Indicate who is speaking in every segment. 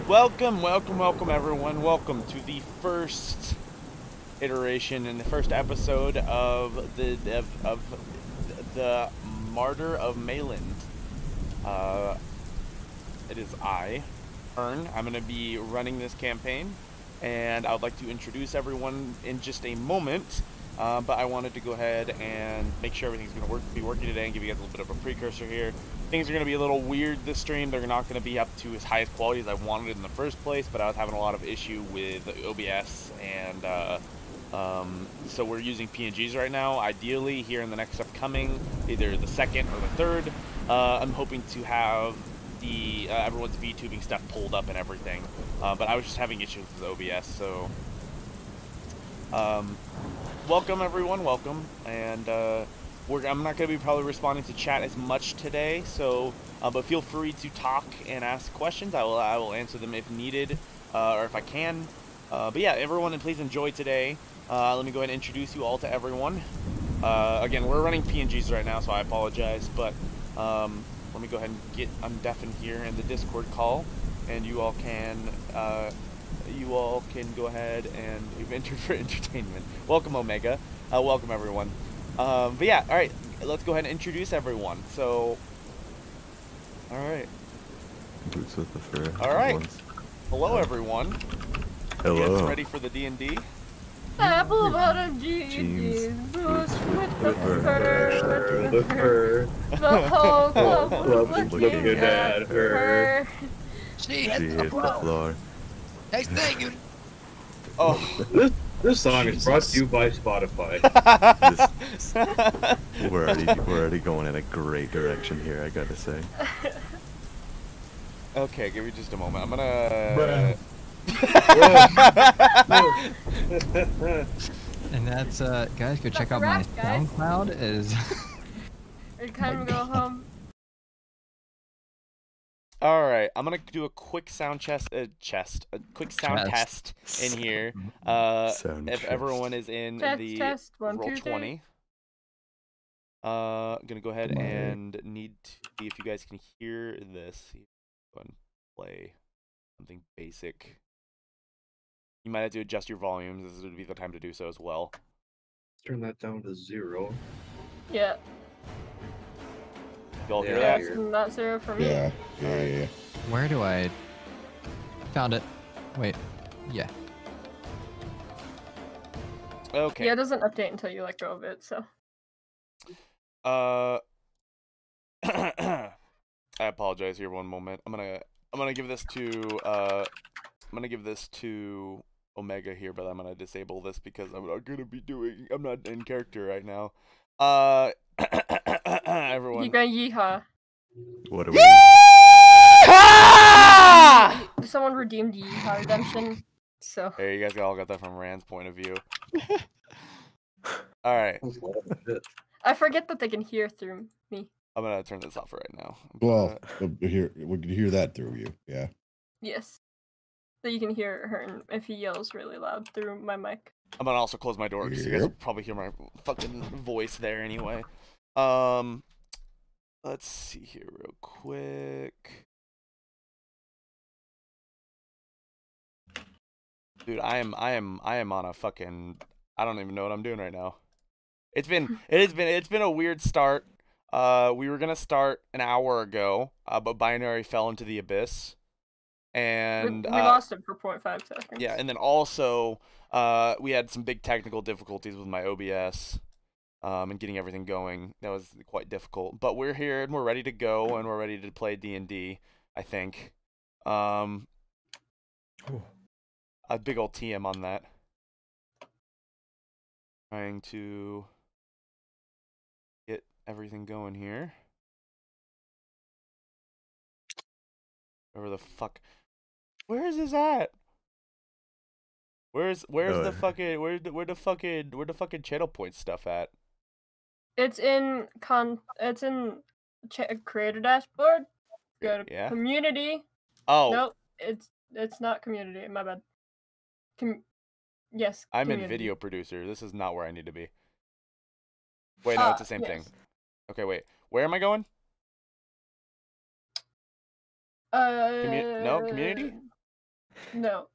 Speaker 1: Welcome everyone. Welcome to the first iteration and the first episode of the Martyr of Maylend. It is I, Ern. I'm going to be running this campaign, and I would like to introduce everyone in just a moment. But I wanted to go ahead and make sure everything's going to be working today and give you guys a little bit of a precursor here. Things are going to be a little weird this stream. They're not going to be up to as high as quality as I wanted in the first place, but I was having a lot of issue with OBS, and so we're using PNGs right now. Ideally, here in the next upcoming, either the second or the third, I'm hoping to have the everyone's VTubing stuff pulled up and everything. But I was just having issues with OBS, so welcome everyone, welcome, and I'm not going to be probably responding to chat as much today, so but feel free to talk and ask questions. I will answer them if needed, or if I can. But yeah, everyone, please enjoy today. Let me go ahead and introduce you all to everyone. Again, we're running PNGs right now, so I apologize, but let me go ahead and get Undeafened here in the Discord call, and you all can go ahead and you've entered for entertainment. Welcome, Omega. Welcome, everyone. But yeah, all right, let's go ahead and introduce everyone. So, all right.
Speaker 2: Boots with the fur.
Speaker 1: All right. Hello, everyone.
Speaker 2: Hello.
Speaker 1: You guys ready for the D&D?
Speaker 3: Apple bottom jeans, boots with the fur, the whole club was looking at her.
Speaker 4: She
Speaker 2: See if the floor.
Speaker 4: Next thing you.
Speaker 1: Oh,
Speaker 5: this song is brought to you by Spotify.
Speaker 2: We're already going in a great direction here, I gotta say.
Speaker 1: okay, give me just a moment. I'm gonna.
Speaker 4: And that's guys, go check out my SoundCloud. Is
Speaker 3: It's time to go home.
Speaker 1: All right, I'm gonna do a quick sound a quick sound test in here. If everyone is in the
Speaker 3: test, one,
Speaker 1: roll
Speaker 3: two,
Speaker 1: 20. Gonna go ahead and need to see if you guys can hear this. Go ahead and play something basic. You might have to adjust your volumes. This would be the time to do so as well.
Speaker 5: Turn that down to 0.
Speaker 3: Yeah.
Speaker 1: Y'all hear
Speaker 5: Yeah,
Speaker 1: that?
Speaker 3: That's not 0 for me.
Speaker 6: Yeah.
Speaker 4: where do I found it? Wait, yeah.
Speaker 1: Okay.
Speaker 3: Yeah, it doesn't update until you let go of it, so.
Speaker 1: I apologize here. One moment. I'm gonna give this to Omega here, but I'm gonna disable this because I'm not in character right now. Everyone.
Speaker 3: You go yeehaw.
Speaker 2: What are we?
Speaker 3: Someone redeemed yeehaw redemption, so.
Speaker 1: Hey, you guys all got that from Rand's point of view. All right.
Speaker 3: I forget that they can hear through me.
Speaker 1: I'm gonna turn this off right now.
Speaker 6: Well, here we can hear that through you. Yeah.
Speaker 3: Yes. So you can hear her if he yells really loud through my mic.
Speaker 1: I'm gonna also close my door because you guys will probably hear my fucking voice there anyway. Let's see here real quick. Dude, I am on a fucking, I don't even know what I'm doing right now. It's been a weird start. We were gonna start an hour ago, but Binary fell into the abyss. And
Speaker 3: we lost him for 0.5 seconds.
Speaker 1: Yeah, and then also we had some big technical difficulties with my OBS and getting everything going. That was quite difficult. But we're here and we're ready to go and we're ready to play D&D, I think. A big old TM on that. Trying to get everything going here. Wherever the fuck. Where is this at? Where's the fucking where the fucking channel point stuff at?
Speaker 3: It's in creator dashboard. Go to community.
Speaker 1: Oh.
Speaker 3: Nope, it's not community. My bad. Yes.
Speaker 1: I'm
Speaker 3: community.
Speaker 1: in video producer. This is not where I need to be. Wait, no, it's the same thing. Okay, wait. Where am I going? No, community?
Speaker 3: No.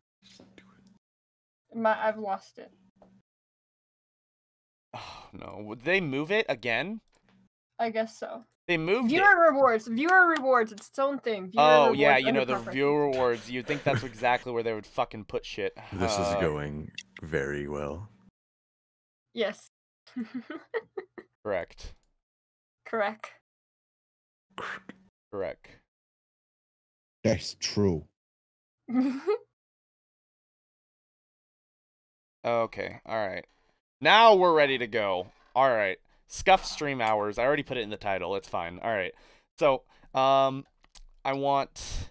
Speaker 3: I've lost it.
Speaker 1: Oh no! Would they move it again?
Speaker 3: I guess so.
Speaker 1: They moved it.
Speaker 3: Viewer rewards. Viewer rewards. It's its own thing. Viewer
Speaker 1: Oh
Speaker 3: rewards
Speaker 1: yeah, you
Speaker 3: under
Speaker 1: know the
Speaker 3: preferences.
Speaker 1: viewer rewards. You'd think that's exactly where they would fucking put shit.
Speaker 2: This is going very well.
Speaker 3: Yes.
Speaker 1: Correct.
Speaker 3: Correct.
Speaker 1: Correct.
Speaker 6: That's true.
Speaker 1: Okay. All right. Now we're ready to go. All right. Scuff stream hours. I already put it in the title. It's fine. All right. So, I want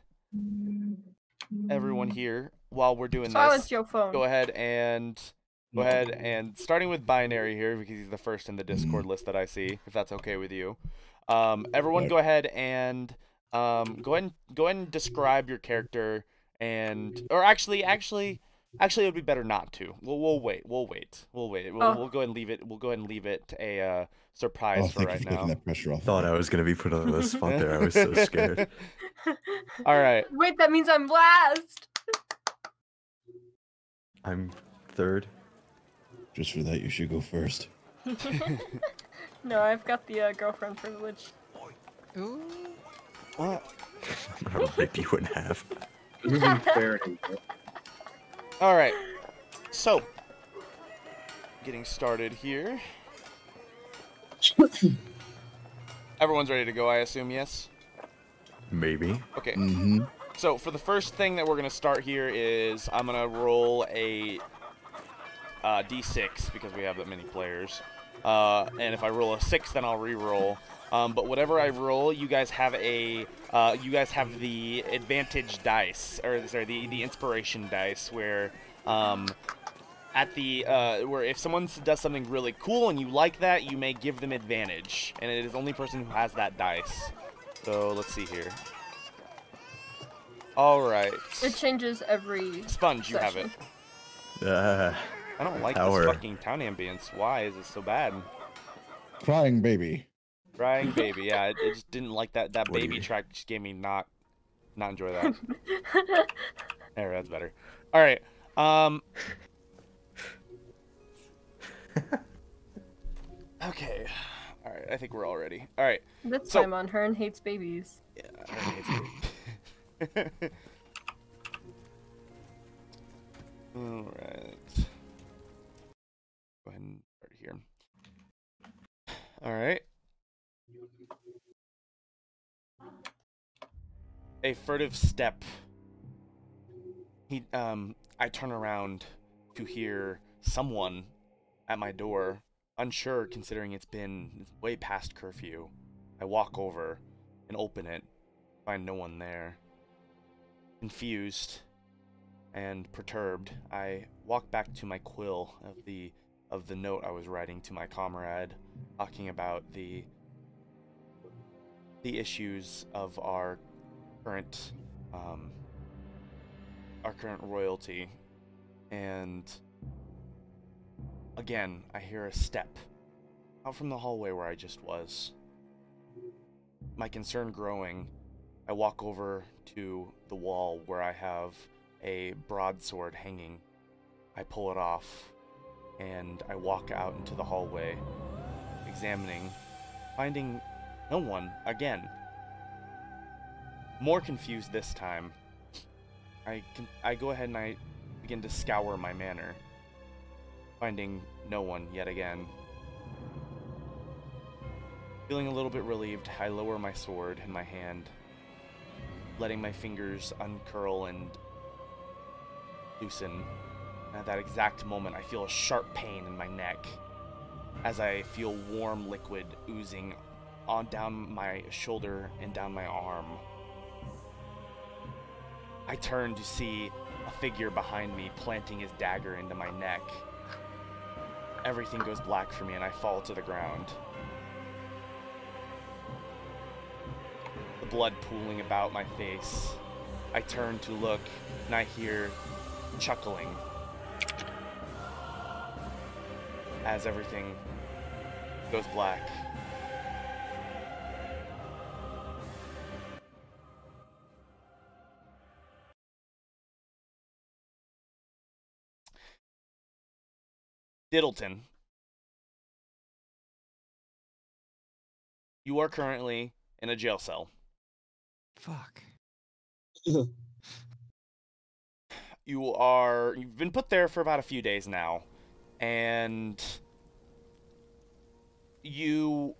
Speaker 1: everyone here while we're doing
Speaker 3: Silence
Speaker 1: this.
Speaker 3: your phone.
Speaker 1: Go ahead and starting with Binary here because he's the first in the Discord list that I see. If that's okay with you, everyone go ahead and go ahead and describe your character or actually it would be better not to. We'll wait. We'll go ahead and leave it. We'll go ahead and leave it a surprise for
Speaker 6: thank
Speaker 1: right
Speaker 6: you for taking
Speaker 1: now.
Speaker 6: that pressure off.
Speaker 2: Thought I was gonna be put on the spot there. I was so scared.
Speaker 1: All right.
Speaker 3: Wait, that means I'm last.
Speaker 2: I'm third.
Speaker 6: Just for that, you should go first.
Speaker 3: No, I've got the girlfriend privilege.
Speaker 4: Ooh.
Speaker 1: What?
Speaker 2: I'm gonna rip you in half.
Speaker 5: This isn't fair anymore.
Speaker 1: All right. So, getting started here. Everyone's ready to go, I assume, yes?
Speaker 2: Maybe.
Speaker 1: Okay.
Speaker 6: Mm-hmm.
Speaker 1: So, for the first thing that we're going to start here is I'm going to roll a d6 because we have that many players. And if I roll a 6, then I'll re-roll. But whatever I roll, you guys have the advantage dice, or sorry, the inspiration dice, where where if someone does something really cool and you like that, you may give them advantage, and it is the only person who has that dice. So let's see here. All right.
Speaker 3: It changes every
Speaker 1: Sponge, you have it.
Speaker 2: Ah.
Speaker 1: I don't like
Speaker 2: Power.
Speaker 1: this fucking town ambience. Why is it so bad?
Speaker 6: Crying baby.
Speaker 1: Crying baby, yeah, it just didn't like that
Speaker 2: What do
Speaker 1: baby
Speaker 2: you-
Speaker 1: track. Just gave me not enjoy that. There, that's better. All right. Okay. All right. I think we're all ready. All right.
Speaker 3: This
Speaker 1: So-
Speaker 3: time on Hearn hates babies.
Speaker 1: Yeah. I think it's good. All right. Go ahead and start here. All right. A furtive step. I turn around to hear someone at my door, unsure considering it's way past curfew. I walk over and open it, find no one there. Confused and perturbed, I walk back to my quill of the note I was writing to my comrade, talking about the issues of our current royalty. And again, I hear a step out from the hallway where I just was. My concern growing, I walk over to the wall where I have a broadsword hanging. I pull it off, and I walk out into the hallway, examining, finding no one again. More confused this time, I go ahead and I begin to scour my manor, finding no one yet again. Feeling a little bit relieved, I lower my sword in my hand, letting my fingers uncurl and loosen. And at that exact moment, I feel a sharp pain in my neck as I feel warm liquid oozing on down my shoulder and down my arm. I turn to see a figure behind me planting his dagger into my neck. Everything goes black for me and I fall to the ground. The blood pooling about my face. I turn to look and I hear chuckling as everything goes black. Diddleton. You are currently in a jail cell.
Speaker 4: Fuck.
Speaker 1: You've been put there for about a few days now, and it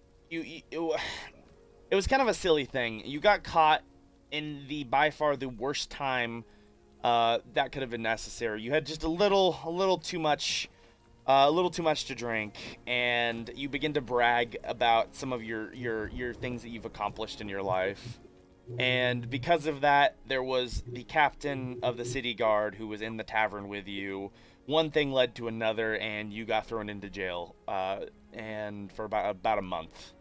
Speaker 1: was kind of a silly thing. You got caught in the by far the worst time that could have been necessary. You had just a little too much to drink, and you begin to brag about some of your things that you've accomplished in your life. And because of that, there was the captain of the city guard who was in the tavern with you. One thing led to another, and you got thrown into jail, and for about a month.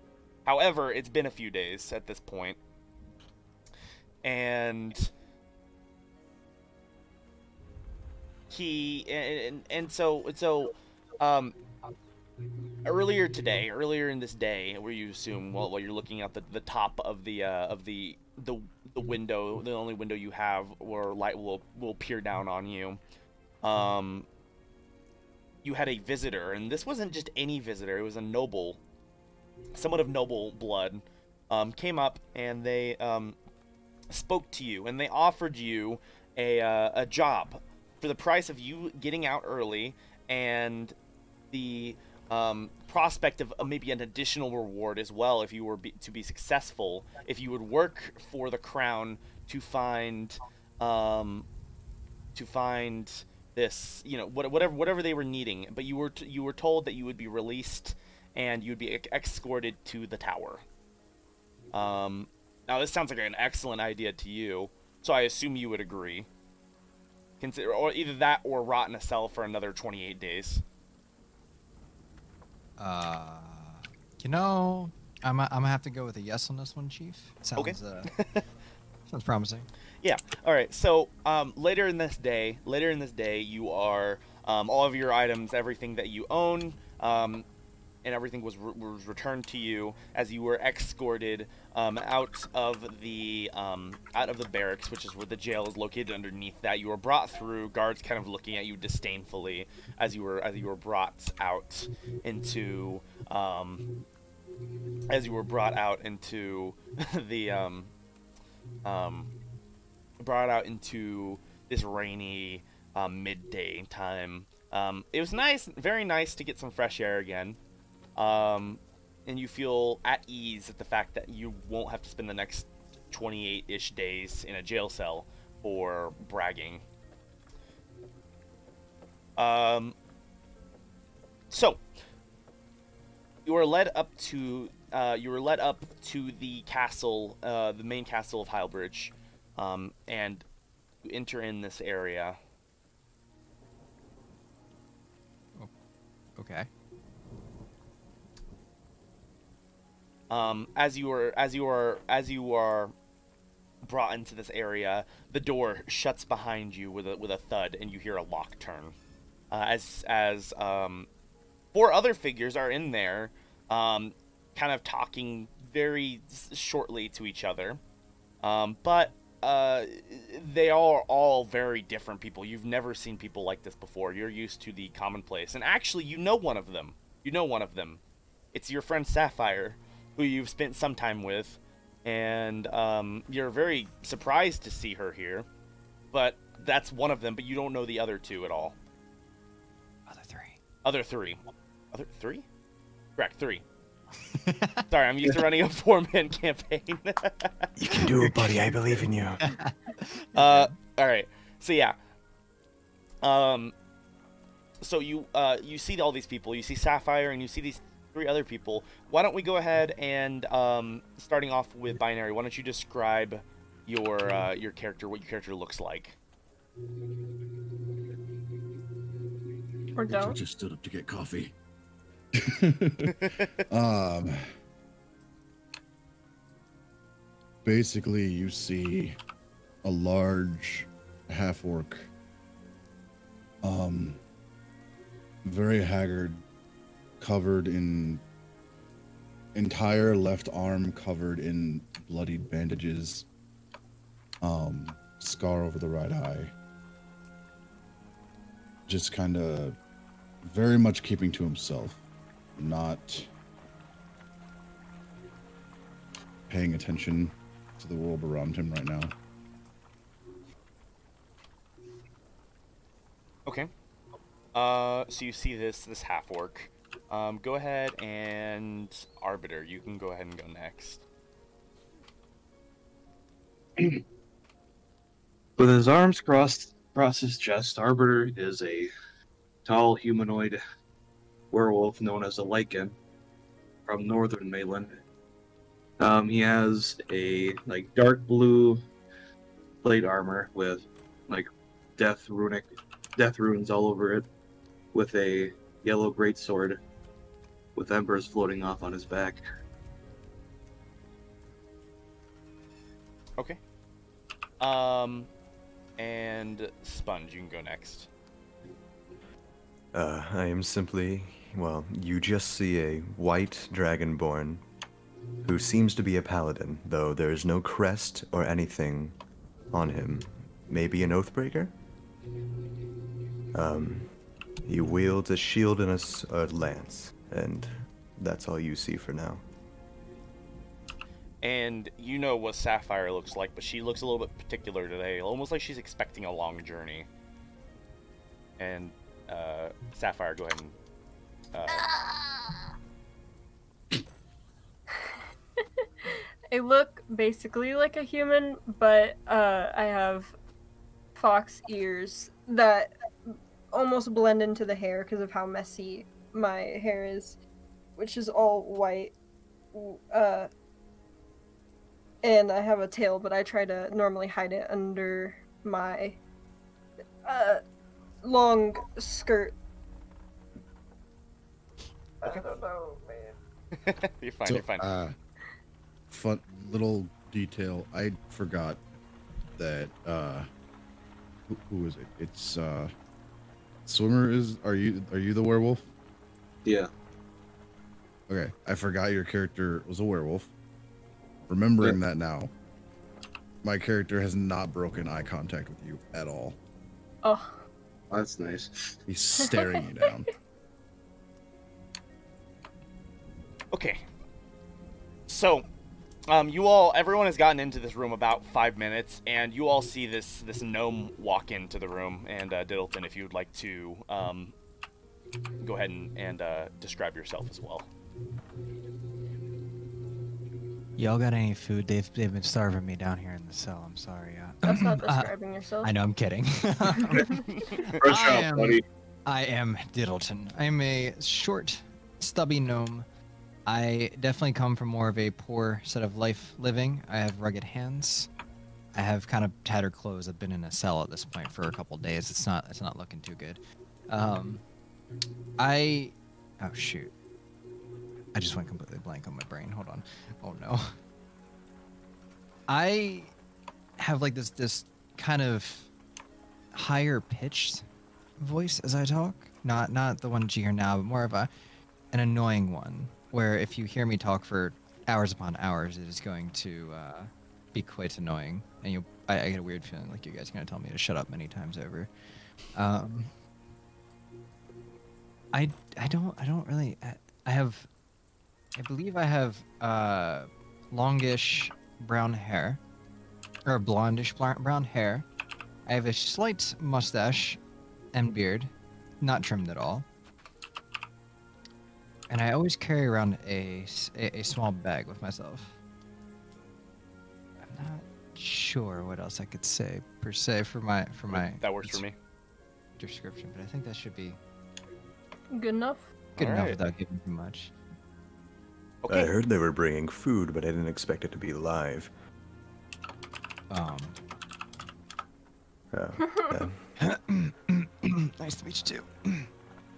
Speaker 1: However, it's been a few days at this point, and earlier in this day, where you assume while you're looking out the top of the window, the only window you have where light will peer down on you, you had a visitor, and this wasn't just any visitor. It was a noble, somewhat of noble blood, came up, and they spoke to you, and they offered you a job for the price of you getting out early, and the prospect of maybe an additional reward as well if you were to be successful, if you would work for the crown to find this, whatever they were needing. But you were told that you would be released and you'd be escorted to the tower. Now this sounds like an excellent idea to you, so I assume you would agree. Consider, or either that or rot in a cell for another 28 days.
Speaker 4: I'm gonna have to go with a yes on this one, Chief. Sounds,
Speaker 1: okay.
Speaker 4: Sounds promising.
Speaker 1: Yeah. All right. So later in this day, you are all of your items, everything that you own, and everything was returned to you as you were escorted out of the barracks, which is where the jail is located. Underneath that, you were brought through, guards kind of looking at you disdainfully as you were brought out into this rainy midday time. It was nice, very nice to get some fresh air again. And you feel at ease at the fact that you won't have to spend the next 28-ish days in a jail cell for bragging. So you were led up to the castle, the main castle of Heilbridge, and you enter in this area.
Speaker 4: Okay.
Speaker 1: As you are brought into this area, the door shuts behind you with a thud, and you hear a lock turn. As 4 other figures are in there, kind of talking very shortly to each other, but they are all very different people. You've never seen people like this before. You're used to the commonplace, and actually, you know one of them. It's your friend Sapphire, who you've spent some time with, and you're very surprised to see her here, but that's one of them, but you don't know the other 2 at all. Other three? Correct, 3. Sorry, I'm used to running a 4-man campaign.
Speaker 7: You can do it, buddy. I believe in you.
Speaker 1: Alright, so yeah. So you see all these people. You see Sapphire, and you see these 3 other people. Why don't we go ahead and, starting off with Binary, why don't you describe your character, what your character looks like?
Speaker 3: Or don't.
Speaker 6: Just stood up to get coffee. Basically, you see a large half-orc, very haggard, covered in entire left arm covered in bloodied bandages, scar over the right eye, just kind of very much keeping to himself, not paying attention to the world around him right now.
Speaker 1: Okay. So you see this half orc. Go ahead and Arbiter. You can go ahead and go next.
Speaker 5: With his arms crossed across his chest, Arbiter is a tall humanoid werewolf known as a lichen from northern Maylend. He has a dark blue plate armor with death runes all over it, with a yellow greatsword with embers floating off on his back.
Speaker 1: Okay. And Sponge, you can go next.
Speaker 2: I am simply, well, you just see a white dragonborn who seems to be a paladin, though there is no crest or anything on him. Maybe an Oathbreaker? He wields a shield and a lance, and that's all you see for now.
Speaker 1: And you know what Sapphire looks like, but she looks a little bit particular today, almost like she's expecting a long journey. And Sapphire, go ahead and...
Speaker 3: I look basically like a human, but I have fox ears that almost blend into the hair because of how messy my hair is, which is all white. And I have a tail, but I try to normally hide it under my long skirt.
Speaker 1: Okay.
Speaker 3: I don't know, man.
Speaker 1: You're fine,
Speaker 6: So,
Speaker 1: you're fine.
Speaker 6: Fun little detail. I forgot that who is it? It's Swimmer are you the werewolf?
Speaker 5: Yeah.
Speaker 6: Okay. I forgot your character was a werewolf. Remembering that now, my character has not broken eye contact with you at all.
Speaker 3: Oh.
Speaker 5: That's nice.
Speaker 6: He's staring you down.
Speaker 1: Okay. So, everyone has gotten into this room about 5 minutes, and you all see this gnome walk into the room. And Diddleton, if you would like to go ahead and describe yourself as well.
Speaker 4: Y'all got any food? They've been starving me down here in the cell. I'm sorry.
Speaker 3: That's not describing yourself.
Speaker 4: I know, I'm kidding.
Speaker 5: Fresh out, buddy.
Speaker 4: I am Diddleton. I'm a short, stubby gnome. I definitely come from more of a poor set of life living. I have rugged hands. I have kind of tattered clothes. I've been in a cell at this point for a couple days. It's not looking too good. Oh shoot. I just went completely blank on my brain. Hold on. Oh no. I have like this kind of higher pitched voice as I talk. Not the one that you hear now, but more of an annoying one, where if you hear me talk for hours upon hours, it is going to be quite annoying. And I get a weird feeling like you guys are gonna tell me to shut up many times over. I don't really. I believe I have longish brown hair, or blondish brown hair. I have a slight mustache and beard, not trimmed at all. And I always carry around a small bag with myself. I'm not sure what else I could say per se for my
Speaker 1: That works for me.
Speaker 4: description, but I think that should be
Speaker 3: Good enough?
Speaker 4: good enough
Speaker 1: Alright.
Speaker 4: without giving too much.
Speaker 1: Okay.
Speaker 2: I heard they were bringing food, but I didn't expect it to be live.
Speaker 4: Nice to meet you too.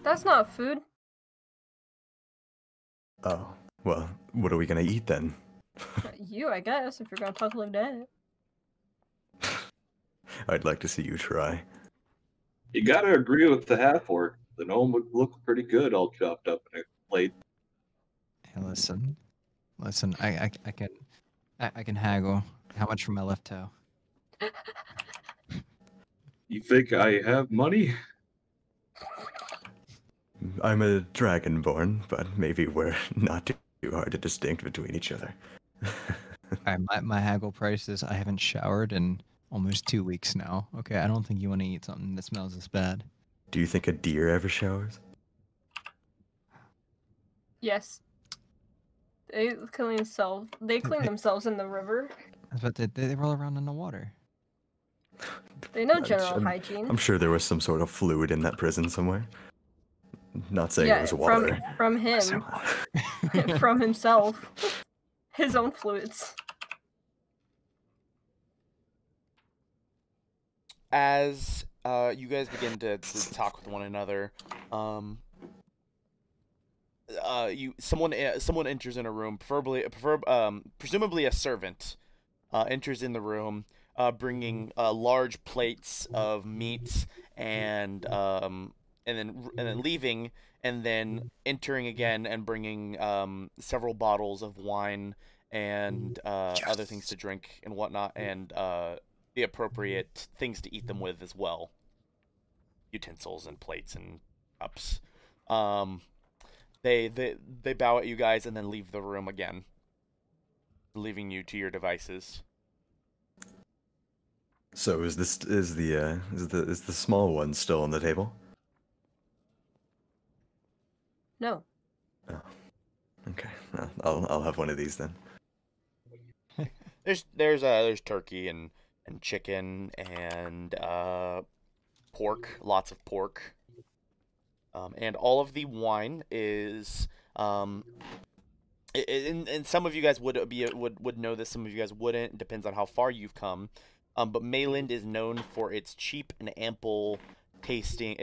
Speaker 3: That's not food.
Speaker 2: Oh, well, what are we gonna eat then?
Speaker 3: You, I guess, if you're gonna talk like that.
Speaker 2: I'd like to see you try.
Speaker 5: You gotta agree with the half-orc. The gnome would look pretty good all chopped up in a plate.
Speaker 4: Hey, listen, I can haggle. How much for my left toe?
Speaker 5: You think I have money?
Speaker 2: I'm a dragonborn, but maybe we're not too hard to distinct between each other.
Speaker 4: All right, my haggle price is I haven't showered in almost 2 weeks now. Okay, I don't think you want to eat something that smells this bad.
Speaker 2: Do you think a deer ever showers?
Speaker 3: Yes. They clean themselves. They clean themselves in the river.
Speaker 4: But they roll around in the water.
Speaker 3: They know general hygiene.
Speaker 2: I'm sure there was some sort of fluid in that prison somewhere. Not saying it was water.
Speaker 3: From him. From himself. His own fluids.
Speaker 1: As you guys begin to talk with one another, someone enters in a room, presumably a servant, enters in the room, bringing large plates of meat and then leaving, and then entering again and bringing several bottles of wine and other things to drink and whatnot, and the appropriate things to eat them with as well. Utensils and plates and cups. They bow at you guys and then leave the room again, leaving you to your devices.
Speaker 2: So is the small one still on the table?
Speaker 3: No.
Speaker 2: Oh, okay. I'll have one of these then.
Speaker 1: There's turkey and chicken and pork, lots of pork. And all of the wine is and some of you guys would know this, some of you guys wouldn't. It depends on how far you've come. But Maylend is known for its cheap and ample tasting,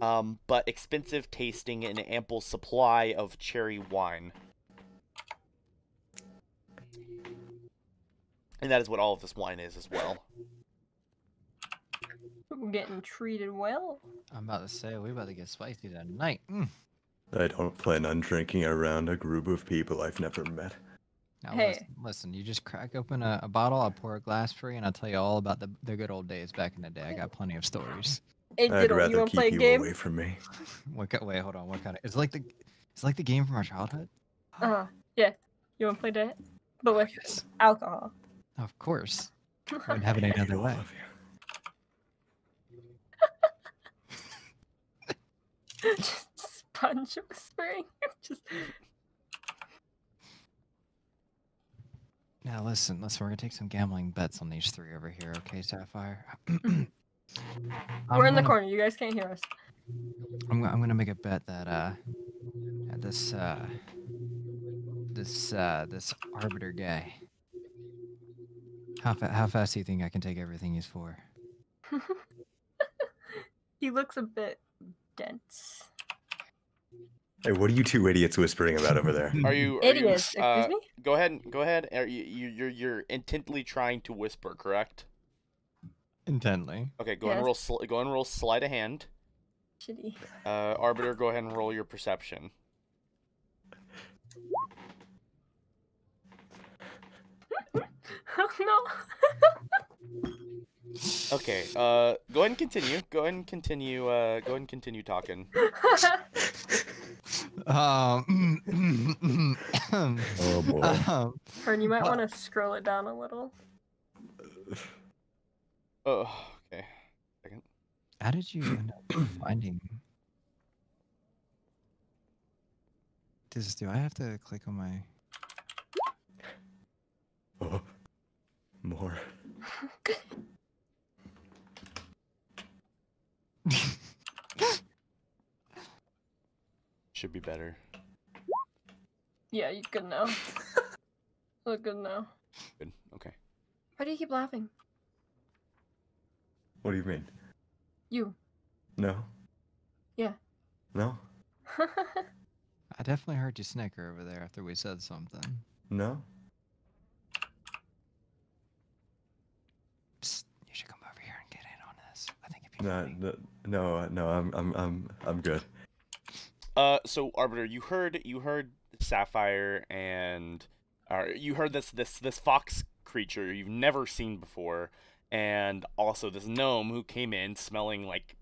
Speaker 1: but expensive tasting and ample supply of cherry wine. And that is what all of this wine is as well.
Speaker 3: We're getting treated well.
Speaker 4: I'm about to say, we're about to get spicy tonight.
Speaker 2: I don't plan on drinking around a group of people I've never met.
Speaker 4: Now
Speaker 3: Hey.
Speaker 4: listen, you just crack open a bottle, I'll pour a glass for you, and I'll tell you all about the good old days back in the day. I got plenty of stories.
Speaker 3: Hey,
Speaker 2: I'd
Speaker 3: Diddle, you
Speaker 2: rather
Speaker 3: wanna play a
Speaker 2: keep you
Speaker 3: game?
Speaker 2: away from me.
Speaker 4: Wait, hold on. What kind of? It's like the game from our childhood.
Speaker 3: Yeah. You wanna play that? But with
Speaker 4: Yes.
Speaker 3: alcohol.
Speaker 4: Of course. I wouldn't have it any other way.
Speaker 2: Love you.
Speaker 3: Just sponge whispering. Just
Speaker 4: Now listen, we're gonna take some gambling bets on these three over here, okay, Sapphire?
Speaker 3: we're in the corner. You guys can't hear us.
Speaker 4: I'm gonna make a bet that this Arbiter guy. How fast do you think I can take everything he's for?
Speaker 3: He looks a bit dense.
Speaker 2: Hey, what are you two idiots whispering about over there?
Speaker 1: Are you
Speaker 3: Idiots, excuse me?
Speaker 1: Go ahead. You're intently trying to whisper, correct?
Speaker 4: Intently.
Speaker 1: Okay, go
Speaker 3: Yes.
Speaker 1: and roll sleight of hand.
Speaker 3: Shitty.
Speaker 1: Arbiter, go ahead and roll your perception.
Speaker 3: Oh no.
Speaker 1: Okay, go ahead and continue. Go ahead and continue talking.
Speaker 2: Oh boy.
Speaker 3: Fern, you might want to scroll it down a little.
Speaker 1: Oh, okay. Second.
Speaker 4: How did you end up finding? Do I have to click on my?
Speaker 2: Oh, more.
Speaker 1: Should be better.
Speaker 3: Yeah, you good now. Look good now.
Speaker 1: Good. Okay.
Speaker 3: Why do you keep laughing?
Speaker 2: What do you mean?
Speaker 3: You.
Speaker 2: No?
Speaker 3: Yeah.
Speaker 2: No?
Speaker 4: I definitely heard you snicker over there after we said something.
Speaker 2: No?
Speaker 4: Psst, you should come over here and get in on this. I think it'd be funny.
Speaker 2: No, I'm good.
Speaker 1: So Arbiter, you heard Sapphire and you heard this fox creature you've never seen before, and also this gnome who came in smelling like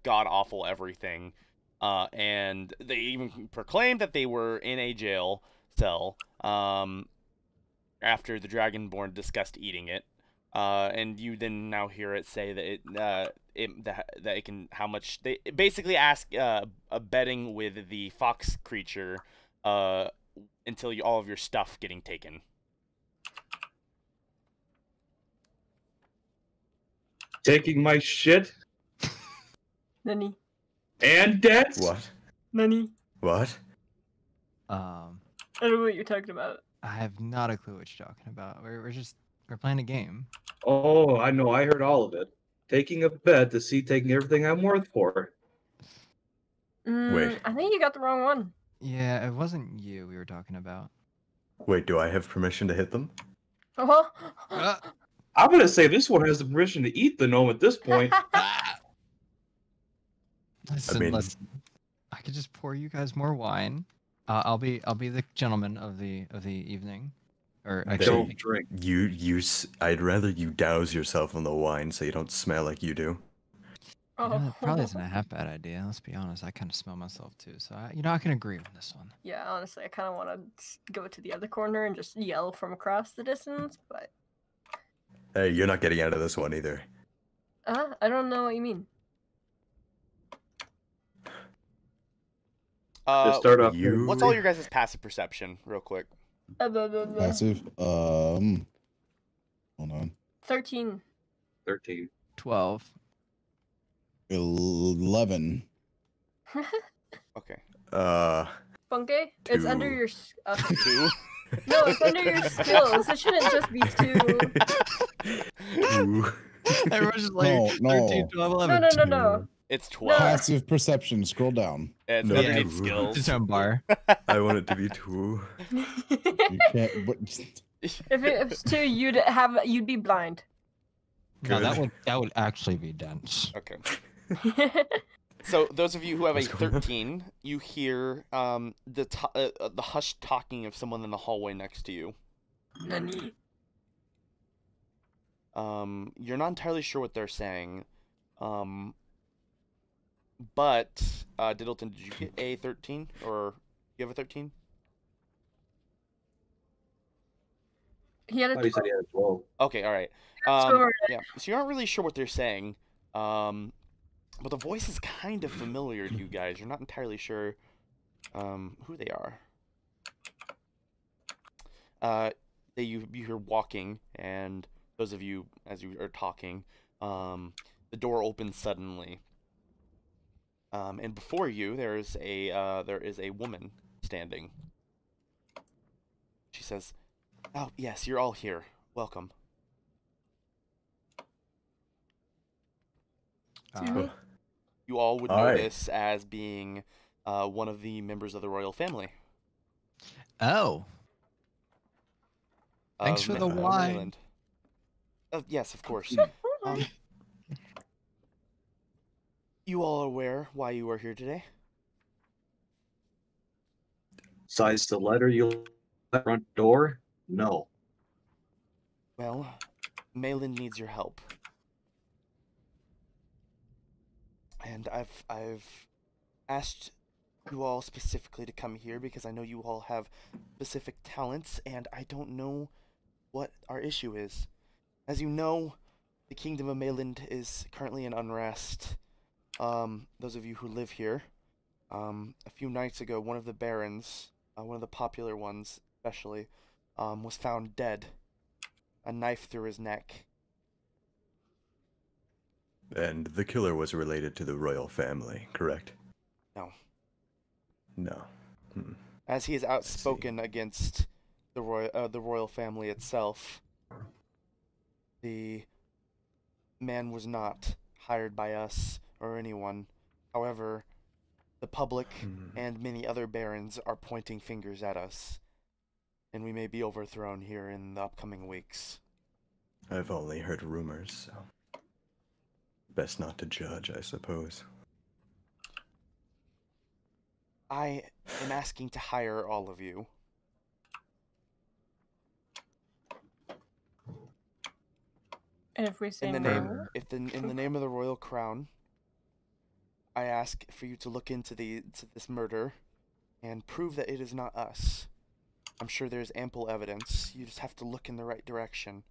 Speaker 1: god awful everything, and they even proclaimed that they were in a jail cell after the Dragonborn discussed eating it. And you then now hear it say that that it can how much they basically ask a betting with the fox creature until all of your stuff getting taken.
Speaker 5: Taking my shit
Speaker 3: Nani?
Speaker 5: and debts.
Speaker 2: What?
Speaker 3: Nani?
Speaker 2: What?
Speaker 3: I don't know what you're talking about.
Speaker 4: I have not a clue what you're talking about. We're playing a game.
Speaker 5: Oh, I know. I heard all of it. Taking a bet to see taking everything I'm worth for.
Speaker 2: Wait.
Speaker 3: I think you got the wrong one.
Speaker 4: Yeah, it wasn't you we were talking about.
Speaker 2: Wait, do I have permission to hit them?
Speaker 3: Oh.
Speaker 5: I'm gonna say this one has the permission to eat the gnome at this point.
Speaker 4: Listen,
Speaker 2: mean-
Speaker 4: I could just pour you guys more wine. I'll be the gentleman of the evening, or actually,
Speaker 5: Don't drink.
Speaker 2: I'd rather you douse yourself in the wine so you don't smell like you do.
Speaker 4: you know, that probably isn't a half bad idea. Let's be honest. I kind of smell myself too, so I can agree on this one.
Speaker 3: Yeah, honestly, I kind of want to go to the other corner and just yell from across the distance, but
Speaker 2: Hey, you're not getting out of this one either.
Speaker 3: I don't know what you mean.
Speaker 5: Just start off.
Speaker 1: What's all your guys' passive perception, real quick?
Speaker 6: Passive. Hold on.
Speaker 3: 13.
Speaker 5: 13.
Speaker 4: 12.
Speaker 6: 11.
Speaker 1: Okay.
Speaker 3: Funke? It's under
Speaker 2: 2.
Speaker 3: your...
Speaker 1: 2.
Speaker 3: No, it's under your skills. It shouldn't just be 2.
Speaker 2: Ooh.
Speaker 4: Everyone's just like
Speaker 6: No,
Speaker 4: 13, 12, 11.
Speaker 3: No.
Speaker 1: It's 12.
Speaker 6: Passive perception. Scroll down.
Speaker 1: It's
Speaker 2: No,
Speaker 1: underneath
Speaker 2: yeah.
Speaker 1: skills.
Speaker 4: It's on bar.
Speaker 2: I want it to be 2.
Speaker 6: You can't. But,
Speaker 3: If it's 2, you'd be blind.
Speaker 4: No,
Speaker 2: Good.
Speaker 4: that would actually be dense.
Speaker 1: Okay. So those of you who have a
Speaker 2: What's going on?
Speaker 1: 13, you hear the hushed talking of someone in the hallway next to you.
Speaker 3: Nani?
Speaker 1: You're not entirely sure what they're saying. But Diddleton, did you get a 13 or you have a 13?
Speaker 3: He had a
Speaker 5: Oh, you said
Speaker 3: 12.
Speaker 5: he had a 12.
Speaker 1: Okay, all right.
Speaker 3: Sure.
Speaker 1: Yeah, so you're not really sure what they're saying. But the voice is kind of familiar to you guys. You're not entirely sure who they are. You hear walking, and those of you, as you are talking, the door opens suddenly. And before you, there is a woman standing. She says, "Oh, yes, you're all here. Welcome." You all would know
Speaker 2: Hi.
Speaker 1: this as being one of the members of the royal family.
Speaker 4: Oh, Thanks
Speaker 1: of
Speaker 4: for the
Speaker 1: Ma-
Speaker 4: wine.
Speaker 1: Maylend. Yes, of course. You all are aware why you are here today?
Speaker 5: Besides the letter you left front door? No.
Speaker 1: Well, Maylend needs your help. And I've asked you all specifically to come here because I know you all have specific talents, and I don't know what our issue is. As you know, the kingdom of Maylend is currently in unrest. Those of you who live here, a few nights ago, one of the barons, one of the popular ones especially, was found dead. A knife through his neck.
Speaker 2: And the killer was related to the royal family, correct?
Speaker 1: No.
Speaker 2: No.
Speaker 1: As he is outspoken against the royal family itself, the man was not hired by us or anyone. However, the public and many other barons are pointing fingers at us, and we may be overthrown here in the upcoming weeks.
Speaker 2: I've only heard rumors, so best not to judge, I suppose.
Speaker 1: I am asking to hire all of you.
Speaker 3: And if we say
Speaker 1: In the
Speaker 3: no,
Speaker 1: name, in the name of the royal crown, I ask for you to look into this murder and prove that it is not us. I'm sure there's ample evidence. You just have to look in the right direction.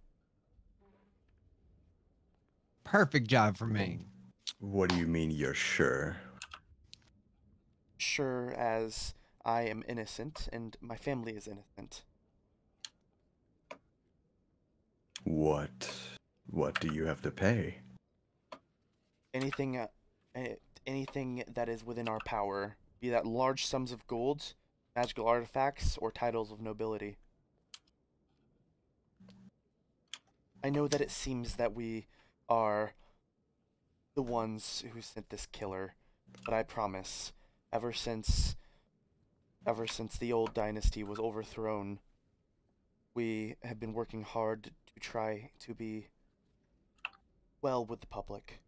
Speaker 4: Perfect job for me.
Speaker 2: What do you mean you're sure?
Speaker 1: Sure as I am innocent and my family is innocent.
Speaker 2: What do you have to pay?
Speaker 1: Anything, anything that is within our power, be that large sums of gold, magical artifacts, or titles of nobility. I know that it seems that we are the ones who sent this killer, but I promise, ever since the old dynasty was overthrown, we have been working hard to try to be well with the public.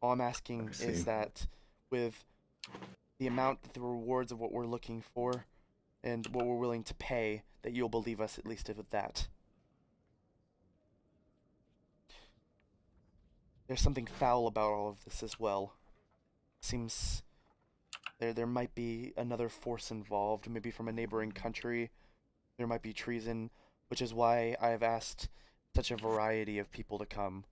Speaker 1: All I'm asking is that with the amount, the rewards of what we're looking for, and what we're willing to pay, that you'll believe us at least with that. There's something foul about all of this as well. Seems there might be another force involved, maybe from a neighboring country. There might be treason, which is why I have asked such a variety of people to come.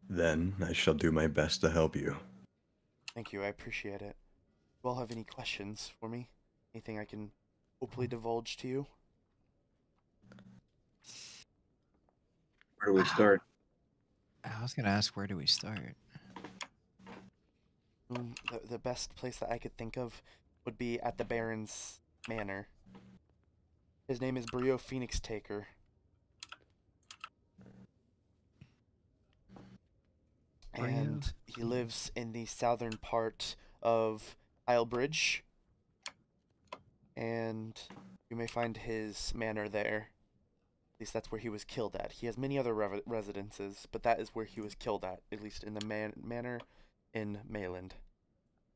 Speaker 2: Then I shall do my best to help you.
Speaker 1: Thank you, I appreciate it. Do you all have any questions for me? Anything I can hopefully divulge to you?
Speaker 5: Where do we start?
Speaker 4: I was gonna ask, where do we start?
Speaker 1: The best place that I could think of would be at the Baron's manor. His name is Brio Phoenix Taker. And he lives in the southern part of Islebridge. And you may find his manor there. At least that's where he was killed at. He has many other residences, but that is where he was killed at least in the manor in Maylend.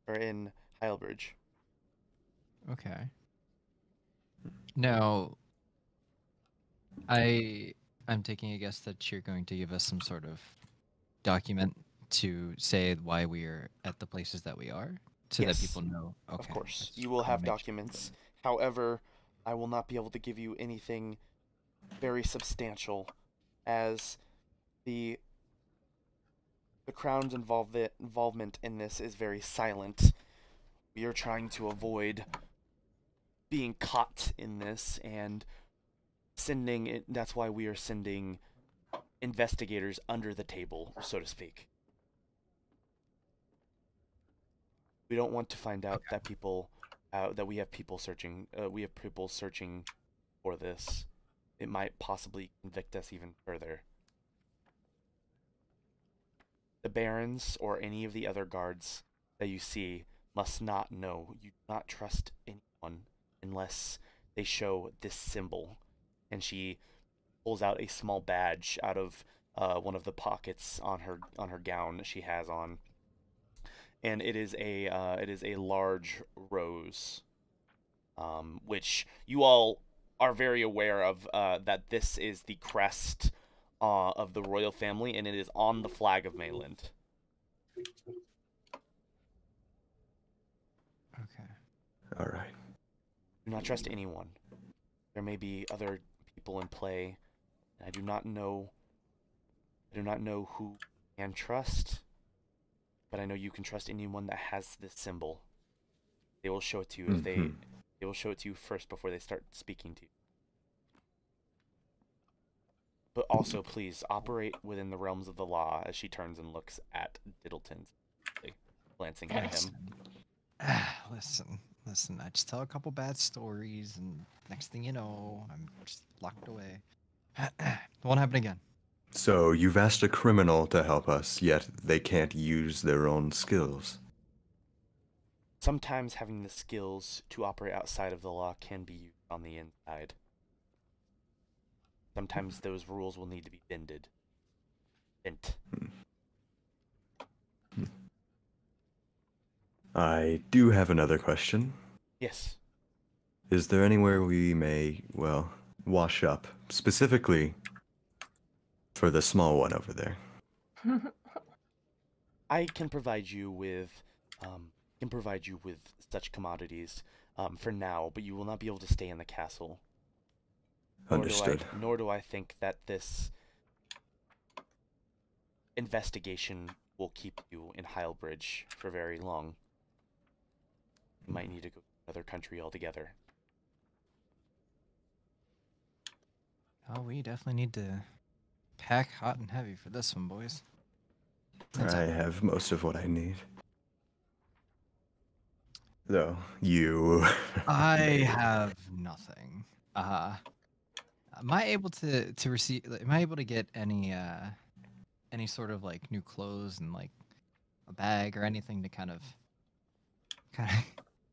Speaker 1: Or in Islebridge.
Speaker 4: Okay. Now, I'm taking a guess that you're going to give us some sort of document to say why we're at the places that we are, so that people know. Okay.
Speaker 1: Of course, you will have documents. However, I will not be able to give you anything very substantial, as the Crown's involvement in this is very silent. We are trying to avoid being caught in this, and sending it. That's why we are sending investigators under the table, so to speak. We don't want to find out that that we have people searching. We have people searching for this. It might possibly convict us even further. The barons or any of the other guards that you see must not know. You do not trust anyone unless they show this symbol. And she pulls out a small badge out of one of the pockets on her gown she has on. And it is a large rose, which you all are very aware of, that this is the crest of the royal family, and it is on the flag of Maylend.
Speaker 4: Okay.
Speaker 2: All right.
Speaker 1: Do not trust anyone. There may be other people in play. And I do not know who you can trust. But I know you can trust anyone that has this symbol. They will show it to you if they will show it to you first before they start speaking to you. But also, please operate within the realms of the law. As she turns and looks at Diddleton, glancing at him.
Speaker 4: Listen. I just tell a couple bad stories, and next thing you know, I'm just locked away. Won't happen again.
Speaker 2: So you've asked a criminal to help us, yet they can't use their own skills.
Speaker 1: Sometimes having the skills to operate outside of the law can be used on the inside. Sometimes those rules will need to be bent.
Speaker 2: I do have another question.
Speaker 1: Yes.
Speaker 2: Is there anywhere we may, well, wash up? Specifically for the small one over there.
Speaker 1: I can provide you with such commodities for now, but you will not be able to stay in the castle.
Speaker 2: Understood.
Speaker 1: Nor do I think that this investigation will keep you in Heilbridge for very long. You might need to go to another country altogether.
Speaker 4: Oh, we definitely need to pack hot and heavy for this one, boys.
Speaker 2: I have most of what I need. Though, you...
Speaker 4: I have nothing. Am I able to receive? Am I able to get any sort of like new clothes and like a bag or anything to kind of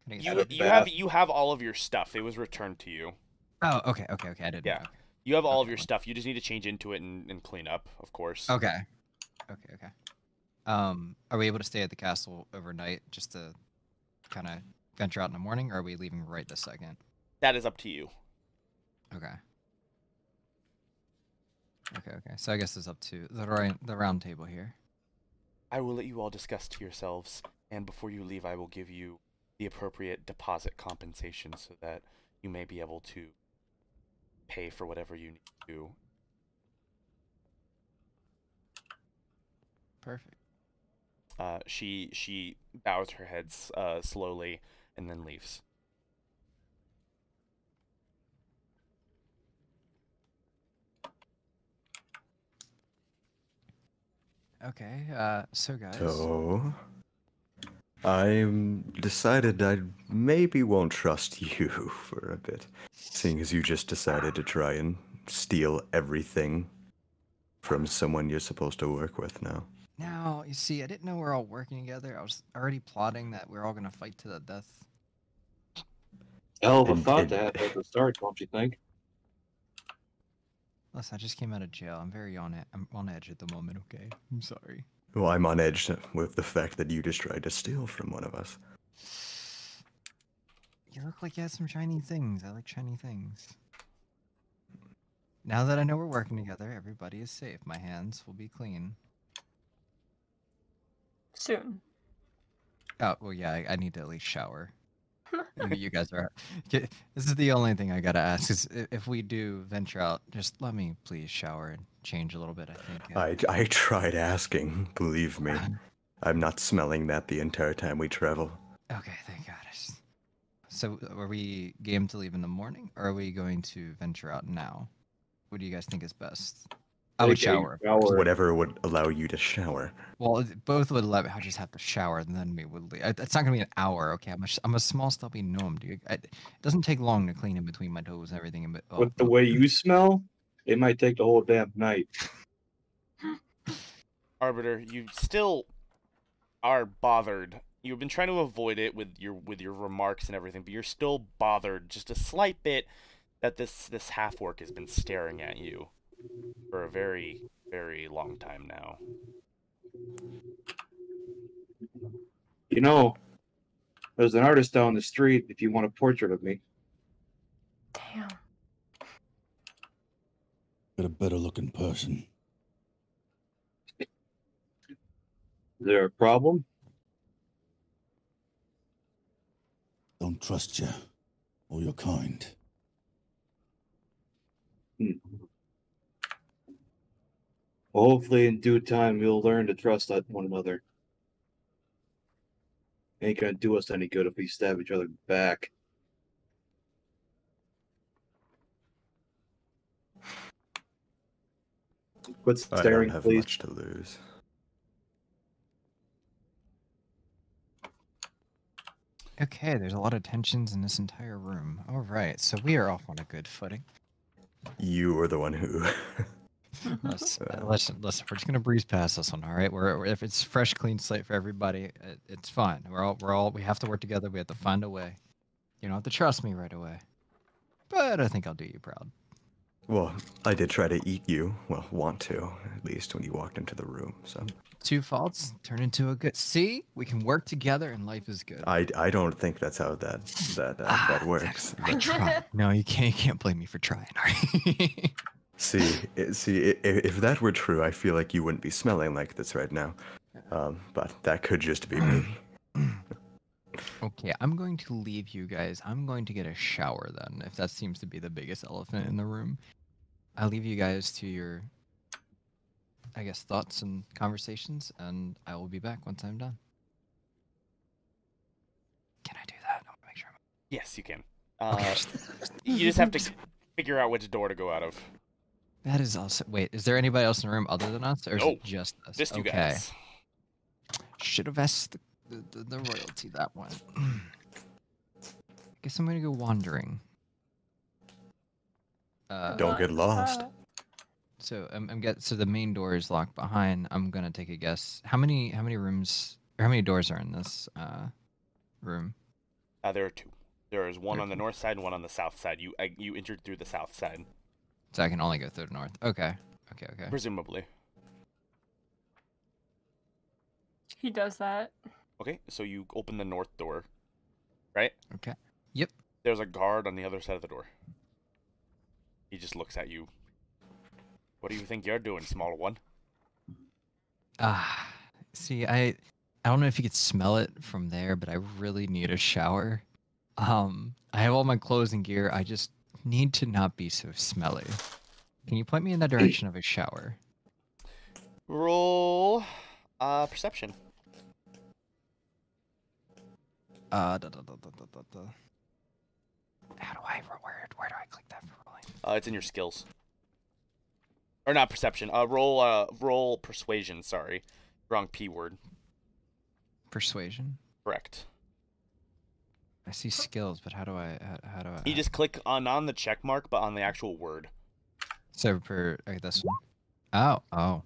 Speaker 1: You have all of your stuff. It was returned to you.
Speaker 4: Oh, okay. I didn't.
Speaker 1: Yeah.
Speaker 4: Okay.
Speaker 1: You have all of your stuff. You just need to change into it and clean up, of course.
Speaker 4: Okay. Are we able to stay at the castle overnight just to kind of venture out in the morning, or are we leaving right this second?
Speaker 1: That is up to you.
Speaker 4: Okay. So I guess it's up to the round table here.
Speaker 1: I will let you all discuss to yourselves, and before you leave, I will give you the appropriate deposit compensation so that you may be able to pay for whatever you need to do.
Speaker 4: Perfect.
Speaker 1: She bows her head slowly and then leaves.
Speaker 4: Okay, so guys.
Speaker 2: So, I decided I maybe won't trust you for a bit, seeing as you just decided to try and steal everything from someone you're supposed to work with now.
Speaker 4: Now, you see, I didn't know we were all working together. I was already plotting that we are all gonna fight to the death.
Speaker 5: Hell of a thought to have at the start, don't you think?
Speaker 4: Listen, I just came out of jail. I'm very on it. I'm on edge at the moment. Okay, I'm sorry.
Speaker 2: Well, I'm on edge with the fact that you just tried to steal from one of us.
Speaker 4: You look like you had some shiny things. I like shiny things. Now that I know we're working together, everybody is safe. My hands will be clean.
Speaker 3: Soon.
Speaker 4: Oh, well, yeah, I need to at least shower. You guys are... This is the only thing I gotta ask, is if we do venture out, just let me please shower and change a little bit, I think.
Speaker 2: I tried asking, believe me. I'm not smelling that the entire time we travel.
Speaker 4: Okay, thank God. So, are we game to leave in the morning, or are we going to venture out now? What do you guys think is best? I would shower.
Speaker 2: Whatever would allow you to shower.
Speaker 4: Well, both would let me. I just have to shower, and then we would leave. It's not gonna be an hour, okay? I'm a small, stubby gnome, dude. It doesn't take long to clean in between my toes and everything.
Speaker 5: With the way you smell, it might take the whole damn night.
Speaker 1: Arbiter, you still are bothered. You've been trying to avoid it with your remarks and everything, but you're still bothered just a slight bit that this half-orc has been staring at you for a very, very long time now.
Speaker 5: You know, there's an artist down the street if you want a portrait of me.
Speaker 3: Damn.
Speaker 6: Get a better looking person.
Speaker 5: Is there a problem?
Speaker 6: Don't trust you or your kind.
Speaker 5: Well, hopefully in due time we'll learn to trust one another. Ain't gonna do us any good if we stab each other back. Quit staring,
Speaker 2: I don't have
Speaker 5: please.
Speaker 2: much to lose.
Speaker 4: Okay, there's a lot of tensions in this entire room. All right, so we are off on a good footing.
Speaker 2: You were the one who...
Speaker 4: Listen, we're just gonna breeze past this one, all right? If it's fresh, clean slate for everybody, it's fine. We have to work together. We have to find a way. You don't have to trust me right away, but I think I'll do you proud.
Speaker 2: Well, I did try to eat you. Well, want to, at least when you walked into the room, so.
Speaker 4: 2 faults turn into a good. See, we can work together and life is good.
Speaker 2: I don't think that's how that works.
Speaker 4: I tried. No, you can't blame me for trying.
Speaker 2: See, if that were true, I feel like you wouldn't be smelling like this right now. But that could just be me.
Speaker 4: Okay, I'm going to leave you guys. I'm going to get a shower then, if that seems to be the biggest elephant in the room. I'll leave you guys to your, I guess, thoughts and conversations, and I will be back once I'm done. Can I do that? I want to make sure.
Speaker 1: Yes, you can.
Speaker 4: Okay.
Speaker 1: You just have to figure out which door to go out of.
Speaker 4: That is also. Wait, is there anybody else in the room other than us, or is it just us?
Speaker 1: Just you guys.
Speaker 4: Should have asked the royalty that one. Guess I'm gonna go wandering.
Speaker 2: Don't get lost.
Speaker 4: So so the main door is locked behind. I'm gonna take a guess. How many rooms or how many doors are in this room?
Speaker 1: There are 2. There is one on the north side and one on the south side. You entered through the south side.
Speaker 4: So I can only go through the north. Okay.
Speaker 1: Presumably.
Speaker 3: He does that.
Speaker 1: Okay, so you open the north door, right?
Speaker 4: Okay. Yep.
Speaker 1: There's a guard on the other side of the door. He just looks at you. What do you think you're doing, small one?
Speaker 4: See, I don't know if you could smell it from there, but I really need a shower. I have all my clothes and gear. I just need to not be so smelly. Can you point me in the direction of a shower?
Speaker 1: Roll perception.
Speaker 4: How do I where do I click that for rolling?
Speaker 1: It's in your skills. Or not perception. Roll persuasion, sorry. Wrong P word.
Speaker 4: Persuasion?
Speaker 1: Correct.
Speaker 4: I see skills, but how do I
Speaker 1: You just click on the check mark, but on the actual word.
Speaker 4: So for this one. Oh.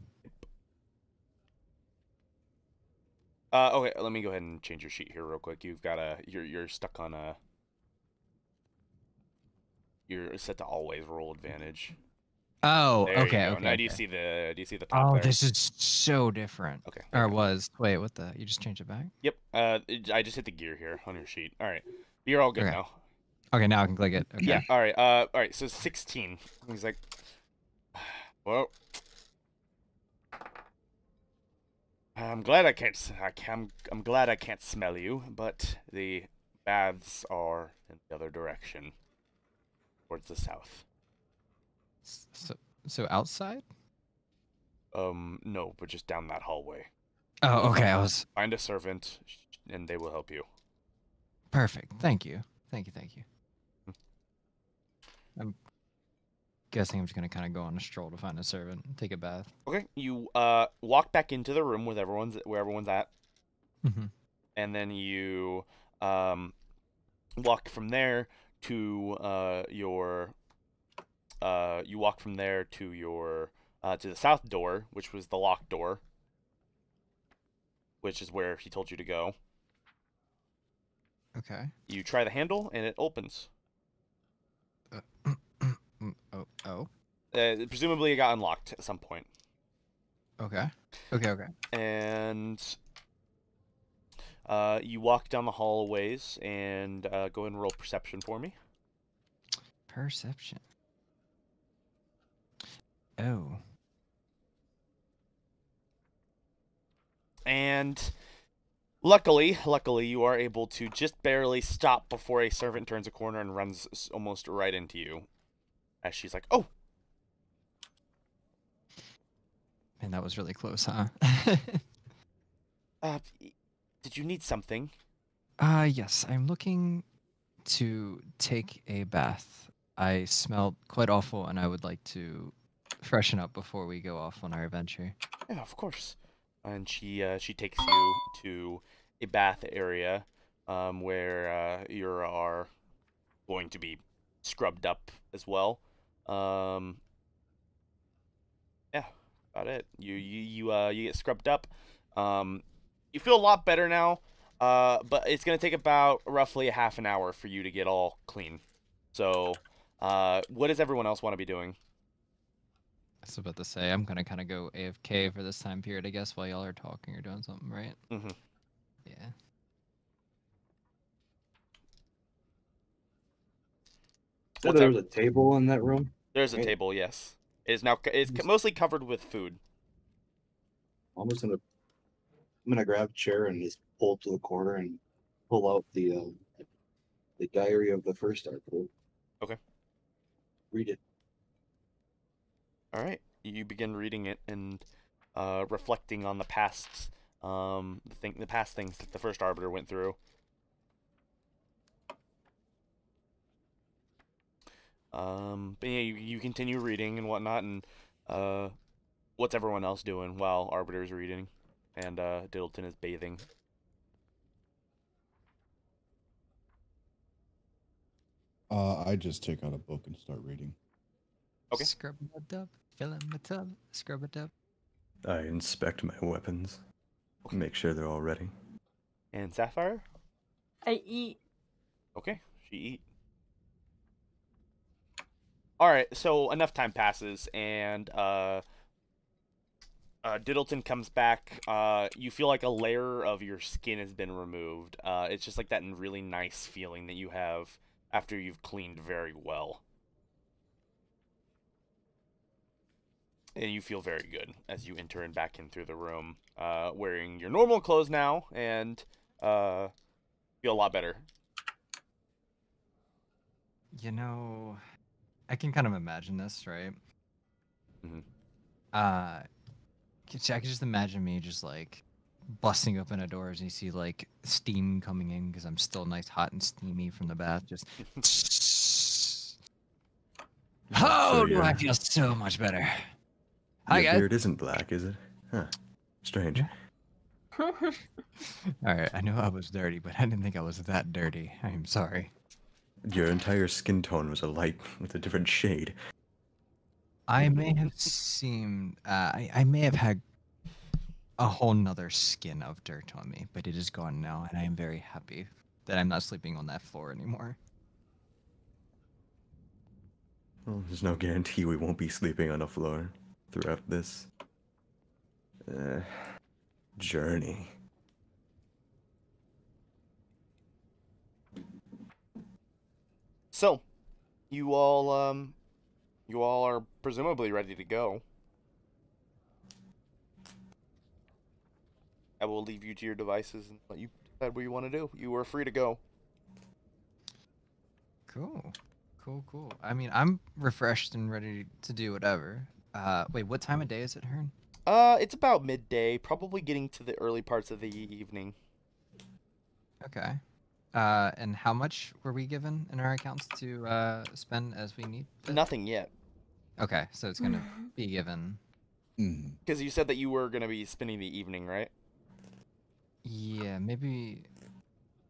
Speaker 1: Okay, let me go ahead and change your sheet here real quick. You've got you're stuck on you're set to always roll advantage.
Speaker 4: Oh,
Speaker 1: There
Speaker 4: okay,
Speaker 1: you go.
Speaker 4: okay.
Speaker 1: Now
Speaker 4: okay.
Speaker 1: do you see the top
Speaker 4: Oh,
Speaker 1: there?
Speaker 4: this is so different.
Speaker 1: Okay.
Speaker 4: Or it was. Wait, what the? You just changed it back?
Speaker 1: Yep. I just hit the gear here on your sheet. All right. You're all good
Speaker 4: Okay.
Speaker 1: now.
Speaker 4: Okay, now I can click it. Okay.
Speaker 1: Yeah. All right. All right. So 16. He's like, well, I'm glad I can't. I'm glad I can't smell you, but the baths are in the other direction, towards the south.
Speaker 4: So outside?
Speaker 1: No, but just down that hallway.
Speaker 4: Oh, okay. I was
Speaker 1: Find a servant, and they will help you.
Speaker 4: perfect. Thank you. Thank you. I'm guessing I'm just gonna kind of go on a stroll to find a servant and take a bath.
Speaker 1: Okay. You walk back into the room with where everyone's at.
Speaker 4: Mm-hmm.
Speaker 1: And then you walk from there to your to the south door, which was the locked door, which is where he told you to go.
Speaker 4: Okay.
Speaker 1: You try the handle and it opens.
Speaker 4: Oh.
Speaker 1: Presumably it got unlocked at some point.
Speaker 4: Okay.
Speaker 1: And you walk down the hallways and go ahead and roll perception for me.
Speaker 4: Perception. Oh.
Speaker 1: And luckily, you are able to just barely stop before a servant turns a corner and runs almost right into you. As she's like, "Oh!"
Speaker 4: Man, that was really close, huh?
Speaker 1: Did you need something?
Speaker 4: Yes. I'm looking to take a bath. I smelled quite awful, and I would like to freshen up before we go off on our adventure.
Speaker 1: Yeah, of course. And she takes you to a bath area where you are going to be scrubbed up as well. Yeah, about it. You get scrubbed up. You feel a lot better now. But it's gonna take about roughly a half an hour for you to get all clean. So, what does everyone else want to be doing?
Speaker 4: was about to say, I'm gonna kind of go AFK for this time period, I guess, while y'all are talking or doing something, right?
Speaker 1: Mm-hmm.
Speaker 4: Yeah.
Speaker 5: So there was a table in that room.
Speaker 1: There's a
Speaker 5: Right.
Speaker 1: table, yes. It's mostly covered with food.
Speaker 5: I'm gonna grab a chair and just pull up to the corner and pull out the diary of the first Arbiter.
Speaker 1: Okay.
Speaker 5: Read it.
Speaker 1: All right. You begin reading it and reflecting on the past, the past things that the first Arbiter went through. But yeah, you continue reading and whatnot, and what's everyone else doing while Arbiter's reading, and Diddleton is bathing.
Speaker 6: I just take out a book and start reading.
Speaker 1: Okay.
Speaker 4: Scrub it up, fill in the tub, scrub it up.
Speaker 2: I inspect my weapons, make sure they're all ready.
Speaker 1: And Sapphire?
Speaker 3: I eat.
Speaker 1: Okay, she eat. All right, so enough time passes, and Diddleton comes back. You feel like a layer of your skin has been removed. It's just like that really nice feeling that you have after you've cleaned very well. And you feel very good as you enter and back in through the room, wearing your normal clothes now, and feel a lot better.
Speaker 4: You know, I can kind of imagine this, right?
Speaker 1: Mhm.
Speaker 4: I could just imagine me just like busting open a doors and you see like steam coming in because I'm still nice, hot, and steamy from the bath. Just. Oh, do I feel so much better? Hi,
Speaker 2: Your
Speaker 4: guys.
Speaker 2: beard isn't black, is it? Huh. Strange.
Speaker 4: All right, I know I was dirty, but I didn't think I was that dirty. I am sorry.
Speaker 2: Your entire skin tone was a light with a different shade.
Speaker 4: I may have seemed, I may have had a whole nother skin of dirt on me, but it is gone now, and I am very happy that I'm not sleeping on that floor anymore.
Speaker 2: Well, there's no guarantee we won't be sleeping on a floor throughout this journey.
Speaker 1: So, you all are presumably ready to go. I will leave you to your devices and let you decide what you want to do. You are free to go.
Speaker 4: Cool. Cool. I mean, I'm refreshed and ready to do whatever. Wait, what time of day is it, Hearn?
Speaker 1: It's about midday, probably getting to the early parts of the evening.
Speaker 4: Okay. And how much were we given in our accounts to spend as we need?
Speaker 1: Nothing yet.
Speaker 4: Okay, so it's gonna be given.
Speaker 1: Because you said that you were gonna be spending the evening, right?
Speaker 4: Yeah, maybe.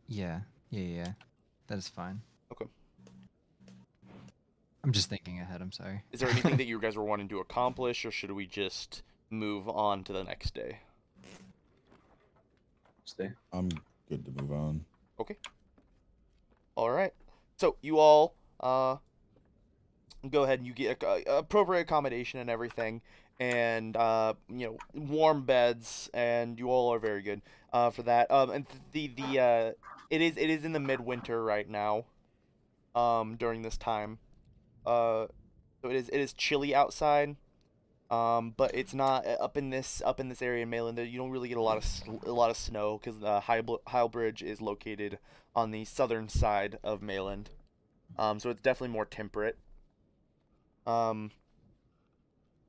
Speaker 4: Yeah. That is fine.
Speaker 1: Okay.
Speaker 4: I'm just thinking ahead. I'm sorry.
Speaker 1: Is there anything that you guys were wanting to accomplish, or should we just move on to the next day?
Speaker 5: Stay.
Speaker 6: I'm good to move on.
Speaker 1: Okay. All right. So you all go ahead and you get appropriate accommodation and everything, and warm beds, and you all are very good for that. And it is in the midwinter right now. During this time, so it is chilly outside. But it's not up in this area in Maylend. You don't really get a lot of snow because the Heil Bridge is located on the southern side of Maylend. So it's definitely more temperate. But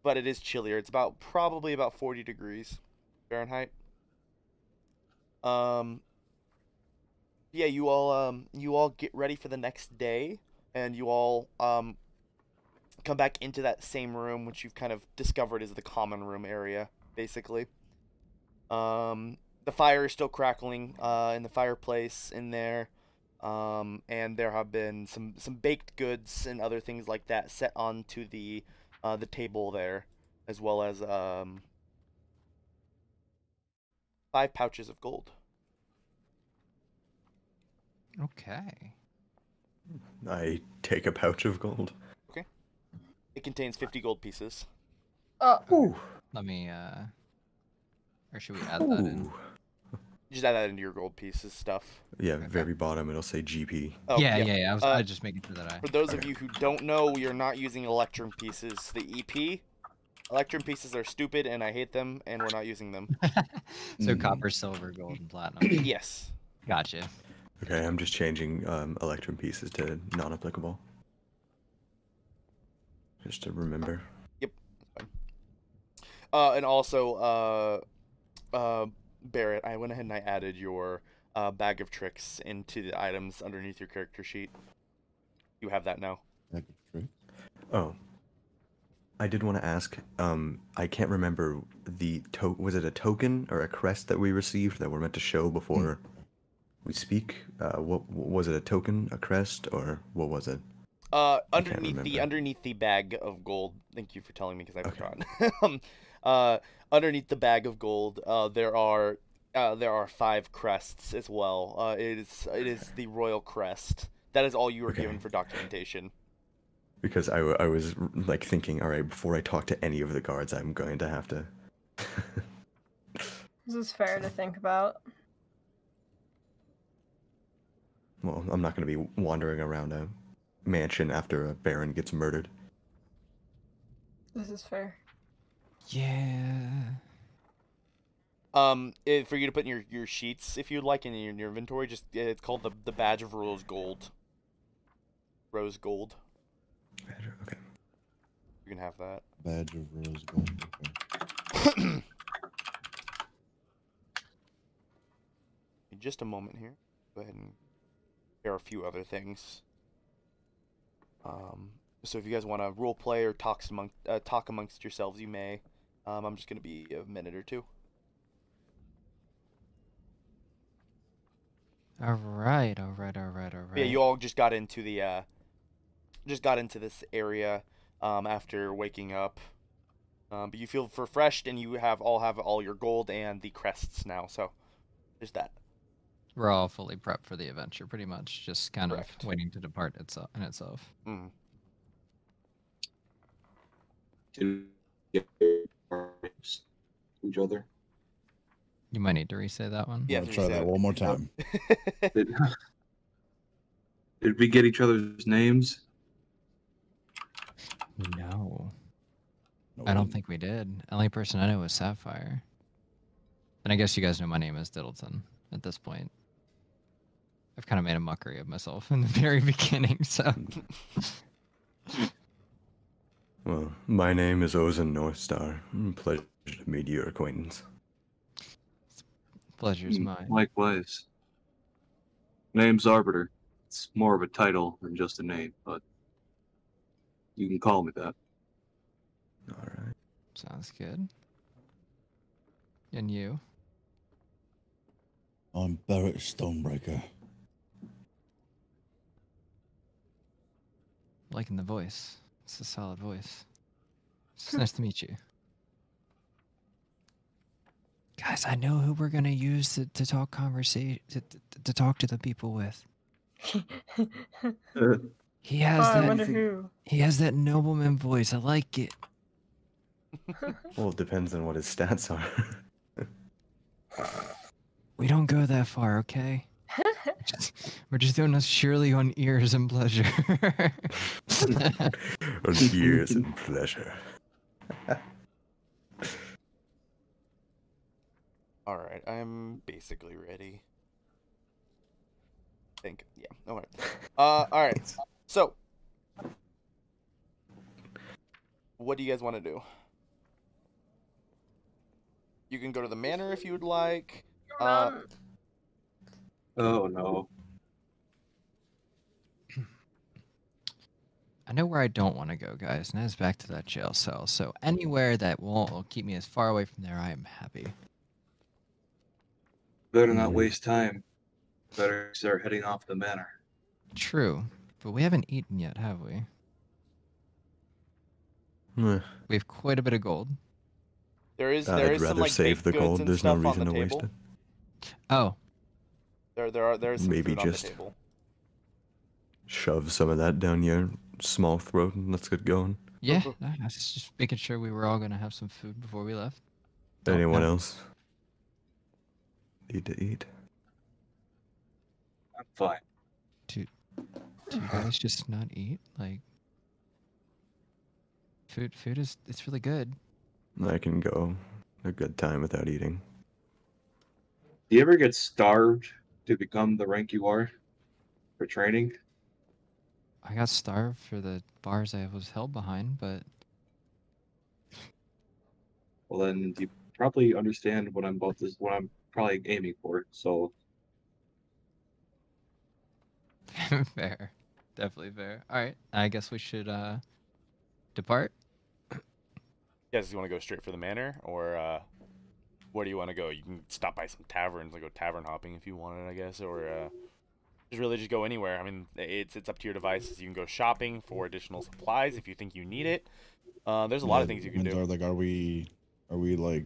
Speaker 1: it is chillier. It's probably about 40 degrees Fahrenheit. Yeah, you all get ready for the next day, and you all come back into that same room, which you've kind of discovered is the common room area, basically. The fire is still crackling in the fireplace in there, and there have been some baked goods and other things like that set onto the table there, as well as 5 pouches of gold.
Speaker 4: Okay.
Speaker 2: I take a pouch of gold.
Speaker 1: Okay. It contains 50 gold pieces.
Speaker 3: Oh,
Speaker 2: Ooh.
Speaker 4: Let me, or should we add that in?
Speaker 2: Ooh.
Speaker 1: Just add that into your gold pieces stuff.
Speaker 2: Yeah,
Speaker 4: Okay.
Speaker 2: very bottom it'll say GP.
Speaker 1: Oh,
Speaker 4: Yeah. I was just making sure that I.
Speaker 1: For those of you who don't know, we are not using Electrum pieces. The EP, Electrum pieces are stupid and I hate them, and we're not using them.
Speaker 4: So copper, silver, gold, and platinum.
Speaker 1: Yes.
Speaker 4: Gotcha.
Speaker 2: Okay, I'm just changing Electrum pieces to non-applicable. Just to remember.
Speaker 1: Yep. And also, Barrett, I went ahead and I added your bag of tricks into the items underneath your character sheet. You have that now.
Speaker 6: Bag of tricks?
Speaker 2: Oh. I did want to ask, I can't remember was it a token or a crest that we received that we're meant to show before we speak? What was it, a token, a crest, or what was it?
Speaker 1: Underneath the bag of gold. Thank you for telling me because I forgot. Underneath the bag of gold, there are 5 crests as well. It is the Royal Crest. That is all you were given for documentation.
Speaker 2: Because I was like thinking, all right, before I talk to any of the guards, I'm going to have to.
Speaker 3: this is fair to think about.
Speaker 2: Well, I'm not going to be wandering around a mansion after a baron gets murdered.
Speaker 3: This is fair.
Speaker 4: Yeah.
Speaker 1: For you to put in your sheets, if you'd like, in your inventory, just it's called the badge of rose gold. Rose gold.
Speaker 2: Okay.
Speaker 1: You can have that.
Speaker 6: Badge of rose gold. Okay.
Speaker 1: In just a moment here. Go ahead and there are a few other things. So if you guys want to role play or talk amongst yourselves, you may. I'm just gonna be a minute or two.
Speaker 4: All right.
Speaker 1: Yeah, you all just got into the this area after waking up. But you feel refreshed and you all have all your gold and the crests now. So there's that.
Speaker 4: We're all fully prepped for the adventure, pretty much, just kind
Speaker 1: Correct.
Speaker 4: of waiting to depart itself.
Speaker 1: Mm.
Speaker 5: To get each other.
Speaker 4: You might need to re-say that one.
Speaker 1: Yeah,
Speaker 6: I'll try that one more time.
Speaker 5: Did we get each other's names?
Speaker 4: No.
Speaker 6: No,
Speaker 4: I don't think we did. The only person I know was Sapphire. And I guess you guys know my name is Diddleton at this point. I've kind of made a mockery of myself in the very beginning, so.
Speaker 2: Well, my name is Ozen Northstar. Pleasure to meet your acquaintance.
Speaker 4: Pleasure's mine.
Speaker 5: Likewise. Name's Arbiter. It's more of a title than just a name, but you can call me that.
Speaker 2: All right.
Speaker 4: Sounds good. And you?
Speaker 6: I'm Barrett Stonebreaker.
Speaker 4: Liking the voice. It's a solid voice. It's nice to meet you. Guys, I know who we're gonna use to talk to talk to the people with. He has
Speaker 3: I
Speaker 4: that.
Speaker 3: wonder who.
Speaker 4: He has that nobleman voice. I like it.
Speaker 2: Well, it depends on what his stats are.
Speaker 4: We don't go that far, okay? We're just doing this surely on ears and pleasure.
Speaker 2: On years and pleasure.
Speaker 1: All right, I'm basically ready. I think, yeah. All right. All right. So, what do you guys want to do? You can go to the manor if you would like.
Speaker 5: Oh no.
Speaker 4: I know where I don't want to go, guys, and that's back to that jail cell. So anywhere that will keep me as far away from there, I am happy.
Speaker 5: Better not waste time. Better start heading off the manor.
Speaker 4: True, but we haven't eaten yet, have we?
Speaker 2: Eh,
Speaker 4: We have quite a bit of gold.
Speaker 1: There is
Speaker 2: I'd
Speaker 1: some
Speaker 2: rather
Speaker 1: like
Speaker 2: save
Speaker 1: baked
Speaker 2: the
Speaker 1: goods
Speaker 2: gold.
Speaker 1: and
Speaker 2: There's no
Speaker 1: stuff on
Speaker 2: reason
Speaker 1: the
Speaker 2: to waste
Speaker 1: table.
Speaker 2: it.
Speaker 4: Oh,
Speaker 1: There is some
Speaker 2: Maybe
Speaker 1: food on the
Speaker 2: just-
Speaker 1: table.
Speaker 2: Shove some of that down your small throat and let's get going.
Speaker 4: Yeah, I was just making sure we were all gonna have some food before we left. Don't
Speaker 2: Anyone
Speaker 4: have-
Speaker 2: else need to eat?
Speaker 5: I'm fine.
Speaker 4: Do you guys just not eat? Like, food is it's really good.
Speaker 2: I can go a good time without eating.
Speaker 5: Do you ever get starved to become the rank you are for training?
Speaker 4: I got starved for the bars I was held behind, but
Speaker 5: Well, then you probably understand what I'm probably aiming for. So
Speaker 4: fair. Definitely fair. All right, I guess we should depart.
Speaker 1: You guys want to go straight for the manor, or where do you want to go? You can stop by some taverns, like go tavern hopping if you wanted, I guess, or just go anywhere. I mean, it's up to your devices. You can go shopping for additional supplies if you think you need it. There's a lot of things you can do.
Speaker 6: Like, are we like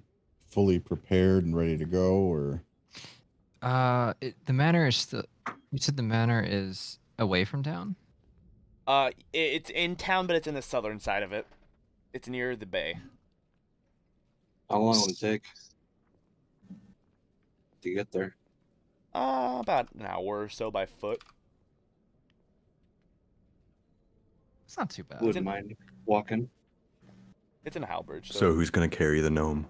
Speaker 6: fully prepared and ready to go, or?
Speaker 4: The manor is still. You said the manor is away from town.
Speaker 1: It's in town, but it's in the southern side of it. It's near the bay.
Speaker 5: how long will it take to get there?
Speaker 1: About an hour or so by foot.
Speaker 4: It's not too bad.
Speaker 5: Wouldn't mind walking.
Speaker 1: It's in a halberd.
Speaker 2: So who's gonna carry the gnome?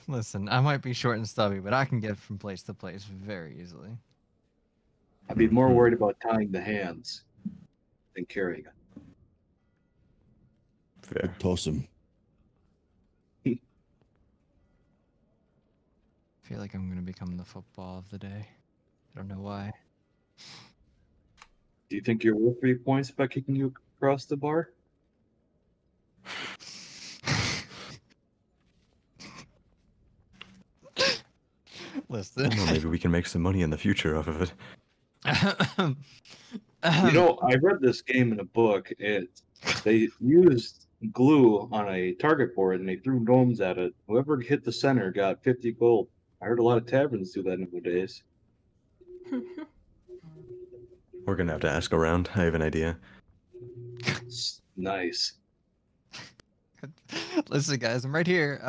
Speaker 4: Listen, I might be short and stubby, but I can get from place to place very easily.
Speaker 5: I'd be more worried about tying the hands than carrying it.
Speaker 2: Fair.
Speaker 6: Toss him.
Speaker 4: I feel like I'm gonna become the football of the day. I don't know why.
Speaker 5: Do you think you're worth 3 points by kicking you across the bar?
Speaker 4: Listen.
Speaker 2: Well, maybe we can make some money in the future off of it.
Speaker 5: You know, I read this game in a book. They used glue on a target board and they threw gnomes at it. Whoever hit the center got 50 gold. I heard a lot of taverns do that nowadays.
Speaker 2: We're gonna have to ask around. I have an idea.
Speaker 5: Nice.
Speaker 4: Listen, guys, I'm right here.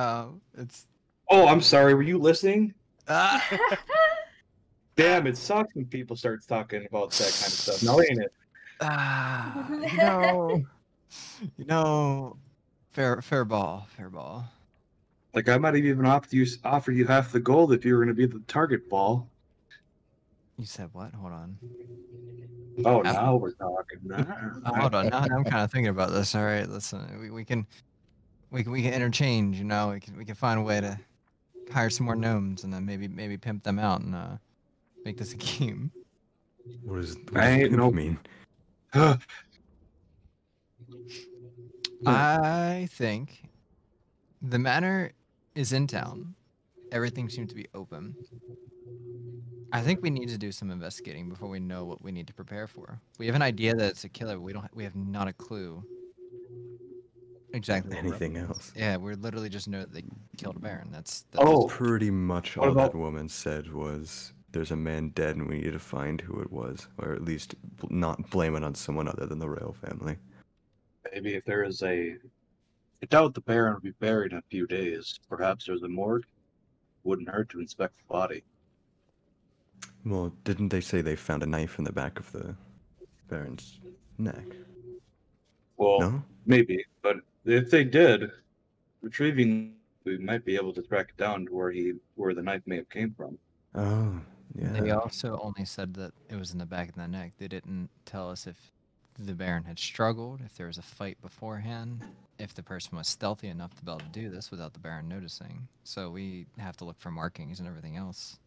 Speaker 4: It's
Speaker 5: Oh, I'm sorry. Were you listening?
Speaker 4: ah.
Speaker 5: Damn, it sucks when people start talking about that kind of stuff. Now, ain't it?
Speaker 4: You know, fair ball.
Speaker 5: Like I might have even offered you half the gold if you were going to be the target ball.
Speaker 4: You said what? Hold on.
Speaker 5: Oh,
Speaker 4: Half-
Speaker 5: now we're talking.
Speaker 4: Hold on. Now I'm kind of thinking about this. All right, listen. We can interchange. You know, we can find a way to hire some more gnomes and then maybe pimp them out and make this a game.
Speaker 2: What does
Speaker 5: ain't
Speaker 2: pimp
Speaker 5: no-
Speaker 2: mean?
Speaker 4: I think the manor is in town. Everything seems to be open. I think we need to do some investigating before we know what we need to prepare for. We have an idea that it's a killer, but we have not a clue exactly what we're up
Speaker 2: Anything
Speaker 4: against.
Speaker 2: else?
Speaker 4: Yeah, we literally just know that they killed a baron. That's
Speaker 5: Oh.
Speaker 2: Pretty much
Speaker 5: What
Speaker 2: all that
Speaker 5: about-
Speaker 2: woman said was, "There's a man dead, and we need to find who it was, or at least not blame it on someone other than the royal family."
Speaker 5: Maybe if there is I doubt the Baron will be buried in a few days. Perhaps there's a morgue. Wouldn't hurt to inspect the body.
Speaker 2: Well, didn't they say they found a knife in the back of the Baron's neck?
Speaker 5: Well,
Speaker 2: No?
Speaker 5: maybe, but if they did, retrieving, we might be able to track it down to where the knife may have came from.
Speaker 2: Oh,
Speaker 4: They
Speaker 2: yeah.
Speaker 4: also only said that it was in the back of the neck. They didn't tell us if the Baron had struggled, if there was a fight beforehand, if the person was stealthy enough to be able to do this without the Baron noticing. So we have to look for markings and everything else.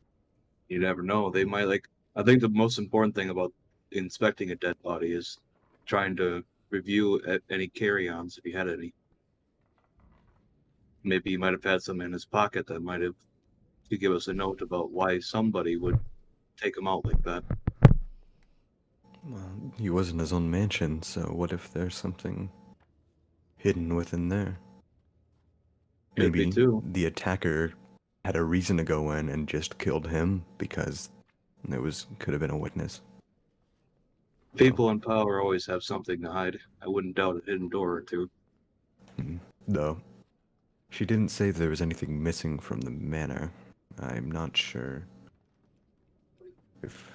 Speaker 5: You never know. They might I think the most important thing about inspecting a dead body is trying to review any carry-ons if he had any. Maybe he might have had some in his pocket that might have to give us a note about why somebody would take him out like that.
Speaker 2: Well, he was in his own mansion, so what if there's something hidden within there?
Speaker 5: Could be
Speaker 2: Maybe
Speaker 5: too.
Speaker 2: the attacker had a reason to go in and just killed him because could have been a witness.
Speaker 5: People in power always have something to hide. I wouldn't doubt a hidden door or two.
Speaker 2: Though, she didn't say there was anything missing from the manor. I'm not sure if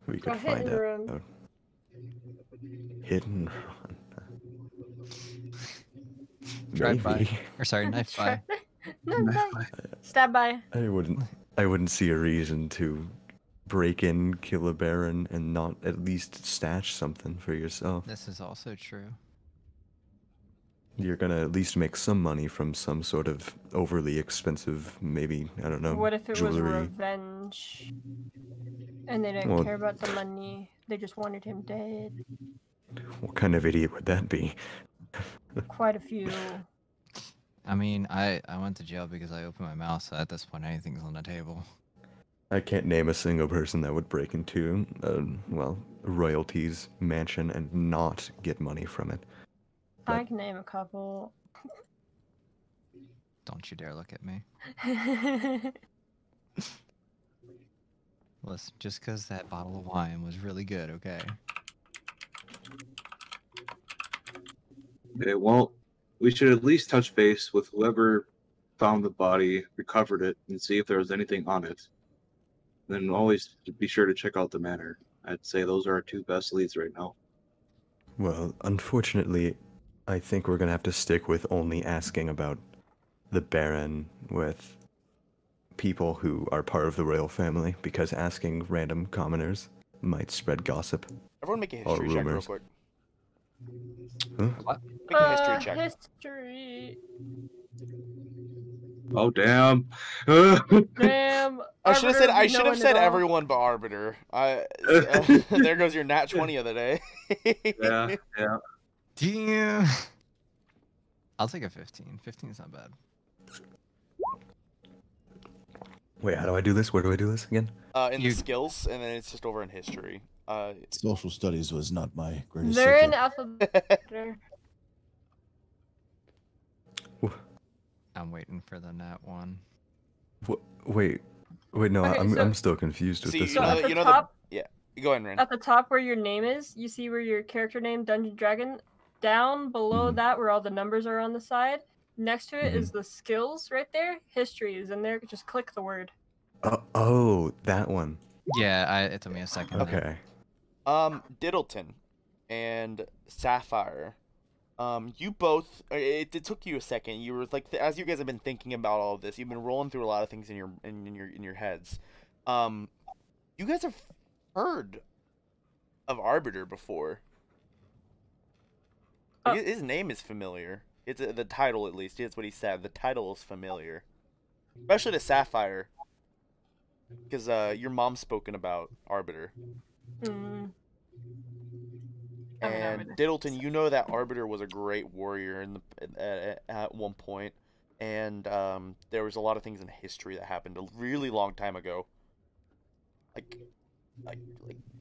Speaker 2: we could
Speaker 3: A
Speaker 2: find
Speaker 3: hidden
Speaker 2: out.
Speaker 3: room.
Speaker 2: Hidden
Speaker 4: Drive by.
Speaker 2: Maybe.
Speaker 4: Or sorry, knife by.
Speaker 3: No, stab by.
Speaker 2: I wouldn't see a reason to break in, kill a baron, and not at least stash something for yourself.
Speaker 4: This is also true.
Speaker 2: You're gonna at least make some money from some sort of overly expensive, maybe, I don't know,
Speaker 3: What if it
Speaker 2: jewelry.
Speaker 3: was revenge? And they didn't
Speaker 2: Well-
Speaker 3: care about the money. They just wanted him dead.
Speaker 2: What kind of idiot would that be?
Speaker 3: Quite a few.
Speaker 4: I mean, I went to jail because I opened my mouth, so at this point anything's on the table.
Speaker 2: I can't name a single person that would break into, royalties mansion and not get money from it.
Speaker 3: I can name a couple.
Speaker 4: Don't you dare look at me. Listen, just because that bottle of wine was really good, okay?
Speaker 5: Okay, well, we should at least touch base with whoever found the body, recovered it, and see if there was anything on it. Then always be sure to check out the manor. I'd say those are our two best leads right now.
Speaker 2: Well, unfortunately, I think we're gonna have to stick with only asking about the Baron with people who are part of the royal family, because asking random commoners might spread gossip.
Speaker 1: Everyone make a
Speaker 2: Or
Speaker 1: history check real
Speaker 2: rumors.
Speaker 1: quick.
Speaker 2: Huh?
Speaker 1: Make a history check.
Speaker 3: History.
Speaker 5: Oh, damn.
Speaker 3: Damn.
Speaker 1: I should have
Speaker 3: Arbiter
Speaker 1: said
Speaker 3: would know it
Speaker 1: said
Speaker 3: all.
Speaker 1: everyone but Arbiter. There goes your nat 20 of the day.
Speaker 5: Yeah.
Speaker 4: Damn. I'll take a 15. 15 is not bad.
Speaker 2: Wait, how do I do this? Where do I do this again?
Speaker 1: In
Speaker 4: You-
Speaker 1: the skills, and then it's just over in history.
Speaker 6: Social studies was not my greatest
Speaker 3: They're in
Speaker 6: subject.
Speaker 3: alphabetical.
Speaker 4: I'm waiting for the nat one.
Speaker 2: Wait, no,
Speaker 3: Okay,
Speaker 2: I'm
Speaker 3: so-
Speaker 2: still confused with
Speaker 1: See,
Speaker 2: this
Speaker 1: you know,
Speaker 2: one.
Speaker 3: at the
Speaker 1: you know
Speaker 3: top-
Speaker 1: Go ahead, Ren.
Speaker 3: At the top where your name is, you see where your character name, Dungeon Dragon. Down below
Speaker 2: Mhm.
Speaker 3: that, where all the numbers are on the side, next to it is
Speaker 2: Mm-hmm.
Speaker 3: the skills right there. History is in there. Just click the word.
Speaker 2: Oh, that one.
Speaker 4: Yeah, it took me a second. there.
Speaker 2: Okay.
Speaker 1: Diddleton and Sapphire. You both. It took you a second. You were like, as you guys have been thinking about all of this, you've been rolling through a lot of things in your heads. You guys have heard of Arbiter before. Like, his name is familiar. It's the title, at least. It's what he said. The title is familiar, especially to Sapphire, because your mom's spoken about Arbiter.
Speaker 3: Mm.
Speaker 1: And Diddleton, you know that Arbiter was a great warrior at one point, and there was a lot of things in history that happened a really long time ago. Like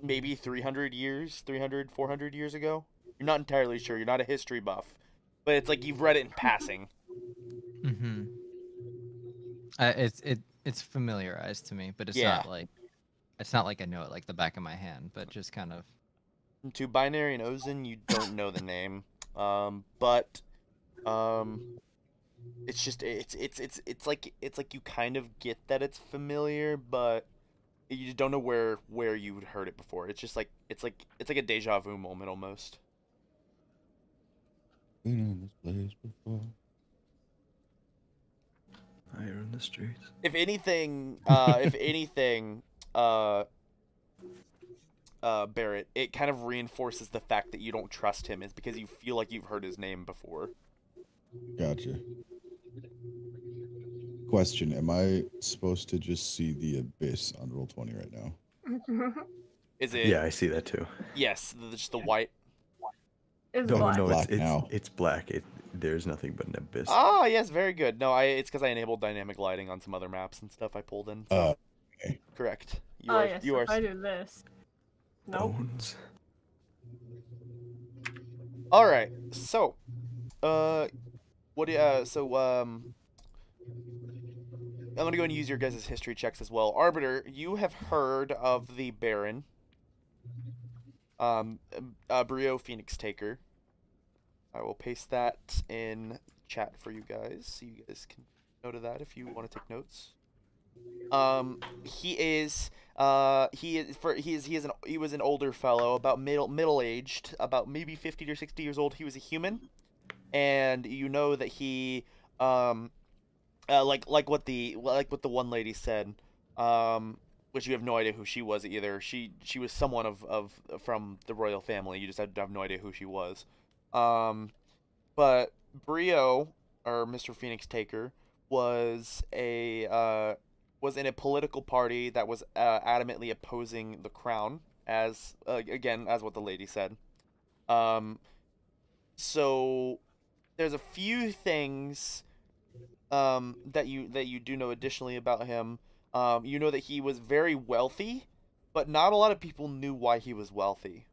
Speaker 1: maybe 300 years, 300, 400 years ago. You're not entirely sure. You're not a history buff, but it's like you've read it in passing.
Speaker 4: Mm-hmm. It's familiarized to me, but it's
Speaker 1: Yeah.
Speaker 4: not like I know it like the back of my hand, but just kind of.
Speaker 1: To Binary and Ozen, you don't know the name, but it's just it's like you kind of get that it's familiar, but you don't know where you would heard it before. It's just like it's like a deja vu moment almost.
Speaker 6: Been in this place before.
Speaker 2: Fire in the streets.
Speaker 1: If anything, Barrett, it kind of reinforces the fact that you don't trust him, is because you feel like you've heard his name before.
Speaker 6: Gotcha. Question: Am I supposed to just see the abyss on roll 20 right now?
Speaker 1: Is it?
Speaker 2: Yeah, I see that too.
Speaker 1: Yes, just the white.
Speaker 3: It's
Speaker 2: No,
Speaker 3: black.
Speaker 2: no,
Speaker 6: Black now.
Speaker 2: it's black. There's nothing but an abyss.
Speaker 1: Oh, yes, very good. No, it's because I enabled dynamic lighting on some other maps and stuff I pulled in. So.
Speaker 6: Okay.
Speaker 1: Correct.
Speaker 3: Oh yes,
Speaker 1: You are.
Speaker 3: if I do this. Nope.
Speaker 2: Bones.
Speaker 1: All right. So, what do you, I'm gonna go and use your guys' history checks as well. Arbiter, you have heard of the Baron. Brio Phoenix Taker. I will paste that in chat for you guys, so you guys can note of that if you want to take notes. He was an older fellow, about middle aged, about maybe 50 or 60 years old. He was a human, and you know that he like what the one lady said, which you have no idea who she was either. She was someone of from the royal family. You just have no idea who she was. But Brio, or Mr. Phoenix Taker, was in a political party that was adamantly opposing the crown, as again as what the lady said. So there's a few things that you do know additionally about him. You know that he was very wealthy, but not a lot of people knew why he was wealthy.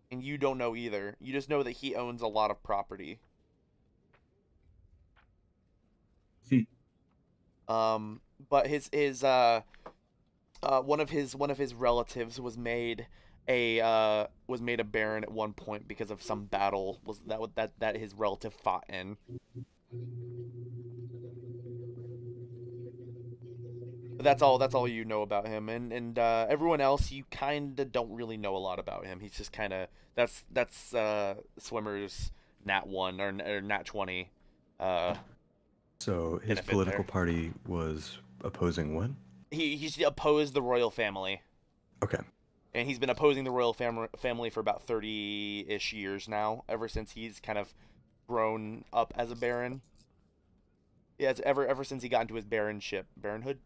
Speaker 1: And you don't know either. You just know that he owns a lot of property. But his one of his relatives was made a baron at one point because of some battle that his relative fought in. But that's all you know about him, and everyone else you kind of don't really know a lot about him. He's just kind of that's Swimmer's nat 1 or nat 20.
Speaker 2: So his political party was opposing what?
Speaker 1: He's opposed the royal family.
Speaker 2: Okay.
Speaker 1: And he's been opposing the royal family for about 30-ish years now, ever since he's kind of grown up as a baron. Yeah, it's ever since he got into his baronship. Baronhood?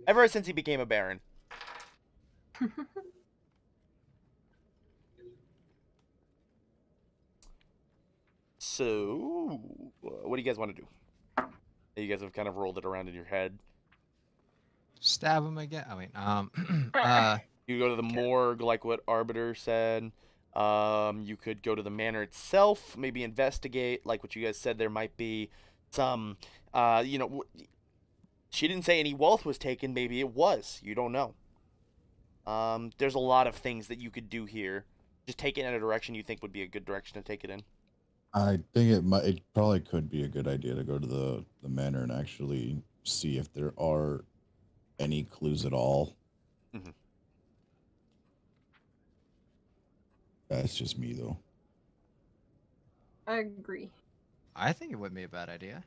Speaker 1: Ever since he became a baron. So, what do you guys want to do? You guys have kind of rolled it around in your head.
Speaker 4: Stab him again. Oh wait.
Speaker 1: You go to the morgue, like what Arbiter said. You could go to the manor itself, maybe investigate, like what you guys said. There might be some, she didn't say any wealth was taken. Maybe it was. You don't know. There's a lot of things that you could do here. Just take it in a direction you think would be a good direction to take it in.
Speaker 6: I think it probably could be a good idea to go to the manor and actually see if there are any clues at all.
Speaker 1: Mm-hmm.
Speaker 6: That's just me, though.
Speaker 3: I agree.
Speaker 4: I think it wouldn't be a bad idea.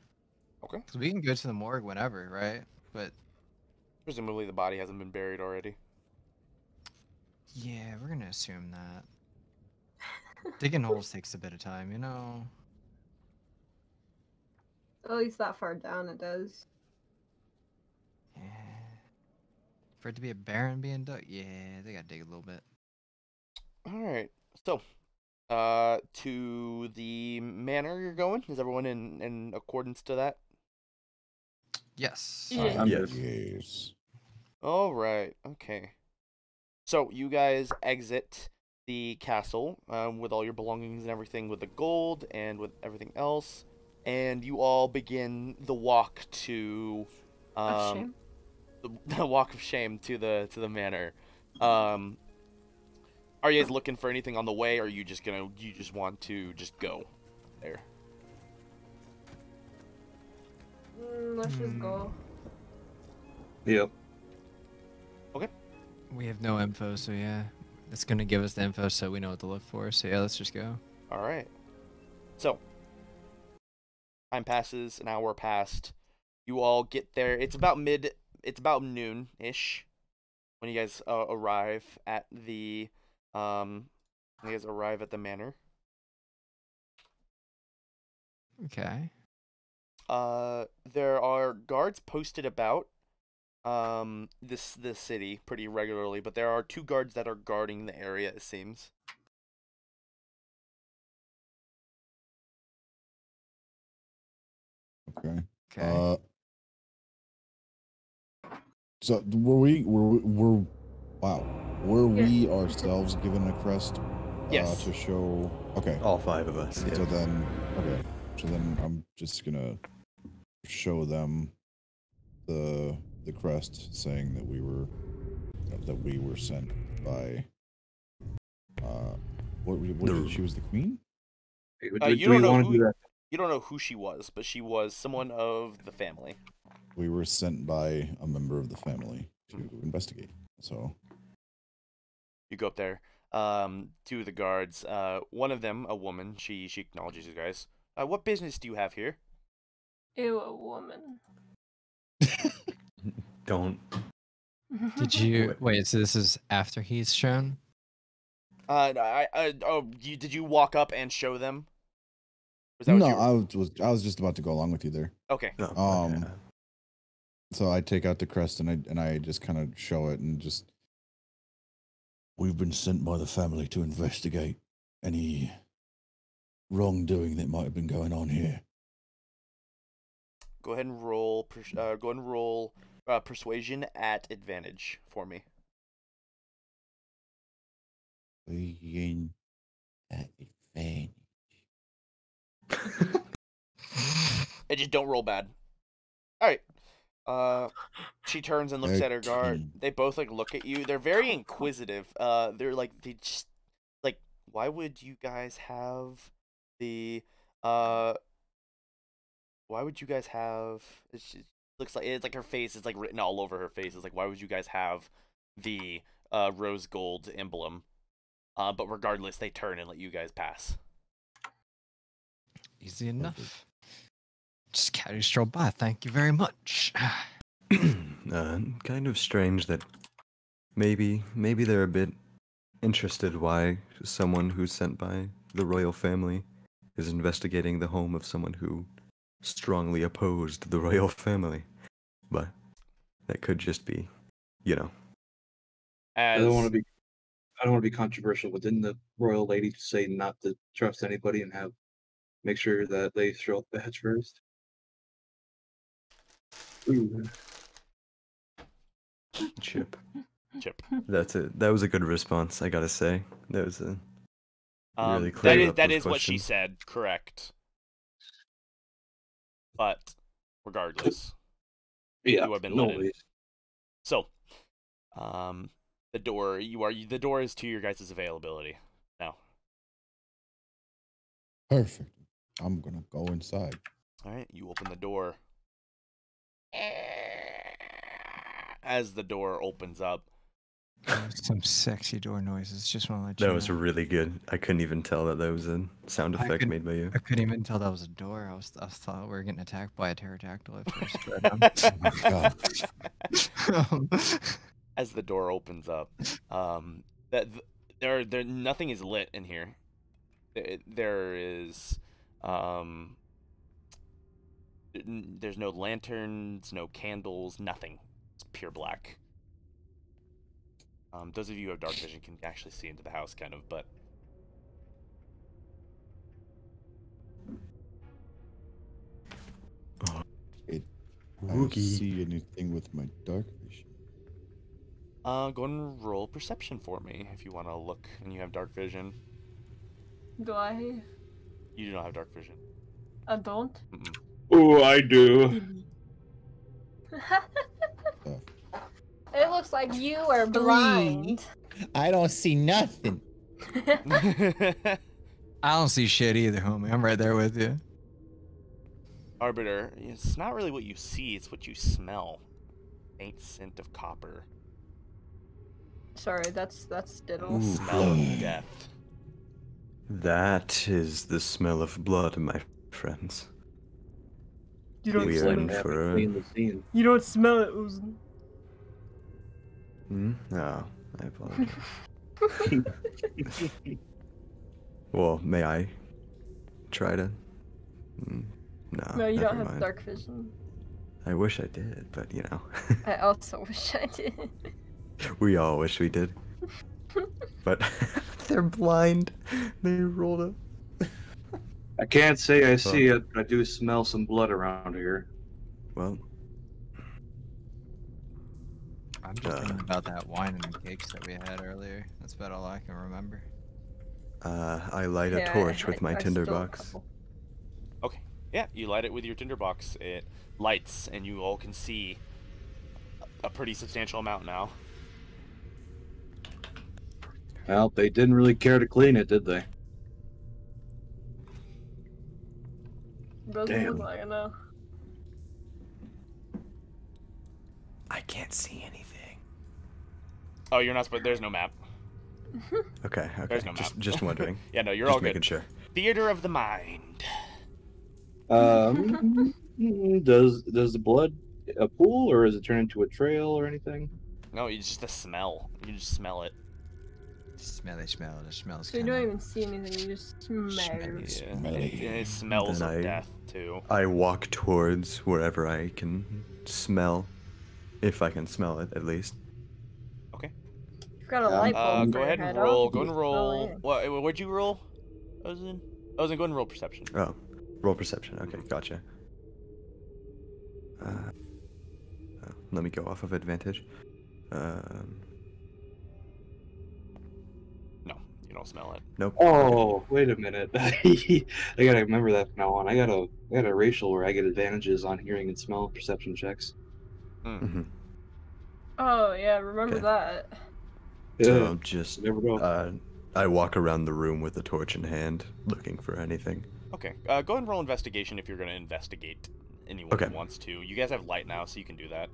Speaker 1: Okay.
Speaker 4: Because we can go to the morgue whenever, right? But
Speaker 1: presumably the body hasn't been buried already.
Speaker 4: Yeah, we're gonna assume that. Digging holes takes a bit of time, you know.
Speaker 3: At least that far down it does.
Speaker 4: Yeah. For it to be a baron being dug, yeah, they gotta dig a little bit.
Speaker 1: All right. So, to the manor you're going. Is everyone in accordance to that?
Speaker 4: Yes.
Speaker 6: Yes.
Speaker 1: All right. Okay. So you guys exit the castle with all your belongings and everything, with the gold and with everything else, and you all begin the walk to
Speaker 3: Of shame.
Speaker 1: the walk of shame to the manor. Are you guys looking for anything on the way, or are you just want to just go there?
Speaker 3: Let's just go.
Speaker 5: Yep.
Speaker 1: Okay.
Speaker 4: We have no info, so yeah. It's gonna give us the info so we know what to look for, so yeah, let's just go.
Speaker 1: Alright. So, time passes, an hour passed. You all get there. It's about noon-ish when you guys arrive at the manor.
Speaker 4: Okay.
Speaker 1: There are guards posted about this city pretty regularly, but there are 2 guards that are guarding the area, it seems.
Speaker 6: Okay.
Speaker 4: Okay.
Speaker 6: So were we ourselves given a crest?
Speaker 1: Yes.
Speaker 6: To show. Okay.
Speaker 2: All 5 of us. Yeah.
Speaker 6: So then I'm just gonna show them the crest, saying that we were that we were sent by. She was the queen.
Speaker 5: Hey,
Speaker 1: You
Speaker 5: do
Speaker 1: don't
Speaker 5: we
Speaker 1: know
Speaker 5: want to do
Speaker 1: who
Speaker 5: that?
Speaker 1: you don't know who she was, but she was someone of the family.
Speaker 6: We were sent by a member of the family to investigate. So
Speaker 1: You go up there to the guards. One of them, a woman, she acknowledges you guys. What business do you have here?
Speaker 3: Ew, a woman.
Speaker 2: Don't.
Speaker 4: Did you wait? So this is after he's shown.
Speaker 1: Did you walk up and show them? Was that
Speaker 6: no,
Speaker 1: what you were...
Speaker 6: I was just about to go along with you there.
Speaker 1: Okay.
Speaker 2: No, okay.
Speaker 6: So I take out the crest and I just kind of show it and just. We've been sent by the family to investigate any wrongdoing that might have been going on here.
Speaker 1: Go ahead and roll. Persuasion at advantage for me.
Speaker 6: At advantage.
Speaker 1: And just don't roll bad. All right. She turns and looks at her guard.
Speaker 6: 13.
Speaker 1: They both like look at you. They're very inquisitive. They're like they just like, why would you guys have the why would you guys have? It looks like it's like her face is like written all over her face. It's like, why would you guys have the rose gold emblem? But regardless, they turn and let you guys pass.
Speaker 4: Easy enough. Just casually stroll by. Thank you very much.
Speaker 2: Kind of strange that maybe they're a bit interested why someone who's sent by the royal family is investigating the home of someone who strongly opposed the royal family. But that could just be, you know.
Speaker 5: I don't want to be controversial within the royal lady to say not to trust anybody and make sure that they throw up the badge first. Ooh.
Speaker 2: Chip.
Speaker 1: Chip.
Speaker 2: That's it. That was a good response, I gotta say. That was a really clear.
Speaker 1: That is what she said. Correct. But regardless,
Speaker 5: Yeah,
Speaker 1: you have been
Speaker 5: no
Speaker 1: let in.
Speaker 5: worries.
Speaker 1: So, the door is to your guys' availability now.
Speaker 6: Perfect. I'm gonna go inside.
Speaker 1: All right, you open the door. As the door opens up,
Speaker 4: Some sexy door noises. Just want to let you
Speaker 2: That was
Speaker 4: know.
Speaker 2: really good. I couldn't even tell that was a sound
Speaker 4: I
Speaker 2: effect
Speaker 4: couldn't-
Speaker 2: made by you.
Speaker 4: I couldn't even tell that was a door. I thought we were getting attacked by a pterodactyl at first. But,
Speaker 1: as the door opens up, there nothing is lit in here. There is there's no lanterns, no candles, nothing. It's pure black. Those of you who have dark vision can actually see into the house, kind of, but
Speaker 6: I don't
Speaker 2: Woogie.
Speaker 6: see anything with my dark vision.
Speaker 1: go and roll perception for me if you want to look and you have dark vision.
Speaker 3: Do I?
Speaker 1: You do not have dark vision.
Speaker 3: I don't.
Speaker 1: Mm-mm.
Speaker 5: Oh, I do.
Speaker 3: It looks like you are blind.
Speaker 8: I don't see nothing.
Speaker 4: I don't see shit either, homie. I'm right there with you.
Speaker 1: Arbiter, it's not really what you see, it's what you smell. Faint scent of copper.
Speaker 3: Sorry, that's Diddle.
Speaker 2: Ooh.
Speaker 1: Smell of death.
Speaker 2: That is the smell of blood, my friends.
Speaker 3: You don't
Speaker 2: We are
Speaker 3: smell
Speaker 2: in
Speaker 3: it.
Speaker 2: for a...
Speaker 5: Clean the scene.
Speaker 3: You don't smell it, Uzen.
Speaker 2: No, I apologize. Well, may I try to...
Speaker 3: No, you
Speaker 2: never
Speaker 3: don't have
Speaker 2: mind.
Speaker 3: dark vision.
Speaker 2: I wish I did, but you know.
Speaker 3: I also wish I did.
Speaker 2: We all wish we did. But they're blind. They rolled up.
Speaker 5: I can't say I see it, but I do smell some blood around here.
Speaker 2: Well,
Speaker 4: I'm just thinking about that wine and cakes that we had earlier. That's about all I can remember.
Speaker 2: I light a
Speaker 3: Yeah,
Speaker 2: torch
Speaker 3: I-
Speaker 2: with my
Speaker 3: I stole a
Speaker 2: tinderbox.
Speaker 3: couple.
Speaker 1: Okay, yeah, you light it with your tinderbox. It lights, and you all can see a pretty substantial amount now.
Speaker 5: Well, they didn't really care to clean it, did they?
Speaker 3: Doesn't
Speaker 5: Damn.
Speaker 3: look like it, no.
Speaker 2: I can't see anything.
Speaker 1: Oh, you're not supposed. There's no map.
Speaker 2: Okay, okay.
Speaker 1: There's no map.
Speaker 2: Just wondering.
Speaker 1: Yeah, no, you're
Speaker 2: Just
Speaker 1: all good.
Speaker 2: making sure.
Speaker 1: Theater of the mind.
Speaker 5: Does the blood a pool, or is it turn into a trail or anything?
Speaker 1: No, it's just a smell. You just smell it.
Speaker 4: Smell it, smell it. It smells
Speaker 3: So you don't even see anything, you just smell.
Speaker 4: Smelly.
Speaker 1: Yeah.
Speaker 6: Smelly.
Speaker 1: It smells
Speaker 2: Then
Speaker 1: of
Speaker 2: I-
Speaker 1: death too.
Speaker 2: I walk towards wherever I can smell, if I can smell it at least.
Speaker 3: You've got a light bulb
Speaker 1: Go
Speaker 3: for
Speaker 1: ahead
Speaker 3: your
Speaker 1: and
Speaker 3: head.
Speaker 1: roll.
Speaker 3: Oh,
Speaker 1: Go and
Speaker 3: smell
Speaker 1: roll.
Speaker 3: it.
Speaker 1: What'd you roll? Go ahead and go and roll perception.
Speaker 2: Oh, roll perception. Okay, gotcha. Let me go off of advantage.
Speaker 1: No, you don't smell it.
Speaker 2: Nope.
Speaker 5: Oh, wait a minute. I gotta remember that from now on. I got a racial where I get advantages on hearing and smell perception checks.
Speaker 2: Mm-hmm.
Speaker 3: Oh, yeah, remember
Speaker 2: Okay.
Speaker 3: that.
Speaker 2: So I'm just
Speaker 5: never know.
Speaker 2: I walk around the room with a torch in hand, looking for anything.
Speaker 1: Okay. Go ahead and roll investigation if you're gonna investigate. Anyone
Speaker 2: Okay.
Speaker 1: who wants to. You guys have light now, so you can do that.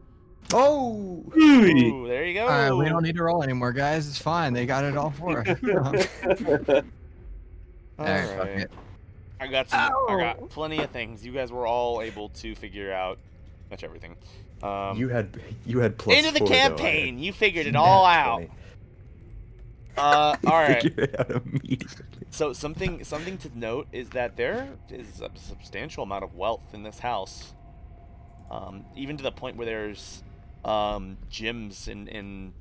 Speaker 2: Oh!
Speaker 1: Ooh, there you go.
Speaker 4: Alright, we don't need to roll anymore, guys. It's fine. They got it all for us. Alright, fuck
Speaker 1: Alright.
Speaker 4: it.
Speaker 1: I got
Speaker 3: Ow.
Speaker 1: plenty of things. You guys were all able to figure out much everything.
Speaker 2: You had plus
Speaker 1: Into the
Speaker 2: 4, though,
Speaker 1: campaign. You figured it all out. All right.
Speaker 2: Figure it out immediately.
Speaker 1: So something to note is that there is a substantial amount of wealth in this house. Even to the point where there's gyms and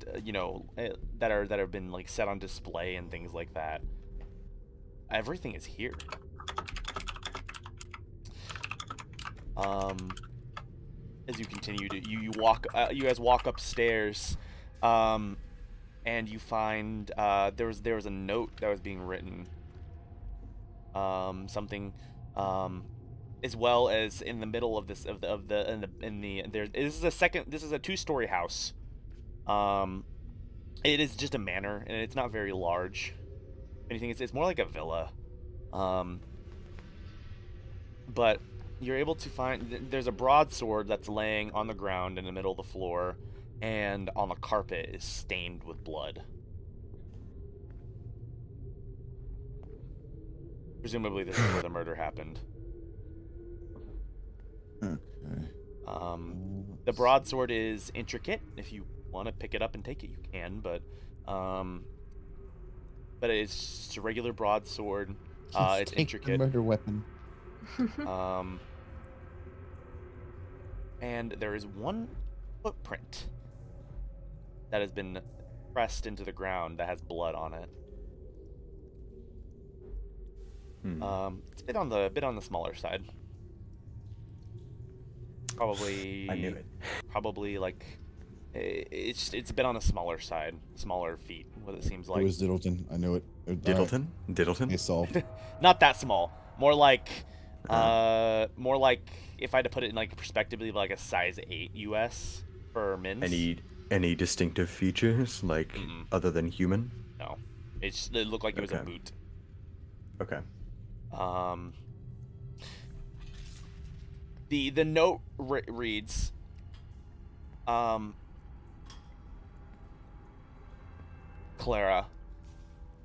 Speaker 1: that have been like set on display and things like that. Everything is here. As you continue to you guys walk upstairs, and you find there was a note that was being written. Something, as well as in the middle of this this is a 2-story house. It is just a manor, and it's not very large. If anything, it's more like a villa. But you're able to find there's a broadsword that's laying on the ground in the middle of the floor, and on the carpet is stained with blood. Presumably this is where the murder happened.
Speaker 6: Okay.
Speaker 1: The broadsword is intricate. If you want to pick it up and take it, you can, but it's just a regular broadsword. It's
Speaker 8: Take
Speaker 1: intricate.
Speaker 8: the murder weapon.
Speaker 1: And there is one footprint that has been pressed into the ground that has blood on it. It's a bit on the smaller side. Probably.
Speaker 2: I knew it.
Speaker 1: Probably like it's a bit on the smaller side, smaller feet. What it seems like.
Speaker 6: It was Diddleton. I knew it.
Speaker 2: Diddleton? Diddleton?
Speaker 6: It's solved.
Speaker 1: Not that small. More like if I had to put it in like perspective, like a size 8 US for men's.
Speaker 2: Any distinctive features, like other than human?
Speaker 1: No, it looked like it was a
Speaker 2: Okay.
Speaker 1: boot.
Speaker 2: Okay.
Speaker 1: The note reads, Clara,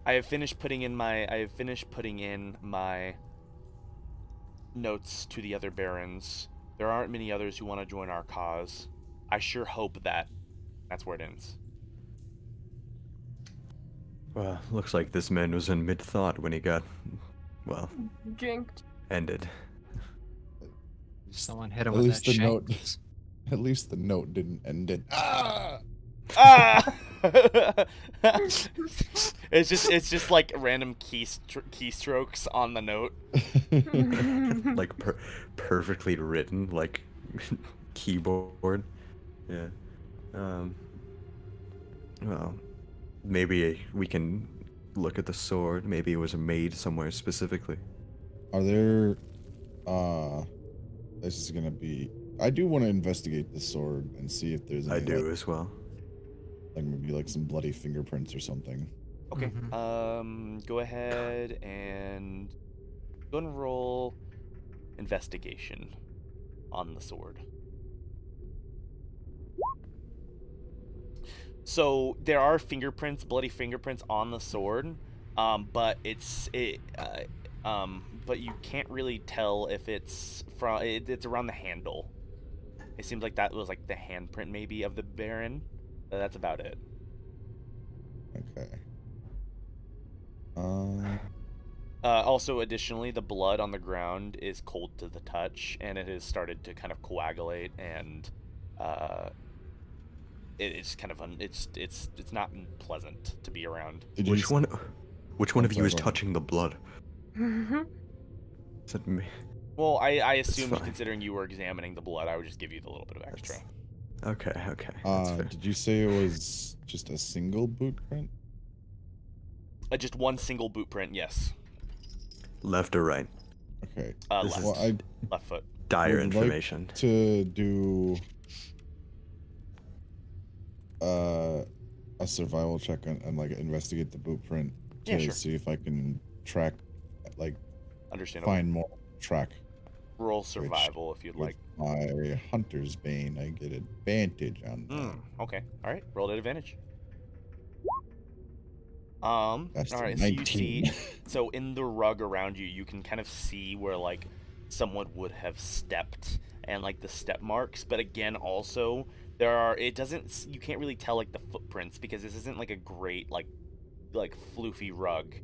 Speaker 1: I have finished putting in my notes to the other barons. There aren't many others who want to join our cause. I sure hope that's where it ends.
Speaker 2: Well, looks like this man was in mid-thought when he got, well,
Speaker 3: Jinked.
Speaker 2: ended.
Speaker 4: Someone hit him
Speaker 6: At
Speaker 4: with
Speaker 6: least
Speaker 4: that
Speaker 6: the note.
Speaker 4: shank.
Speaker 6: At least the note didn't end it. Ah!
Speaker 1: Ah! It's just like random keystrokes on the note.
Speaker 2: Like perfectly written, like keyboard. Yeah. Well, maybe we can look at the sword. Maybe it was made somewhere specifically.
Speaker 6: Are there this is gonna be I do want to investigate the sword and see if there's any
Speaker 2: I do as well.
Speaker 6: like maybe like some bloody fingerprints or something.
Speaker 1: Okay. Go ahead and roll investigation on the sword. So there are fingerprints, bloody fingerprints on the sword, but but you can't really tell if it's from. It's around the handle. It seems like that was like the handprint maybe of the Baron. That's about it.
Speaker 6: Okay.
Speaker 1: Also, additionally, the blood on the ground is cold to the touch, and it has started to kind of coagulate, and it's kind of it's not pleasant to be around.
Speaker 2: Which one of you is
Speaker 6: sorry,
Speaker 2: touching the blood? Is it me?
Speaker 1: Well, I
Speaker 2: It's
Speaker 1: assumed
Speaker 2: fine.
Speaker 1: considering you were examining the blood, I would just give you the little bit of extra.
Speaker 2: Okay, that's fair.
Speaker 6: Did you say it was just a single boot print?
Speaker 1: Just one single boot print, yes.
Speaker 2: Left or right?
Speaker 6: Okay.
Speaker 1: Left.
Speaker 6: Well,
Speaker 1: Left foot.
Speaker 2: Dire
Speaker 6: would like
Speaker 2: information.
Speaker 6: to do a survival check and like investigate the boot print to
Speaker 1: Yeah, sure.
Speaker 6: see if I can track, like,
Speaker 1: Understandable.
Speaker 6: find more track.
Speaker 1: Roll survival if you'd
Speaker 6: With
Speaker 1: like.
Speaker 6: my Hunter's Bane, I get advantage on that.
Speaker 1: Okay. All right. Roll at advantage.
Speaker 6: That's
Speaker 1: all right. So you
Speaker 6: 19.
Speaker 1: see, so in the rug around you, you can kind of see where like someone would have stepped and like the step marks. But again, also you can't really tell like the footprints because this isn't like a great like floofy rug.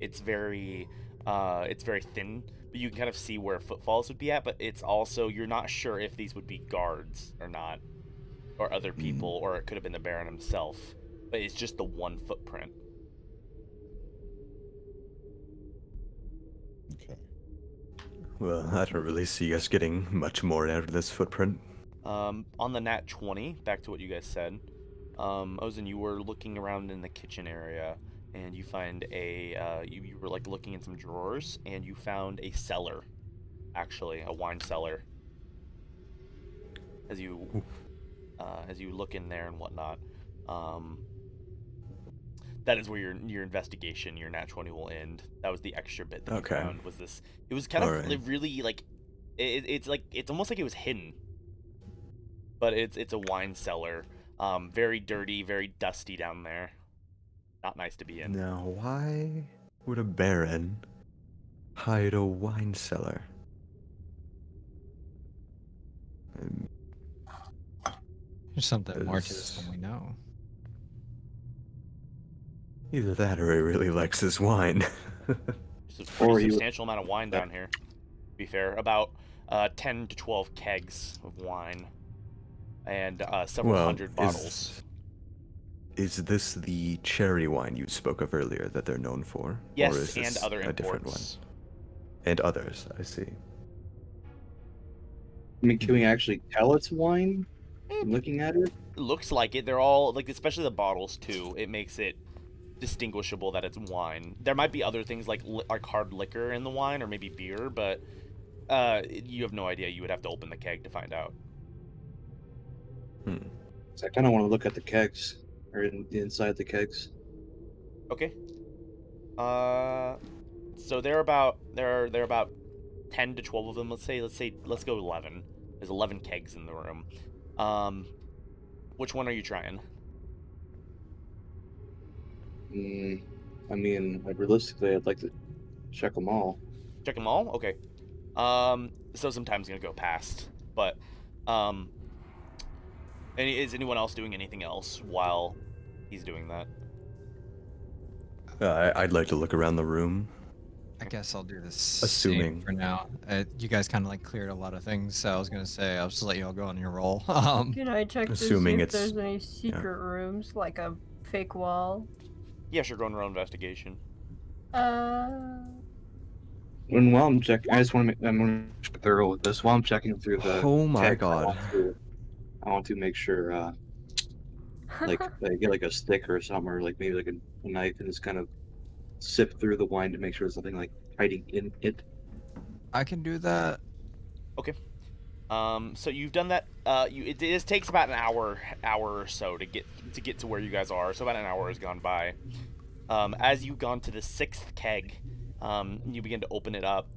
Speaker 1: It's very thin, but you can kind of see where footfalls would be at. But it's also you're not sure if these would be guards or not, or other people, or it could have been the Baron himself. But it's just the one footprint.
Speaker 6: Okay.
Speaker 2: Well, I don't really see us getting much more out of this footprint.
Speaker 1: On the nat 20, back to what you guys said, Ozen, you were looking around in the kitchen area, and you find you were like looking in some drawers, and you found a cellar, actually, a wine cellar. As you look in there and whatnot, that is where your investigation, your nat 20 will end. That was the extra bit that you found. Was this? It was kind of really like, it's almost like it was hidden. But it's a wine cellar, very dirty, very dusty down there. Not nice to be in.
Speaker 2: Now, why would a Baron hide a wine cellar?
Speaker 4: There's something more to this than we know.
Speaker 2: Either that or he really likes his wine.
Speaker 1: There's a pretty substantial amount of wine down here, to be fair. About 10 to 12 kegs of wine. And several hundred bottles.
Speaker 2: Is this the cherry wine you spoke of earlier that they're known for?
Speaker 1: Yes,
Speaker 2: or is this
Speaker 1: and other
Speaker 2: a different one?
Speaker 1: imports.
Speaker 2: And others, I see.
Speaker 5: I mean, can we actually tell it's wine? Looking at it?
Speaker 1: It looks like it. They're all, like, especially the bottles, too. It makes it distinguishable that it's wine. There might be other things like hard liquor in the wine or maybe beer, but you have no idea. You would have to open the keg to find out.
Speaker 5: So I kind of want to look at the kegs, or inside the kegs.
Speaker 1: Okay. So they're about 10 to 12 of them. Let's go 11. There's 11 kegs in the room. Which one are you trying?
Speaker 5: I mean, realistically, I'd like to check them all.
Speaker 1: Check them all? Okay. So some time's gonna go past, but is anyone else doing anything else while he's doing that?
Speaker 2: I'd like to look around the room.
Speaker 4: I guess I'll do this
Speaker 2: Assuming.
Speaker 4: for now. You guys kind of like cleared a lot of things, so I was gonna say I'll just let you all go on your roll.
Speaker 3: Can I check to see
Speaker 2: Assuming
Speaker 3: if
Speaker 2: it's-
Speaker 3: there's any secret rooms, like a fake wall?
Speaker 1: Yeah, sure. Go on roll investigation.
Speaker 5: And while I'm checking, I'm going to be thorough with this. While I'm checking through the
Speaker 2: Oh my
Speaker 5: kegs,
Speaker 2: god.
Speaker 5: I want to make sure, like, I get like a stick or something, or like maybe like a knife, and just kind of sip through the wine to make sure there's something like hiding in it.
Speaker 4: I can do that.
Speaker 1: Okay. So you've done that. It takes about an hour or so to get to where you guys are. So about an hour has gone by. As you gone to the sixth keg, you begin to open it up,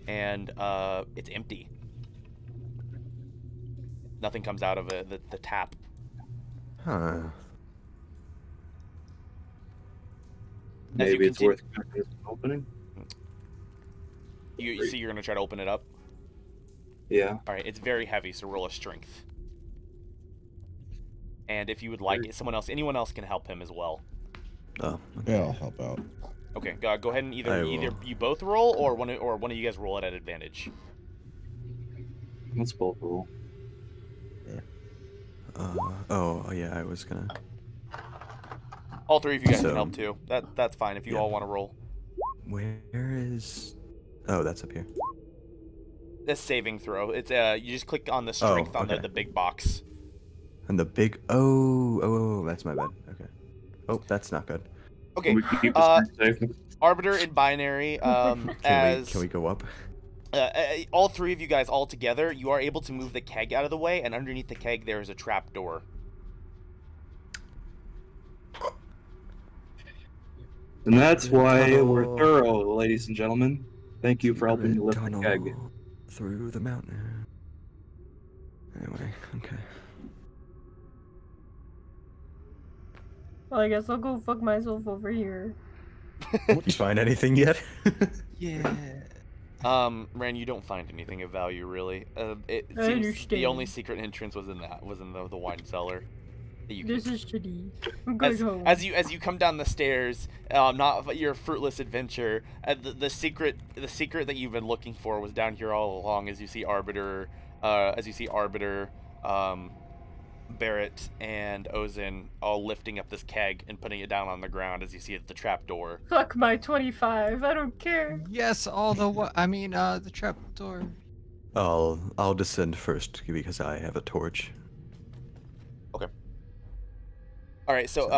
Speaker 1: and it's empty. Nothing comes out of it. The tap.
Speaker 2: Huh.
Speaker 5: Maybe it's worth opening.
Speaker 1: You see, you're gonna try to open it up.
Speaker 5: Yeah.
Speaker 1: All right, it's very heavy, so roll a strength. And if you would like, anyone else can help him as well.
Speaker 2: Oh.
Speaker 6: Yeah, I'll help out.
Speaker 1: Okay, go ahead and either
Speaker 2: will.
Speaker 1: you both roll, or one of you guys roll it at advantage.
Speaker 5: Let's both roll.
Speaker 2: Oh yeah, I was gonna.
Speaker 1: All three of you guys
Speaker 2: So-
Speaker 1: can help too. That's fine if you
Speaker 2: Yeah.
Speaker 1: all want to roll.
Speaker 2: Where is? Oh, that's up here.
Speaker 1: This saving throw. It's you just click on the strength on
Speaker 2: okay.
Speaker 1: the big box.
Speaker 2: And the big. Oh, that's my bad. Okay. Oh, that's not good.
Speaker 1: Okay.
Speaker 5: We keep the strength safe.
Speaker 1: Arbiter and binary.
Speaker 2: Can we go up?
Speaker 1: All three of you guys all together, you are able to move the keg out of the way, and underneath the keg there is a trap door.
Speaker 5: And that's why
Speaker 2: Tunnel.
Speaker 5: we're thorough, ladies and gentlemen. Thank you for helping me lift the
Speaker 2: Tunnel
Speaker 5: keg.
Speaker 2: through the mountain. Anyway, okay.
Speaker 3: Well, I guess I'll go fuck myself over here.
Speaker 2: You find anything yet?
Speaker 4: Yeah.
Speaker 1: Ran, you don't find anything of value really. It
Speaker 3: I
Speaker 1: seems
Speaker 3: understand.
Speaker 1: the only secret entrance was in the wine cellar. That you
Speaker 3: This
Speaker 1: can-
Speaker 3: is shitty. I'm going home.
Speaker 1: as you come down the stairs, not your fruitless adventure, the secret that you've been looking for was down here all along. As you see Arbiter, Barrett, and Ozin all lifting up this keg and putting it down on the ground. As you see at the trap door.
Speaker 3: Fuck my 25. I don't care.
Speaker 4: Yes, all the the trap door.
Speaker 2: I'll descend first because I have a torch.
Speaker 1: All right, so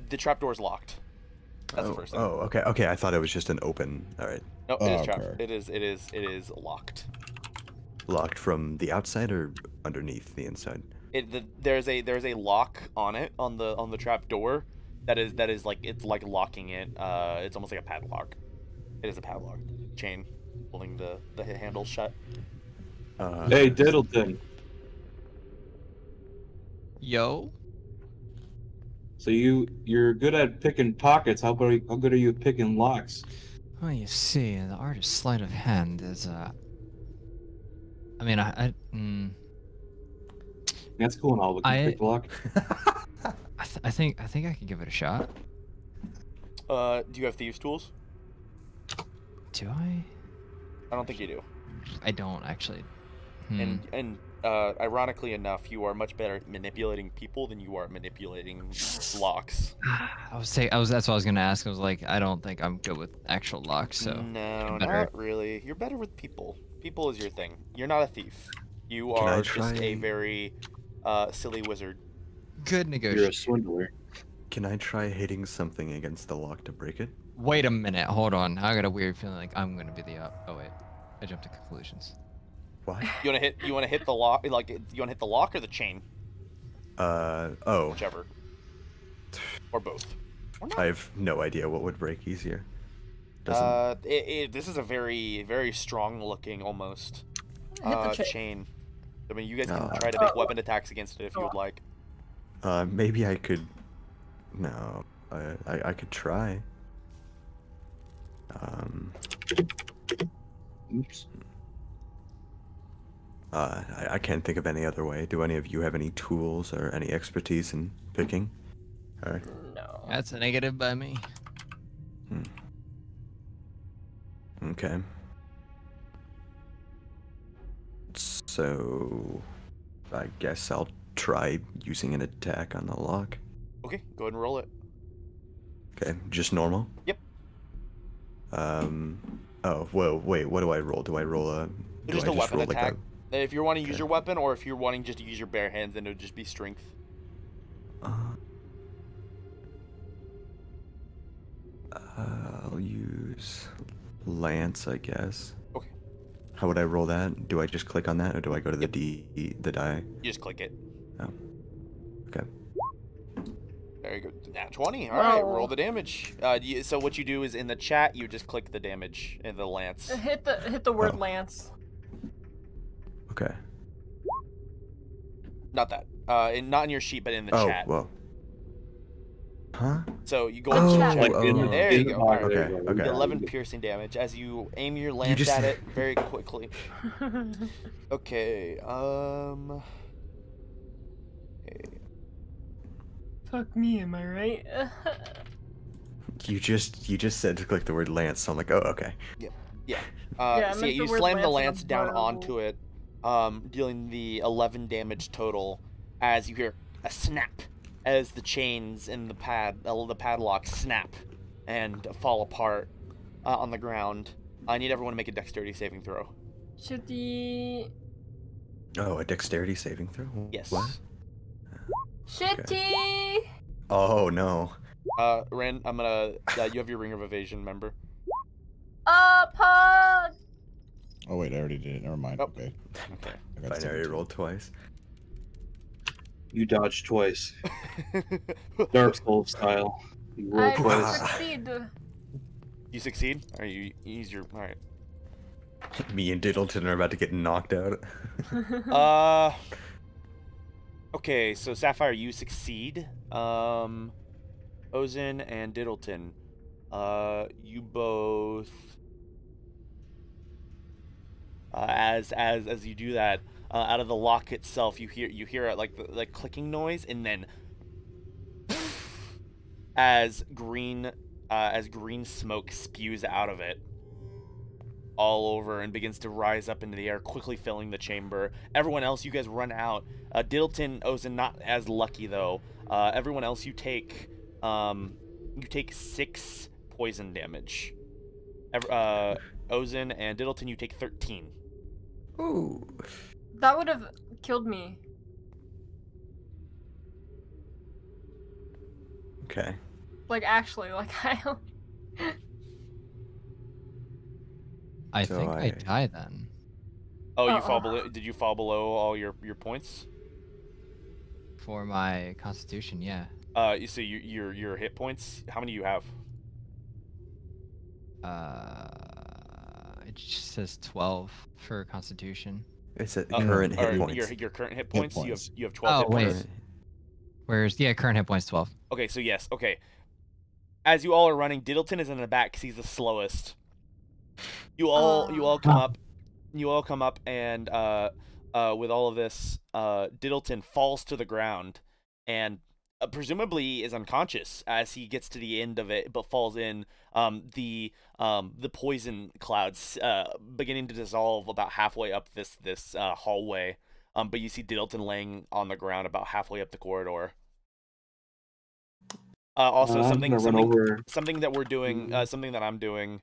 Speaker 1: the trap door is locked. That's the first thing.
Speaker 2: Oh, okay. I thought it was just an open. All right.
Speaker 1: No, it is trapped.
Speaker 6: Okay.
Speaker 1: It is locked.
Speaker 2: Locked from the outside or underneath the inside?
Speaker 1: There's a lock on it on the trap door that is like it's like locking it. It's almost like a padlock. It is a padlock chain holding the handle shut.
Speaker 5: Hey, Diddleton.
Speaker 4: Yo.
Speaker 5: So you're good at picking pockets. How good are you at picking locks?
Speaker 4: Well, you see, the artist's sleight of hand is
Speaker 5: That's cool and all, but can you pick the lock?
Speaker 4: I think I can give it a shot.
Speaker 1: Do you have thieves' tools?
Speaker 4: Do I?
Speaker 1: I don't think you do.
Speaker 4: I don't actually.
Speaker 1: And ironically enough, you are much better at manipulating people than you are at manipulating locks.
Speaker 4: that's what I was gonna ask. I was like, I don't think I'm good with actual locks, so.
Speaker 1: No,
Speaker 4: better.
Speaker 1: not really. You're better with people. People is your thing. You're not a thief. You
Speaker 2: Can I
Speaker 1: are just a
Speaker 2: try-
Speaker 1: very silly wizard.
Speaker 4: Good
Speaker 5: You're a
Speaker 4: negotiation.
Speaker 5: swindler.
Speaker 2: Can I try hitting something against the lock to break it?
Speaker 4: Wait a minute, hold on. I got a weird feeling like I'm gonna be the oh wait, I jumped to conclusions.
Speaker 2: Why?
Speaker 1: You wanna hit the lock? Like, you wanna hit the lock or the chain?
Speaker 2: Oh.
Speaker 1: Whichever. Or both. Or not.
Speaker 2: I have no idea what would break easier. Doesn't.
Speaker 1: This is a very, very strong looking almost
Speaker 3: Hit the chain.
Speaker 1: chain. I mean, you guys can
Speaker 2: No.
Speaker 1: try to make weapon attacks against it if you would like.
Speaker 2: Maybe I could. No. I could try.
Speaker 5: Oops.
Speaker 2: I can't think of any other way. Do any of you have any tools or any expertise in picking? Alright.
Speaker 3: No.
Speaker 4: That's a negative by me.
Speaker 2: Okay. So, I guess I'll try using an attack on the lock.
Speaker 1: Okay, go ahead and roll it.
Speaker 2: Okay, just normal?
Speaker 1: Yep.
Speaker 2: Oh, whoa, wait, what do I roll? Do I roll a... do
Speaker 1: Just
Speaker 2: I
Speaker 1: a weapon
Speaker 2: roll like
Speaker 1: attack. If you're wanting to use
Speaker 2: Okay.
Speaker 1: your weapon, or if you're wanting just to use your bare hands, then it would just be strength.
Speaker 2: I'll use Lance, I guess.
Speaker 1: Okay.
Speaker 2: How would I roll that? Do I just click on that, or do I go to the the die?
Speaker 1: You just click it.
Speaker 2: Oh. Okay.
Speaker 1: Very good. Nah, Nat 20. All right,
Speaker 3: Whoa.
Speaker 1: roll the damage. So what you do is in the chat, you just click the damage in the lance.
Speaker 3: Hit the word
Speaker 2: Oh.
Speaker 3: lance.
Speaker 2: Okay.
Speaker 1: Not that. Not in your sheet, but in the
Speaker 2: Oh,
Speaker 1: chat.
Speaker 2: whoa. Huh?
Speaker 1: So you go
Speaker 3: Oh,
Speaker 1: into
Speaker 3: chat.
Speaker 1: the chat.
Speaker 2: Like in the-
Speaker 1: There you go. All right.
Speaker 2: Okay, okay.
Speaker 1: 11 piercing damage as you aim your lance
Speaker 2: just-
Speaker 1: at it very quickly. Okay.
Speaker 3: Fuck me, am I right?
Speaker 2: You just said to click the word lance, so I'm like, oh, okay.
Speaker 1: Yeah.
Speaker 3: Yeah, I
Speaker 1: So
Speaker 3: meant
Speaker 1: you
Speaker 3: the word
Speaker 1: slam the
Speaker 3: lance
Speaker 1: lance
Speaker 3: and
Speaker 1: down
Speaker 3: bow.
Speaker 1: onto it, dealing the 11 damage total. As you hear a snap, as the chains in the padlock snap and fall apart on the ground. I need everyone to make a dexterity saving throw.
Speaker 3: Should the
Speaker 2: Oh, a dexterity saving throw?
Speaker 1: Yes.
Speaker 2: What?
Speaker 3: shitty?
Speaker 2: Oh, no.
Speaker 1: Ren, I'm gonna. You have your ring of evasion, remember?
Speaker 3: Pug!
Speaker 6: Oh wait, I already did it. Never mind.
Speaker 1: Oh.
Speaker 6: Okay.
Speaker 1: Okay.
Speaker 6: I got
Speaker 2: Fine, I already
Speaker 6: 17.
Speaker 2: rolled twice.
Speaker 5: You dodged twice. Dark Souls style. You roll
Speaker 3: I
Speaker 5: twice.
Speaker 3: succeed.
Speaker 1: You succeed? Or you use your. Alright.
Speaker 2: Me and Diddleton are about to get knocked out.
Speaker 1: Okay, so Sapphire, you succeed. Ozen and Diddleton, you both. As you do that, out of the lock itself, you hear it like clicking noise, and then as green smoke spews out of it all over and begins to rise up into the air, quickly filling the chamber. Everyone else, you guys run out. Diddleton, Ozen, not as lucky though. Everyone else, you take 6 poison damage. Ozen and Diddleton, you take 13.
Speaker 2: Ooh.
Speaker 3: That would have killed me.
Speaker 2: Okay.
Speaker 3: Like, actually, like,
Speaker 4: I
Speaker 2: So
Speaker 4: think I
Speaker 2: I-
Speaker 4: die then.
Speaker 1: Oh, you
Speaker 3: Uh-oh.
Speaker 1: fall below. Did you fall below all your points?
Speaker 4: For my constitution, yeah.
Speaker 1: So your hit points. How many do you have?
Speaker 4: It just says 12 for constitution.
Speaker 2: It's at current
Speaker 1: or
Speaker 2: hit points.
Speaker 1: Your current hit points.
Speaker 6: points.
Speaker 1: You have 12 hit
Speaker 4: Oh, wait.
Speaker 1: points.
Speaker 4: Where's current hit points 12.
Speaker 1: Okay, so yes. Okay. As you all are running, Diddleton is in the back because he's the slowest. You all come up. You all come up, and with all of this, Diddleton falls to the ground, and presumably is unconscious as he gets to the end of it, but falls in. The poison clouds beginning to dissolve about halfway up this hallway. But you see Diddleton laying on the ground about halfway up the corridor. Also,
Speaker 5: I'm
Speaker 1: something
Speaker 5: gonna run over.
Speaker 1: something that we're doing, something that I'm doing,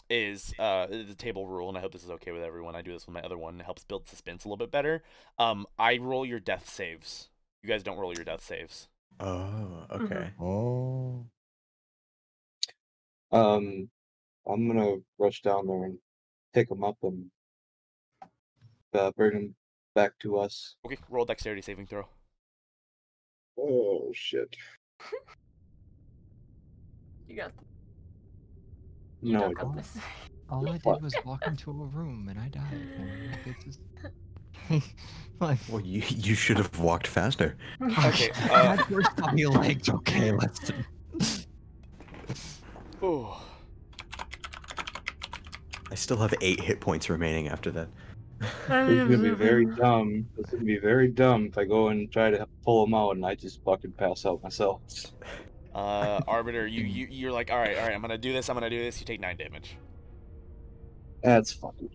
Speaker 1: is the table rule, and I hope this is okay with everyone. I do this with my other one. It helps build suspense a little bit better. I roll your death saves. You guys don't roll your death saves.
Speaker 2: Oh, okay.
Speaker 6: Oh.
Speaker 5: I'm gonna rush down there and pick him up and bring him back to us.
Speaker 1: Okay, roll dexterity saving throw.
Speaker 5: Oh shit!
Speaker 3: you got
Speaker 5: No, I
Speaker 3: don't got
Speaker 5: don't.
Speaker 3: this.
Speaker 4: All I did was walk into a room and I died. And like, it's just... like,
Speaker 2: Well, you should have walked faster.
Speaker 1: Okay.
Speaker 4: my first I'll be like, okay, let's.
Speaker 1: Oh.
Speaker 2: I still have 8 hit points remaining after that.
Speaker 5: It's gonna be very dumb. It's gonna be very dumb if I go and try to pull him out and I just fucking pass out myself.
Speaker 1: Arbiter, you're like, all right, I'm gonna do this. You take 9 damage.
Speaker 5: That's fucking.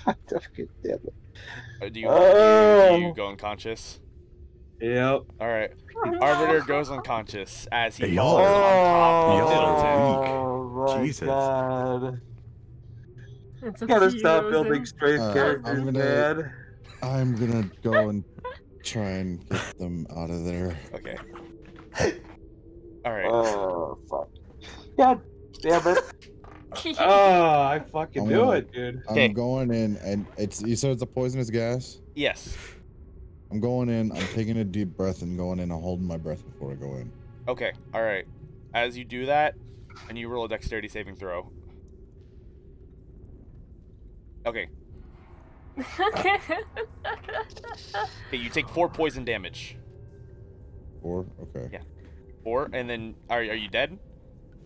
Speaker 5: Fucking damn it.
Speaker 1: Do you
Speaker 5: Oh.
Speaker 1: go unconscious?
Speaker 5: Yep.
Speaker 1: All right. Arbiter goes unconscious as he
Speaker 2: Hey,
Speaker 1: falls
Speaker 2: y'all
Speaker 1: on
Speaker 2: y'all
Speaker 1: top of
Speaker 2: are
Speaker 1: Diddleton.
Speaker 2: weak.
Speaker 5: my
Speaker 2: Jesus.
Speaker 5: God.
Speaker 3: It's
Speaker 5: You gotta
Speaker 3: up to
Speaker 5: stop
Speaker 3: you,
Speaker 5: building
Speaker 3: Ozen.
Speaker 5: straight
Speaker 6: I'm
Speaker 5: characters,
Speaker 6: gonna-
Speaker 5: man.
Speaker 6: I'm gonna go and try and get them out of there.
Speaker 1: Okay. All right.
Speaker 5: Oh fuck. God damn it. Oh, I fucking
Speaker 6: I'm
Speaker 5: knew
Speaker 6: gonna-
Speaker 5: it, dude.
Speaker 6: I'm
Speaker 1: Okay.
Speaker 6: going in, and you said it's a poisonous gas.
Speaker 1: Yes.
Speaker 6: I'm going in. I'm taking a deep breath and going in. I'm holding my breath before I go in.
Speaker 1: Okay, all right. As you do that, and you roll a dexterity saving throw. Okay. Okay, you take 4 poison damage.
Speaker 6: 4? Okay.
Speaker 1: Yeah. 4, and then are you dead?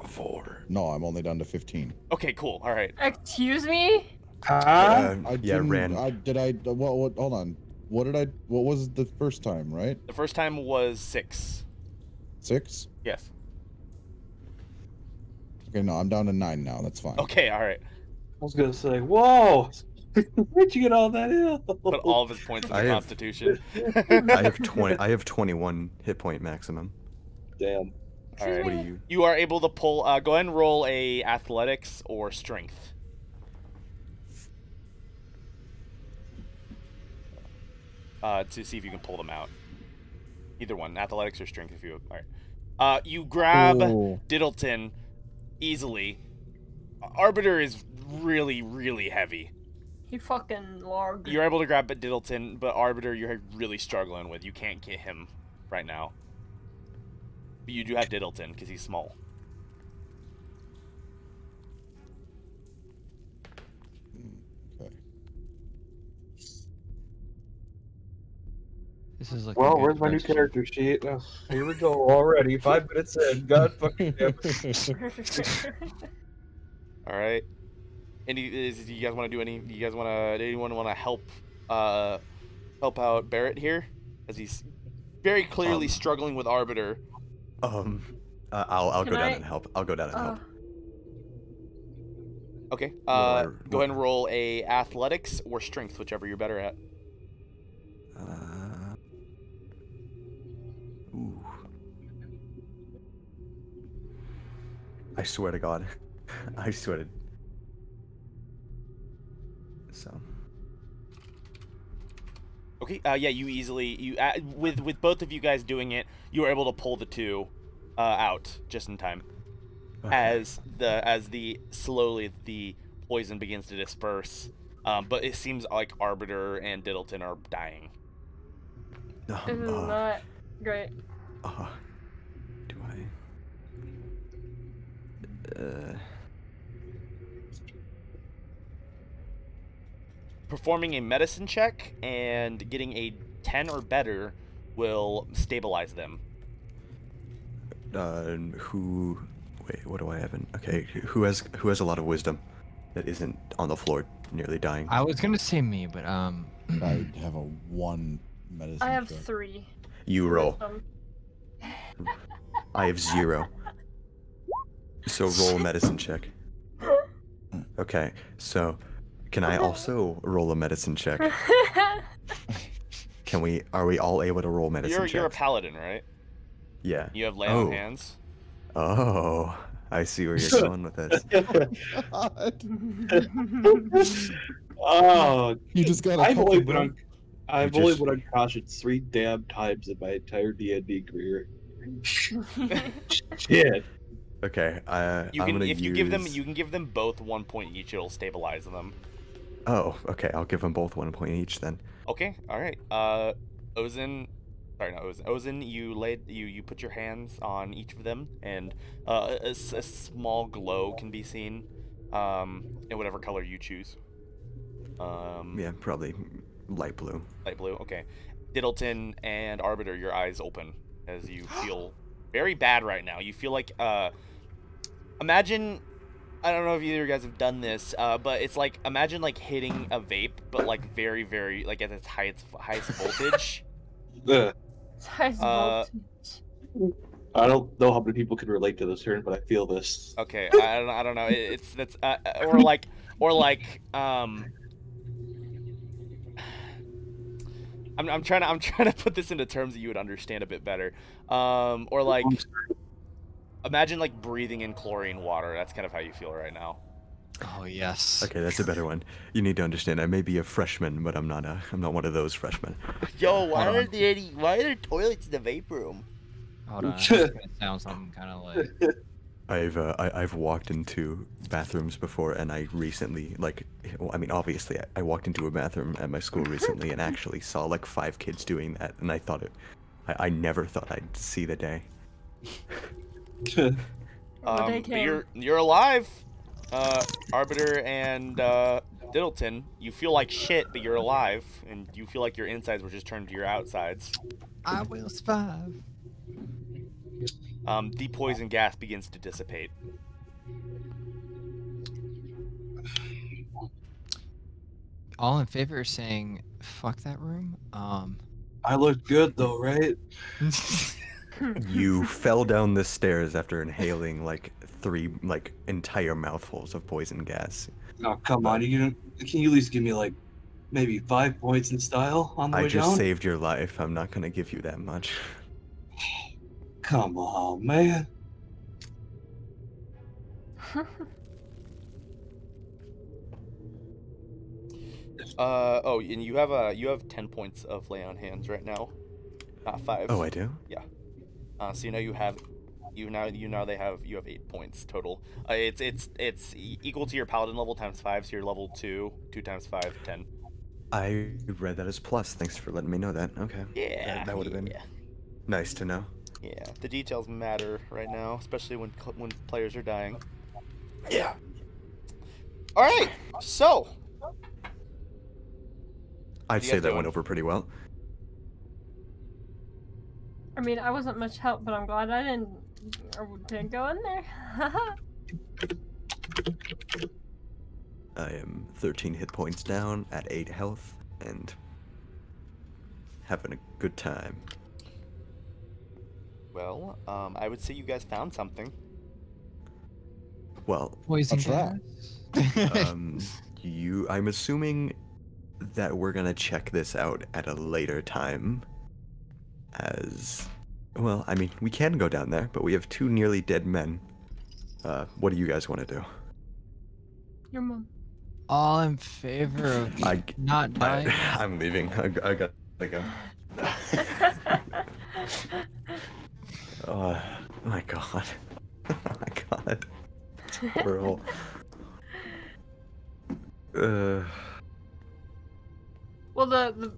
Speaker 2: 4.
Speaker 6: No, I'm only down to 15.
Speaker 1: Okay, cool. All right.
Speaker 3: Excuse me?
Speaker 2: Ran.
Speaker 6: What, hold on. What was the first time, right?
Speaker 1: The first time was 6.
Speaker 6: 6?
Speaker 1: Yes.
Speaker 6: Okay, no, I'm down to 9 now. That's fine.
Speaker 1: Okay, all right.
Speaker 5: I was gonna say, whoa, where'd you get all that in?
Speaker 1: Put all of his points in the Constitution.
Speaker 2: I have 21 hit point maximum.
Speaker 5: Damn.
Speaker 1: All right.
Speaker 2: What do you?
Speaker 1: You are able to pull. Go ahead and roll a athletics or strength. To see if you can pull them out. Either one, athletics or strength, if you. All right. You grab Diddleton easily. Arbiter is really, really heavy.
Speaker 3: He fucking larg.
Speaker 1: You're able to grab Diddleton, but Arbiter you're really struggling with. You can't get him right now. But you do have Diddleton because he's small.
Speaker 6: Okay.
Speaker 4: This is like.
Speaker 5: Well, where's my new character sheet? Oh, here we go already. 5 minutes in. God fucking damn it.
Speaker 1: All right. Do you guys want to do any? Do you guys want to? Anyone want to help out Barrett here, as he's very clearly struggling with Arbiter.
Speaker 2: I'll go down and help. I'll go down and help.
Speaker 1: Okay. Go ahead and roll a athletics or strength, whichever you're better at.
Speaker 2: Ooh. I swear to God. I swear to. So.
Speaker 1: Okay. Yeah. You easily with both of you guys doing it, you were able to pull the 2 out just in time.
Speaker 2: Okay.
Speaker 1: As the slowly the poison begins to disperse, but it seems like Arbiter and Diddleton are dying.
Speaker 3: This is not great.
Speaker 2: Do I?
Speaker 1: Performing a medicine check and getting a 10 or better will stabilize them.
Speaker 2: Who? Wait, what do I have in? Okay, who has a lot of wisdom that isn't on the floor, nearly dying?
Speaker 4: I was gonna say me, but
Speaker 6: I have a 1 medicine.
Speaker 3: I have
Speaker 6: check.
Speaker 3: 3.
Speaker 2: You roll. I have 0. So roll a medicine check. Okay, so can I also roll a medicine check? Are we all able to roll medicine checks?
Speaker 1: You're a paladin, right?
Speaker 2: Yeah.
Speaker 1: You have lay on hands.
Speaker 2: Oh, I see where you're going with this.
Speaker 5: Oh,
Speaker 6: you just got.
Speaker 5: I've only been unconscious 3 damn times in my entire D&D career. Shit.
Speaker 2: Okay.
Speaker 1: You can give them both 1 point each. It'll stabilize them.
Speaker 2: Oh, okay. I'll give them both 1 point each then.
Speaker 1: Okay. All right. Ozen, you put your hands on each of them, and a small glow can be seen, in whatever color you choose.
Speaker 2: Yeah, probably light blue.
Speaker 1: Light blue. Okay. Diddleton and Arbiter, your eyes open as you feel very bad right now. You feel like imagine. I don't know if either of you guys have done this, but it's like imagine like hitting a vape, but like very, very like at its highest voltage.
Speaker 3: Highest voltage.
Speaker 5: I don't know how many people can relate to this term, but I feel this.
Speaker 1: Okay, I don't know. I'm trying to put this into terms that you would understand a bit better. Or like, imagine like breathing in chlorine water. That's kind of how you feel right now.
Speaker 4: Oh yes.
Speaker 2: Okay, that's a better one. You need to understand. I may be a freshman, but I'm not one of those freshmen.
Speaker 1: Yo, why are there toilets in the vape room?
Speaker 4: Hold on, it's gonna sound something kind of like.
Speaker 2: I've walked into bathrooms before, and I recently, like, well, I mean, obviously, I walked into a bathroom at my school recently and actually saw like 5 kids doing that, and I thought I never thought I'd see the day.
Speaker 1: But you're alive, Arbiter and Diddleton. You feel like shit, but you're alive, and you feel like your insides were just turned to your outsides.
Speaker 4: I will survive.
Speaker 1: The poison gas begins to dissipate.
Speaker 4: All in favor of saying fuck that room?
Speaker 5: I looked good though, right?
Speaker 2: You fell down the stairs after inhaling like 3 like entire mouthfuls of poison gas.
Speaker 5: Oh, come on. Can you at least give me like maybe 5 points in style on the way
Speaker 2: I just
Speaker 5: down?
Speaker 2: saved your life. I'm not gonna give you that much.
Speaker 5: Come on, man.
Speaker 1: Oh, and you have 10 points of lay on hands right now, not 5.
Speaker 2: Oh, I do?
Speaker 1: Yeah. So you have 8 points total. It's equal to your paladin level times 5, so you're level 2 times 5, 10.
Speaker 2: I read that as plus. Thanks for letting me know that. Okay.
Speaker 1: Yeah.
Speaker 2: That would have been nice to know.
Speaker 1: Yeah, the details matter right now, especially when players are dying.
Speaker 2: Yeah.
Speaker 1: All right, so
Speaker 2: I'd say that went over pretty well.
Speaker 3: I mean, I wasn't much help, but I'm glad I didn't go in there.
Speaker 2: I am 13 hit points down at 8 health and having a good time.
Speaker 1: Well, I would say you guys found something.
Speaker 2: Well,
Speaker 4: Poison
Speaker 6: What's
Speaker 4: gas.
Speaker 2: I'm assuming that we're gonna check this out at a later time. As, well, I mean, we can go down there, but we have 2 nearly dead men. What do you guys want to do?
Speaker 3: Your mom.
Speaker 4: All in favor of not dying?
Speaker 2: I'm leaving. I gotta go. Oh my god. Oh my god. It's horrible.
Speaker 3: Well, the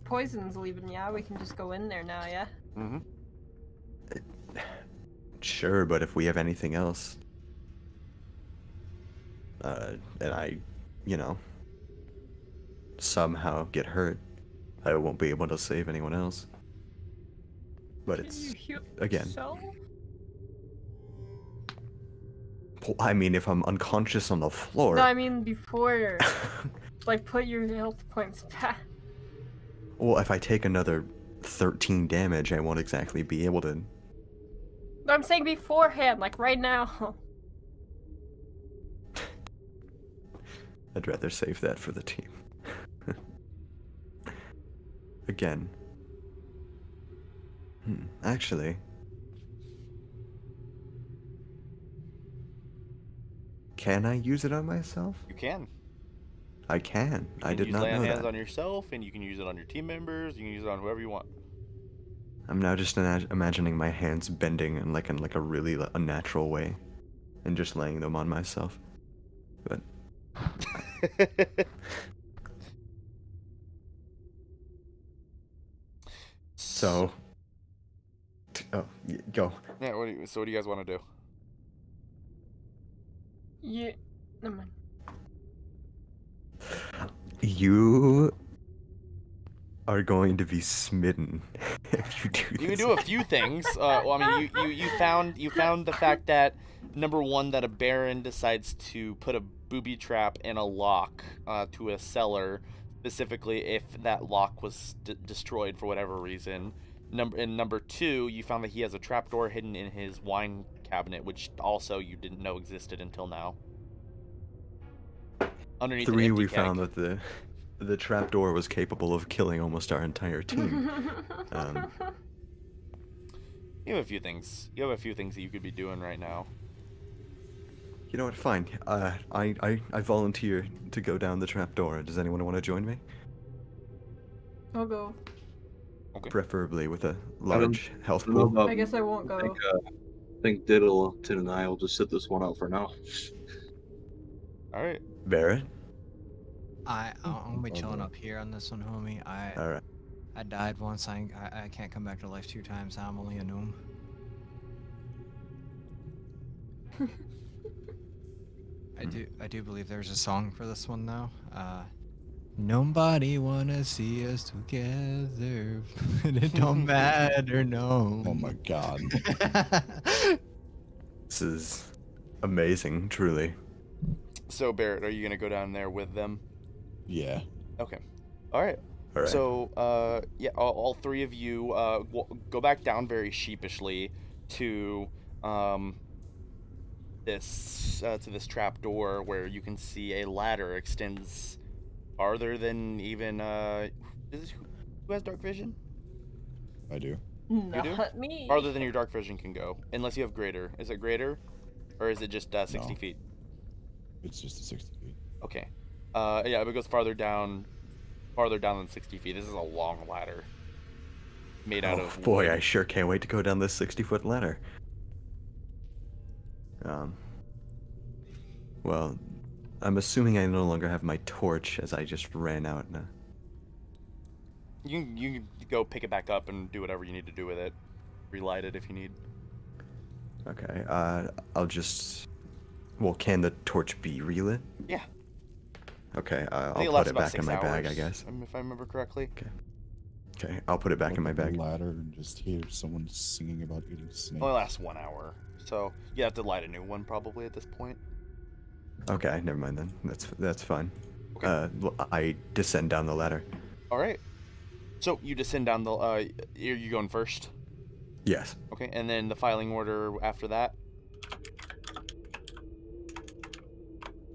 Speaker 3: poison's leaving. Yeah, we can just go in there now. Yeah.
Speaker 1: Mm-hmm.
Speaker 2: Sure, but if we have anything else, and I, somehow get hurt, I won't be able to save anyone else. But it's, again, I mean, if I'm unconscious on the floor...
Speaker 3: No, I mean before, like, put your health points back.
Speaker 2: Well, if I take another 13 damage, I won't exactly be able to...
Speaker 3: I'm saying beforehand, like right now.
Speaker 2: I'd rather save that for the team. Again. Actually... Can I use it on myself?
Speaker 1: You can.
Speaker 2: I can. I did not know that. You can use lay on hands
Speaker 1: on yourself, and you can use it on your team members. You can use it on whoever you want.
Speaker 2: I'm now just imagining my hands bending in like a really unnatural way, and just laying them on myself. But. So. Oh, go.
Speaker 1: Yeah. What do you guys want to do?
Speaker 3: Yeah. Never mind.
Speaker 2: You are going to be smitten if you do this.
Speaker 1: You can do a few things. Well, I mean, you found the fact that, number one, that a baron decides to put a booby trap in a lock to a cellar, specifically if that lock was destroyed for whatever reason. Number two, you found that he has a trapdoor hidden in his wine cabinet, which also you didn't know existed until now. Underneath
Speaker 2: 3, we
Speaker 1: keg.
Speaker 2: found that the trapdoor was capable of killing almost our entire team.
Speaker 1: You have a few things. You have a few things that you could be doing right now.
Speaker 2: You know what? Fine. I volunteer to go down the trapdoor. Does anyone want to join me?
Speaker 3: I'll go.
Speaker 1: Okay.
Speaker 2: Preferably with a large health pool.
Speaker 3: I guess I won't go.
Speaker 5: think Diddleton and I will just sit this one out for now.
Speaker 1: All right.
Speaker 2: Barrett?
Speaker 4: I'm gonna be chilling up here on this one, homie.
Speaker 2: All right.
Speaker 4: I died once. I can't come back to life 2 times. I'm only a gnome. I do believe there's a song for this one though. Nobody wanna see us together, and it don't matter, no.
Speaker 6: Oh my god.
Speaker 2: This is amazing, truly.
Speaker 1: So Barrett, are you gonna go down there with them?
Speaker 6: Yeah.
Speaker 1: Okay. All right.
Speaker 2: All right.
Speaker 1: So, yeah, all 3 of you go back down very sheepishly to this trap door where you can see a ladder extends farther than even who has dark vision?
Speaker 6: I do.
Speaker 3: Not me.
Speaker 1: Farther than your dark vision can go, unless you have greater. Is it greater, or is it just 60
Speaker 6: No.
Speaker 1: feet?
Speaker 6: It's just a 60 feet.
Speaker 1: Okay. Yeah, it goes farther down than 60 feet. This is a long ladder made out of
Speaker 2: boy,
Speaker 1: wood.
Speaker 2: I sure can't wait to go down this 60-foot ladder. Well, I'm assuming I no longer have my torch as I just ran out now.
Speaker 1: You can go pick it back up and do whatever you need to do with it. Relight it if you need.
Speaker 2: Okay, I'll just... Well, can the torch be relit?
Speaker 1: Yeah.
Speaker 2: Okay,
Speaker 1: I
Speaker 2: I'll
Speaker 1: think it
Speaker 2: put
Speaker 1: lasts
Speaker 2: it
Speaker 1: about
Speaker 2: back in
Speaker 1: 6
Speaker 2: my bag, I
Speaker 1: hours,
Speaker 2: guess.
Speaker 1: if I remember correctly.
Speaker 2: Okay, I'll put it back in my
Speaker 6: Look at
Speaker 2: bag.
Speaker 6: the ladder and just hear someone singing about eating snakes.
Speaker 1: Only lasts 1 hour, so you have to light a new one probably at this point.
Speaker 2: Okay, never mind then. That's fine.
Speaker 1: Okay.
Speaker 2: Well, I descend down the ladder.
Speaker 1: All right. So you descend down the. Are you going first?
Speaker 2: Yes.
Speaker 1: Okay, and then the filing order after that.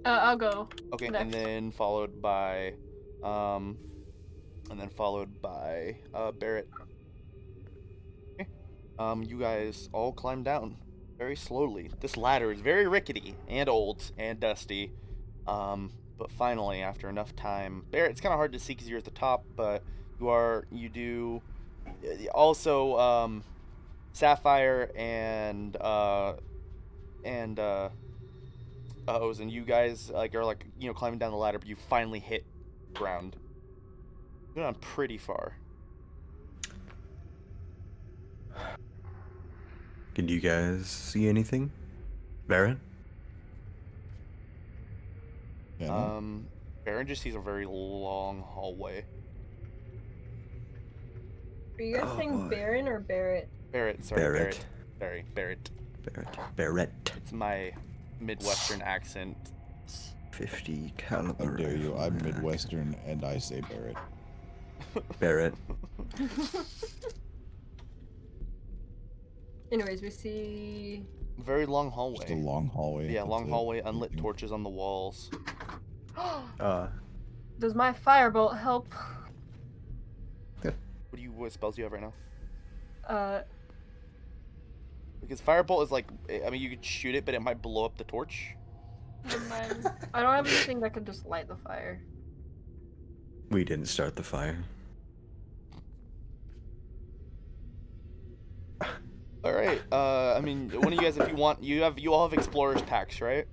Speaker 3: I'll go.
Speaker 1: Okay,
Speaker 3: next.
Speaker 1: and then followed by, Barrett. Okay. You guys all climb down very slowly. This ladder is very rickety and old and dusty. But finally, after enough time, Barrett, it's kind of hard to see because you're at the top, but you do. Also, Sapphire and Ozen, you guys are climbing down the ladder, but you finally hit ground. You're gone pretty far.
Speaker 2: Can you guys see anything? Baron?
Speaker 6: Yeah, no?
Speaker 1: Baron just sees a very long hallway.
Speaker 3: Are you guys
Speaker 2: Oh,
Speaker 3: saying
Speaker 2: boy.
Speaker 3: Baron or Barrett?
Speaker 1: Barrett, sorry,
Speaker 2: Barrett.
Speaker 1: Barrett.
Speaker 2: Barrett.
Speaker 1: It's my Midwestern accent.
Speaker 2: 50
Speaker 6: How
Speaker 2: caliber.
Speaker 6: dare you? I'm Midwestern and I say Barrett.
Speaker 2: Barrett.
Speaker 3: Anyways, we see.
Speaker 1: Very long hallway.
Speaker 6: Just a long hallway.
Speaker 1: Yeah,
Speaker 6: that's
Speaker 1: long
Speaker 6: it.
Speaker 1: hallway, unlit torches on the walls.
Speaker 3: Does my firebolt help?
Speaker 1: What spells do you have right now?
Speaker 3: Uh,
Speaker 1: Because firebolt is like, I mean, you could shoot it, but it might blow up the torch.
Speaker 3: never mind. I don't have anything that could just light the fire.
Speaker 2: We didn't start the fire.
Speaker 1: All right. I mean, one of you guys, if you want, you all have explorers packs, right?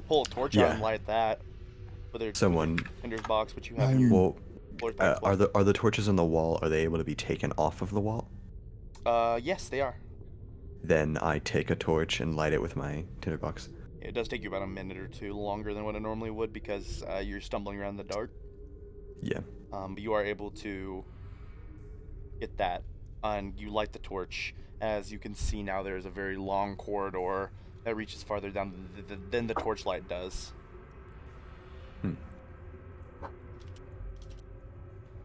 Speaker 1: Pull a torch out
Speaker 2: Yeah.
Speaker 1: and light that. Whether
Speaker 2: Someone.
Speaker 1: Tinder's box, which you have in your
Speaker 2: Well,
Speaker 1: explorers pack.
Speaker 2: are the torches on the wall? Are they able to be taken off of the wall?
Speaker 1: Yes, they are.
Speaker 2: Then I take a torch and light it with my tinderbox.
Speaker 1: It does take you about a minute or two longer than what it normally would because you're stumbling around in the dark.
Speaker 2: Yeah.
Speaker 1: But you are able to get that, and you light the torch. As you can see now, there is a very long corridor that reaches farther down than the torchlight does.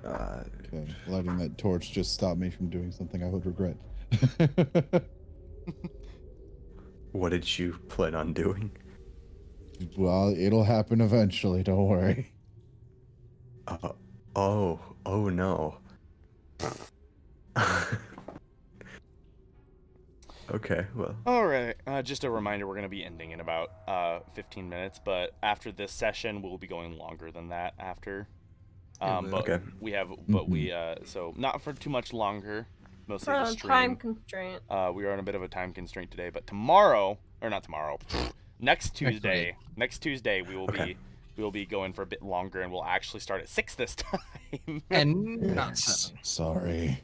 Speaker 6: Okay, lighting that torch just stopped me from doing something I would regret.
Speaker 2: What did you plan on doing?
Speaker 6: Well, it'll happen eventually, don't worry.
Speaker 2: Oh no. Okay, well.
Speaker 1: All right. Just a reminder, we're going to be ending in about 15 minutes, but after this session, we'll be going longer than that after. But
Speaker 2: Okay.
Speaker 1: we have, so not for too much longer. mostly the stream.
Speaker 3: Time constraint.
Speaker 1: We are on a bit of a time constraint today, but tomorrow, or not tomorrow, next Tuesday, we will be going for a bit longer, and we'll actually start at 6 this time.
Speaker 4: And not
Speaker 6: Yes,
Speaker 4: 7.
Speaker 6: sorry.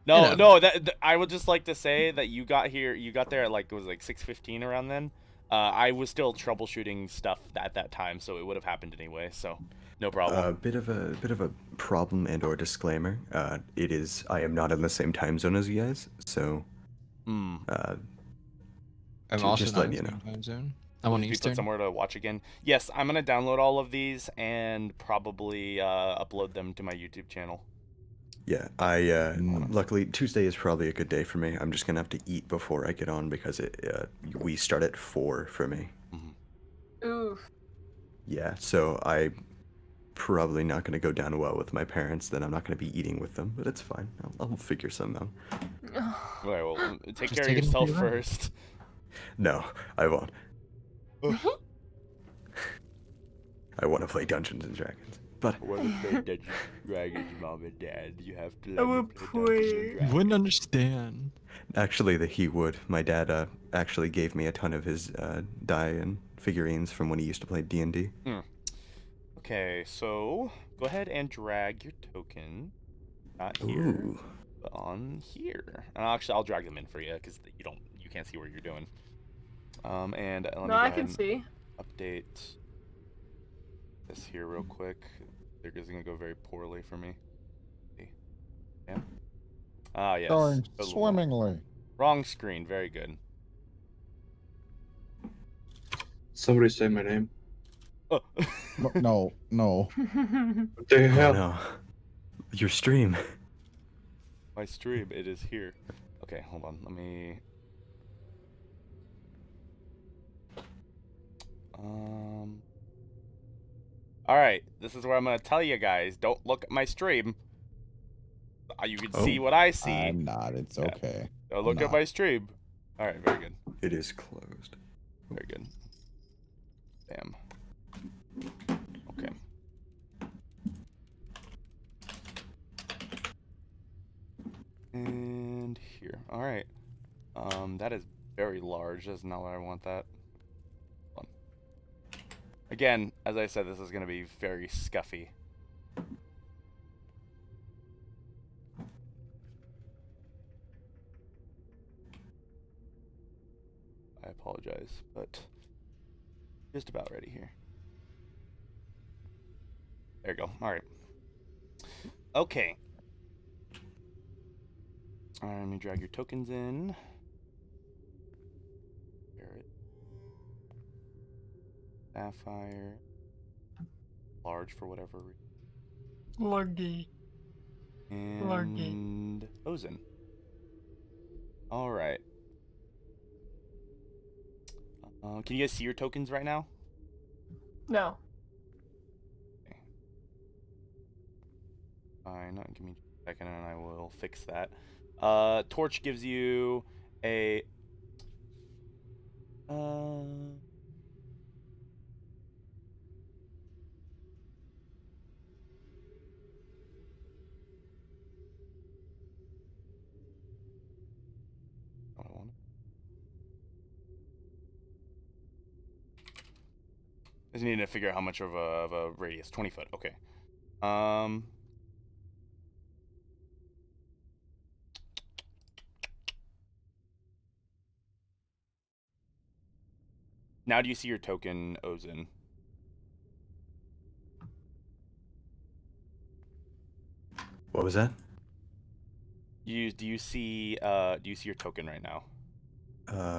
Speaker 1: No,
Speaker 4: You know.
Speaker 1: no, I would just like to say that you got there at like, it was like 6:15 around then. I was still troubleshooting stuff at that time, so it would have happened anyway, so no problem.
Speaker 2: A bit of a problem and/or disclaimer. I am not in the same time zone as you guys, so.
Speaker 4: I'm
Speaker 2: Just
Speaker 4: also not
Speaker 2: letting
Speaker 4: in
Speaker 2: you
Speaker 4: the
Speaker 2: know.
Speaker 4: same time zone. I'm on
Speaker 1: Be put
Speaker 4: Eastern.
Speaker 1: somewhere to watch again. Yes, I'm gonna download all of these and probably upload them to my YouTube channel.
Speaker 2: Yeah, luckily Tuesday is probably a good day for me. I'm just gonna have to eat before I get on because we start at 4 for me.
Speaker 3: Oof.
Speaker 2: Yeah, so I probably not gonna go down well with my parents. Then I'm not gonna be eating with them, but it's fine. I'll figure something out.
Speaker 1: All right, well, take
Speaker 4: Just
Speaker 1: care of
Speaker 4: take it
Speaker 1: yourself
Speaker 4: into your own.
Speaker 1: first.
Speaker 2: No, I won't. I want to play Dungeons and Dragons, but
Speaker 1: I want to play Dungeons and Dragons, Mom and Dad. You have to
Speaker 3: I will play.
Speaker 4: You wouldn't understand.
Speaker 2: actually, he would. My dad actually gave me a ton of his die and figurines from when he used to play D&D.
Speaker 1: Okay, so go ahead and drag your token. Not here,
Speaker 2: Ooh.
Speaker 1: but on here. And actually, I'll drag them in for you because you can't see what you're doing. And let me
Speaker 3: No,
Speaker 1: go
Speaker 3: I
Speaker 1: ahead
Speaker 3: can
Speaker 1: and
Speaker 3: see.
Speaker 1: update this here real quick. They're just gonna go very poorly for me. Yeah. Ah, yes.
Speaker 6: Going
Speaker 1: Good.
Speaker 6: swimmingly.
Speaker 1: Wrong screen. Very good.
Speaker 5: Somebody say my name.
Speaker 1: Oh.
Speaker 6: No.
Speaker 5: What the
Speaker 2: Oh
Speaker 5: hell?
Speaker 2: no. Your stream.
Speaker 1: My stream. It is here. Okay, hold on. Let me. All right. This is where I'm gonna tell you guys. Don't look at my stream. You can see what I see.
Speaker 6: I'm not. It's
Speaker 1: Yeah.
Speaker 6: okay.
Speaker 1: Don't look at my stream. All right. Very good.
Speaker 2: It is closed.
Speaker 1: Very good. Bam. Okay. And here. All right. That is very large. That's not what I want that. Hold on. Again, as I said, this is going to be very scuffy. I apologize, but just about ready here. There you go. All right. Okay. All right, let me drag your tokens in. Barret. Sapphire. Large for whatever reason.
Speaker 3: Largy.
Speaker 1: And Ozen. All right. Can you guys see your tokens right now?
Speaker 3: No.
Speaker 1: Okay. Fine. Give me a second and I will fix that. Torch gives you a... I want it. Just need to figure out how much of a radius. 20 foot. Okay. Now do you see your token, Ozen?
Speaker 2: What was that?
Speaker 1: Do you see your token right now?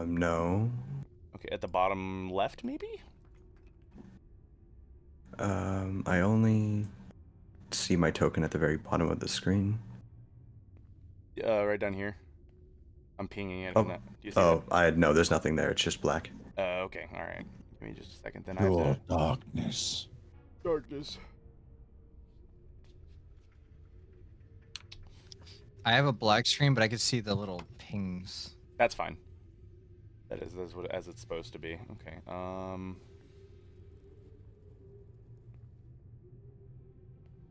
Speaker 2: No.
Speaker 1: Okay, at the bottom left, maybe?
Speaker 2: I only see my token at the very bottom of the screen.
Speaker 1: Right down here. I'm pinging it.
Speaker 2: Oh,
Speaker 1: Do you see that?
Speaker 2: No, there's nothing there. It's just black.
Speaker 1: Okay, all right. Give me just a second. Then I have
Speaker 6: Pure
Speaker 1: to...
Speaker 6: darkness.
Speaker 1: Darkness.
Speaker 4: I have a black screen, but I can see the little pings.
Speaker 1: That's fine. That's what as it's supposed to be. Okay.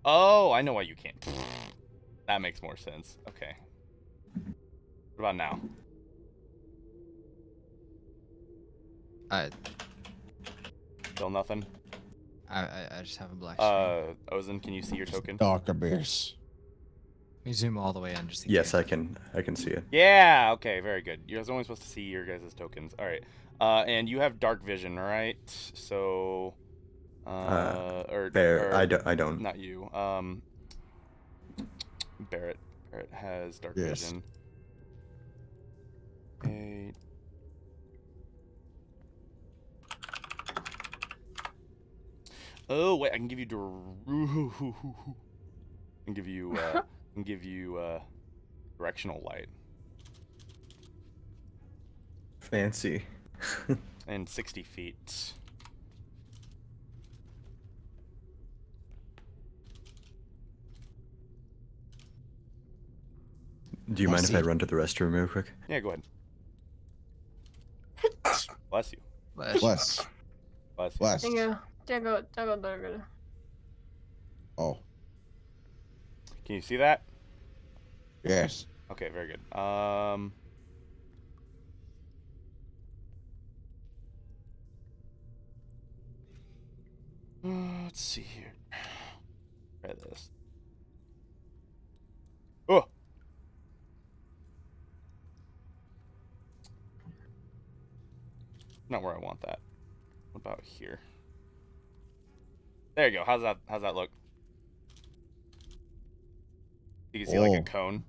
Speaker 1: Oh, I know why you can't. That makes more sense. Okay. What about now? Still nothing?
Speaker 4: I just have a black screen.
Speaker 1: Ozen, can you see your token?
Speaker 6: Dark abyss.
Speaker 4: Let me zoom all the way in just in
Speaker 2: Yes,
Speaker 4: case.
Speaker 2: I can see it.
Speaker 1: Yeah, okay, very good. You're only supposed to see your guys' tokens. Alright. And you have dark vision, alright? So
Speaker 2: Bear, I don't.
Speaker 1: Not you. Barrett has dark
Speaker 6: Yes.
Speaker 1: vision. 8. Oh wait, I can give you directional light
Speaker 2: Fancy.
Speaker 1: and 60 feet.
Speaker 2: Do you mind if I run to the restroom real quick?
Speaker 1: Yeah, go ahead. Bless you.
Speaker 6: Bless.
Speaker 1: Bless you.
Speaker 6: Bless.
Speaker 3: Jago.
Speaker 6: Oh,
Speaker 1: Can you see that?
Speaker 6: yes.
Speaker 1: Okay, very good. Let's see here. Try this. Oh. Not where I want that. What about here? There you go. How's that look? You can see like a cone.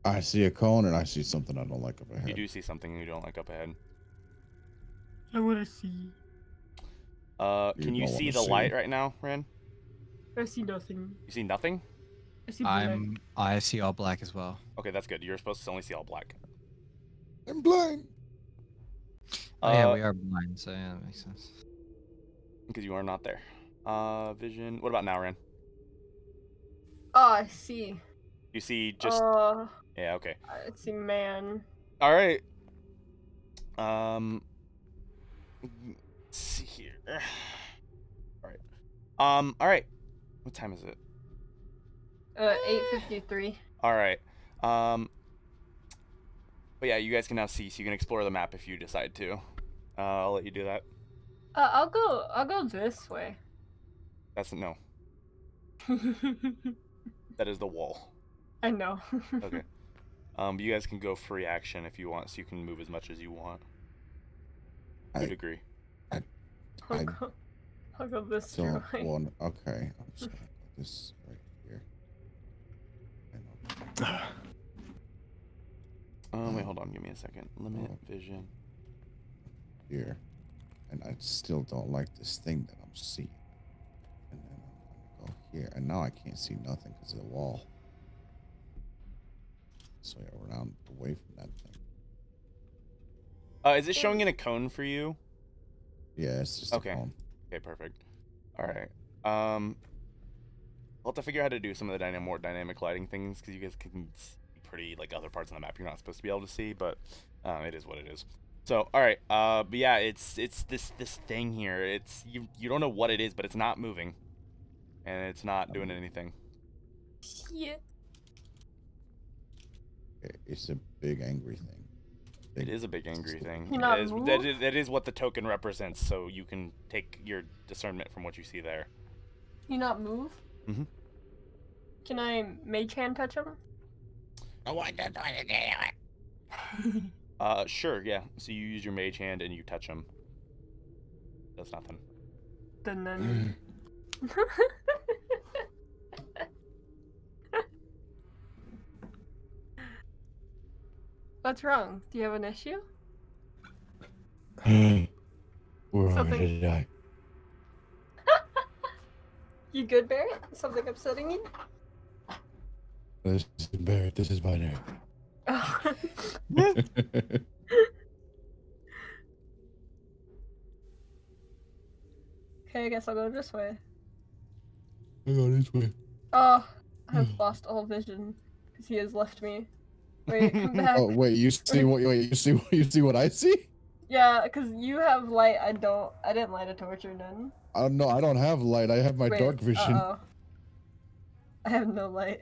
Speaker 6: I see a cone and I see something I don't like up ahead.
Speaker 1: You do see something you don't like up ahead.
Speaker 3: I want to see.
Speaker 1: Can you
Speaker 6: don't
Speaker 1: see
Speaker 6: wanna
Speaker 1: the
Speaker 6: see.
Speaker 1: light right now, Ran?
Speaker 3: I see nothing.
Speaker 1: You see nothing?
Speaker 3: I see black.
Speaker 4: I see all black as well.
Speaker 1: Okay, that's good. You're supposed to only see all black.
Speaker 6: I'm blind.
Speaker 4: Oh yeah, we are blind, so yeah, that makes sense.
Speaker 1: Because you are not there. Vision. What about now, Ran?
Speaker 3: Oh, I see.
Speaker 1: You see just... yeah, okay.
Speaker 3: I see man.
Speaker 1: All right. Let's see here. All right. All right. What time is it?
Speaker 3: 8:53.
Speaker 1: All right. But yeah, you guys can now see, so you can explore the map if you decide to. I'll let you do that.
Speaker 3: I'll go this way.
Speaker 1: That's no. That is the wall.
Speaker 3: I know.
Speaker 1: Okay. But you guys can go free action if you want, so you can move as much as you want. I would agree.
Speaker 3: I'll go this
Speaker 6: Don't
Speaker 3: way.
Speaker 6: want. Okay, I'm just gonna put this right here.
Speaker 1: Wait, hold on. Give me a second. Limit vision.
Speaker 6: Here, and I still don't like this thing that I'm seeing. And then I'm gonna go here, and now I can't see nothing because of the wall. So yeah, we're now away from that thing.
Speaker 1: Is it showing in a cone for you?
Speaker 6: Yeah, it's just
Speaker 1: okay.
Speaker 6: a cone.
Speaker 1: Okay, perfect. All right. I'll have to figure out how to do some of the more dynamic lighting things because you guys can see pretty like other parts of the map you're not supposed to be able to see, but it is what it is. So all right. But yeah, it's this thing here. It's you don't know what it is, but it's not moving, and it's not doing anything.
Speaker 3: Yeah.
Speaker 6: It's a big angry thing.
Speaker 1: It is a big angry thing.
Speaker 3: Can you not
Speaker 1: It is,
Speaker 3: move?
Speaker 1: that is what the token represents, so you can take your discernment from what you see there.
Speaker 3: Can you not move?
Speaker 1: Mm-hmm.
Speaker 3: Can I mage hand touch him?
Speaker 1: Sure, yeah. So you use your mage hand and you touch him. Does nothing.
Speaker 3: Dun. What's wrong? Do you have an issue?
Speaker 6: We're on
Speaker 3: Something-
Speaker 6: to die.
Speaker 3: You good, Barry? Something upsetting you?
Speaker 6: This is Barrett. This is binary.
Speaker 3: Oh. Okay, I guess I'll go this way.
Speaker 6: I go this way.
Speaker 3: Oh, I've lost all vision because he has left me. Wait, come back.
Speaker 6: Oh wait, you see what? Wait, you see what I see?
Speaker 3: Yeah, because you have light. I don't. I didn't light a torch or none.
Speaker 6: No, I don't have light. I have my
Speaker 3: Wait,
Speaker 6: dark vision.
Speaker 3: uh-oh. I have no light.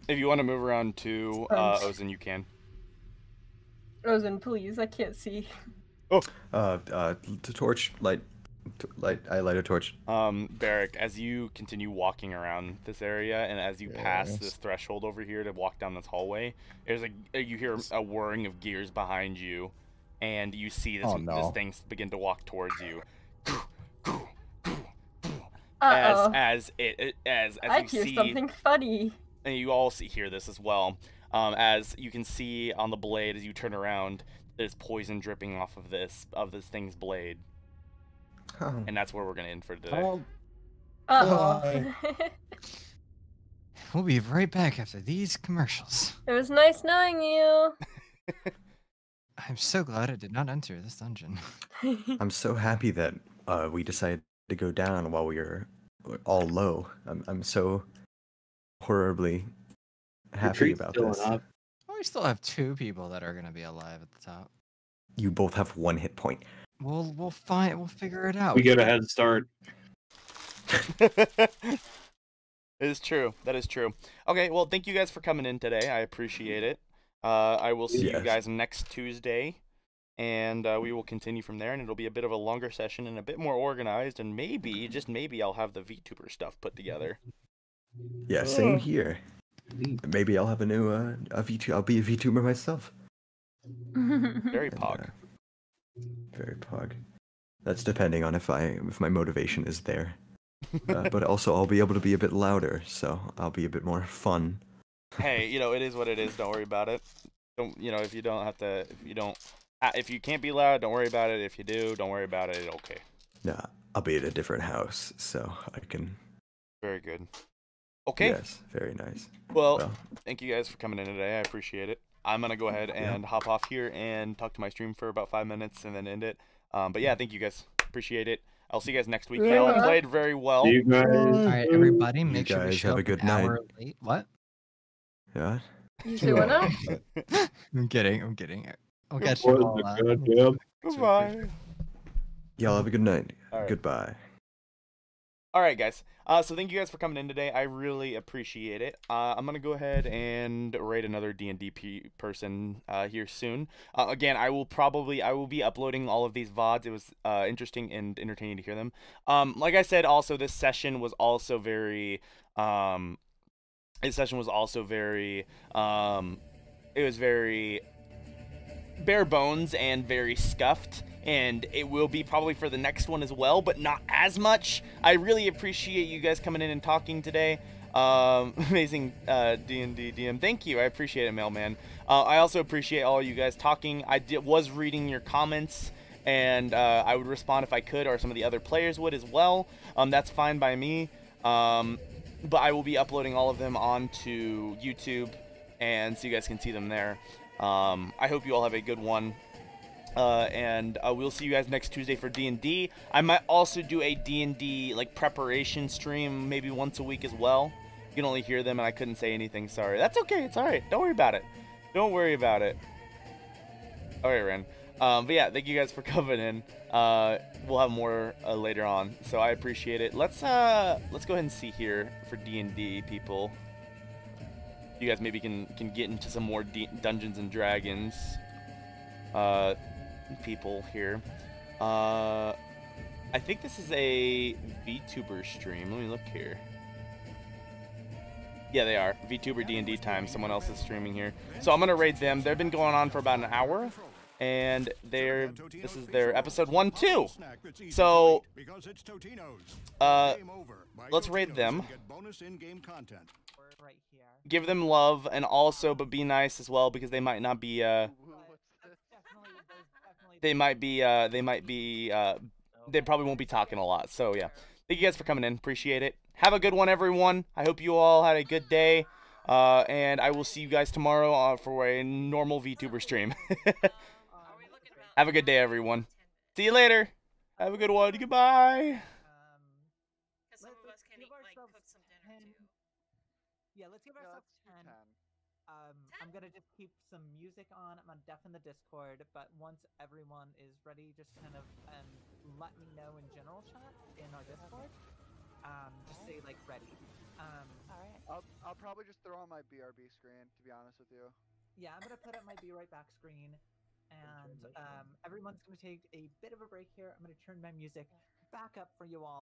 Speaker 1: If you want to move around to
Speaker 3: Sponge.
Speaker 1: Ozen, you can.
Speaker 3: Rosen, please, I can't see.
Speaker 2: To torch, I light a torch.
Speaker 1: Barrick, as you continue walking around this area, and as you pass
Speaker 6: Yes.
Speaker 1: this threshold over here to walk down this hallway, you hear a whirring of gears behind you, and you see this
Speaker 6: Oh, no.
Speaker 1: this thing begin to walk towards you.
Speaker 3: Uh-oh.
Speaker 1: As
Speaker 3: I
Speaker 1: you
Speaker 3: hear
Speaker 1: see
Speaker 3: something funny.
Speaker 1: and you all hear this as well. As you can see on the blade, as you turn around, there's poison dripping off of this thing's blade,
Speaker 2: Oh.
Speaker 1: and that's where we're gonna end for today.
Speaker 6: Oh,
Speaker 3: Uh-oh.
Speaker 4: We'll be right back after these commercials.
Speaker 3: It was nice knowing you.
Speaker 4: I'm so glad I did not enter this dungeon.
Speaker 2: I'm so happy that we decided to go down while we were all low. I'm so horribly happy
Speaker 5: Retreat's
Speaker 2: about
Speaker 5: still
Speaker 2: this.
Speaker 5: up.
Speaker 4: Oh, we still have 2 people that are gonna be alive at the top.
Speaker 2: You both have 1 hit point.
Speaker 4: We'll figure it out.
Speaker 5: We get a head start.
Speaker 1: It is true. That is true. Okay, well, thank you guys for coming in today. I appreciate it. I will see you
Speaker 2: Yes.
Speaker 1: guys next Tuesday, and we will continue from there, and it'll be a bit of a longer session and a bit more organized, and maybe, just maybe, I'll have the VTuber stuff put together.
Speaker 2: Yeah, same here. Maybe I'll have a new a VTuber. I'll be a VTuber myself.
Speaker 1: Very
Speaker 2: And,
Speaker 1: pog.
Speaker 2: Very pog. That's depending on if my motivation is there. But also I'll be able to be a bit louder, so I'll be a bit more fun.
Speaker 1: Hey, it is what it is. Don't worry about it. Don't, if you don't have to, if you can't be loud, don't worry about it. If you do, don't worry about it. Okay.
Speaker 2: Nah, I'll be at a different house, so I can.
Speaker 1: Very good. Okay.
Speaker 2: Yes, very nice.
Speaker 1: Well, thank you guys for coming in today. I appreciate it. I'm gonna go ahead and hop off here and talk to my stream for about 5 minutes and then end it. But yeah, thank you guys. Appreciate it. I'll see you guys next week. Y'all played very well.
Speaker 5: You guys.
Speaker 4: All right, everybody, make
Speaker 2: You
Speaker 4: sure we
Speaker 2: guys
Speaker 4: show
Speaker 2: have a
Speaker 4: up
Speaker 2: good
Speaker 4: an
Speaker 2: night.
Speaker 4: hour late. What?
Speaker 2: Yeah.
Speaker 3: You say what now?
Speaker 4: I'm kidding. I'll catch
Speaker 5: What
Speaker 4: you all.
Speaker 5: the goddamn?
Speaker 1: Goodbye.
Speaker 2: Y'all have a good night.
Speaker 1: All right.
Speaker 2: Goodbye.
Speaker 1: All right, guys. So thank you guys for coming in today. I really appreciate it. I'm gonna go ahead and raid another D&D person here soon. Again, I will be uploading all of these VODs. It was interesting and entertaining to hear them. Like I said, also this session was also very it was very bare bones and very scuffed, and it will be probably for the next one as well, but not as much. I really appreciate you guys coming in and talking today. Amazing D&D DM. Thank you. I appreciate it, Mailman. I also appreciate all you guys talking. I was reading your comments, and I would respond if I could, or some of the other players would as well. That's fine by me. But I will be uploading all of them onto YouTube, and so you guys can see them there. I hope you all have a good one. And we'll see you guys next Tuesday for D&D. I might also do a D&D like preparation stream maybe once a week as well. You can only hear them and I couldn't say anything. Sorry. That's okay. It's all right. Don't worry about it. Don't worry about it. All right, Ren. But yeah, thank you guys for coming in. We'll have more later on. So I appreciate it. Let's go ahead and see here for D&D people. You guys maybe can get into some more Dungeons and Dragons people here. I think this is a VTuber stream. Let me look here. Yeah, they are. VTuber D&D time. Someone else is streaming here. So I'm going to raid them. They've been going on for about an hour. And this is their episode 1-2. So, let's raid them. Give them love, and also, but be nice as well, because they might not be, they probably won't be talking a lot. So yeah, thank you guys for coming in. Appreciate it. Have a good one, everyone. I hope you all had a good day. And I will see you guys tomorrow for a normal VTuber stream. Have a good day, everyone. See you later. Have a good one. Goodbye.
Speaker 9: Yeah, let's give ourselves 10. I'm gonna just keep some music on. I'm gonna deafen the Discord, but once everyone is ready, just kind of let me know in general chat in our Discord. Just say like ready. Alright.
Speaker 10: I'll probably just throw on my BRB screen, to be honest with you.
Speaker 9: Yeah, I'm gonna put up my Be Right Back screen. and everyone's going to take a bit of a break here. I'm going to turn my music back up for you all.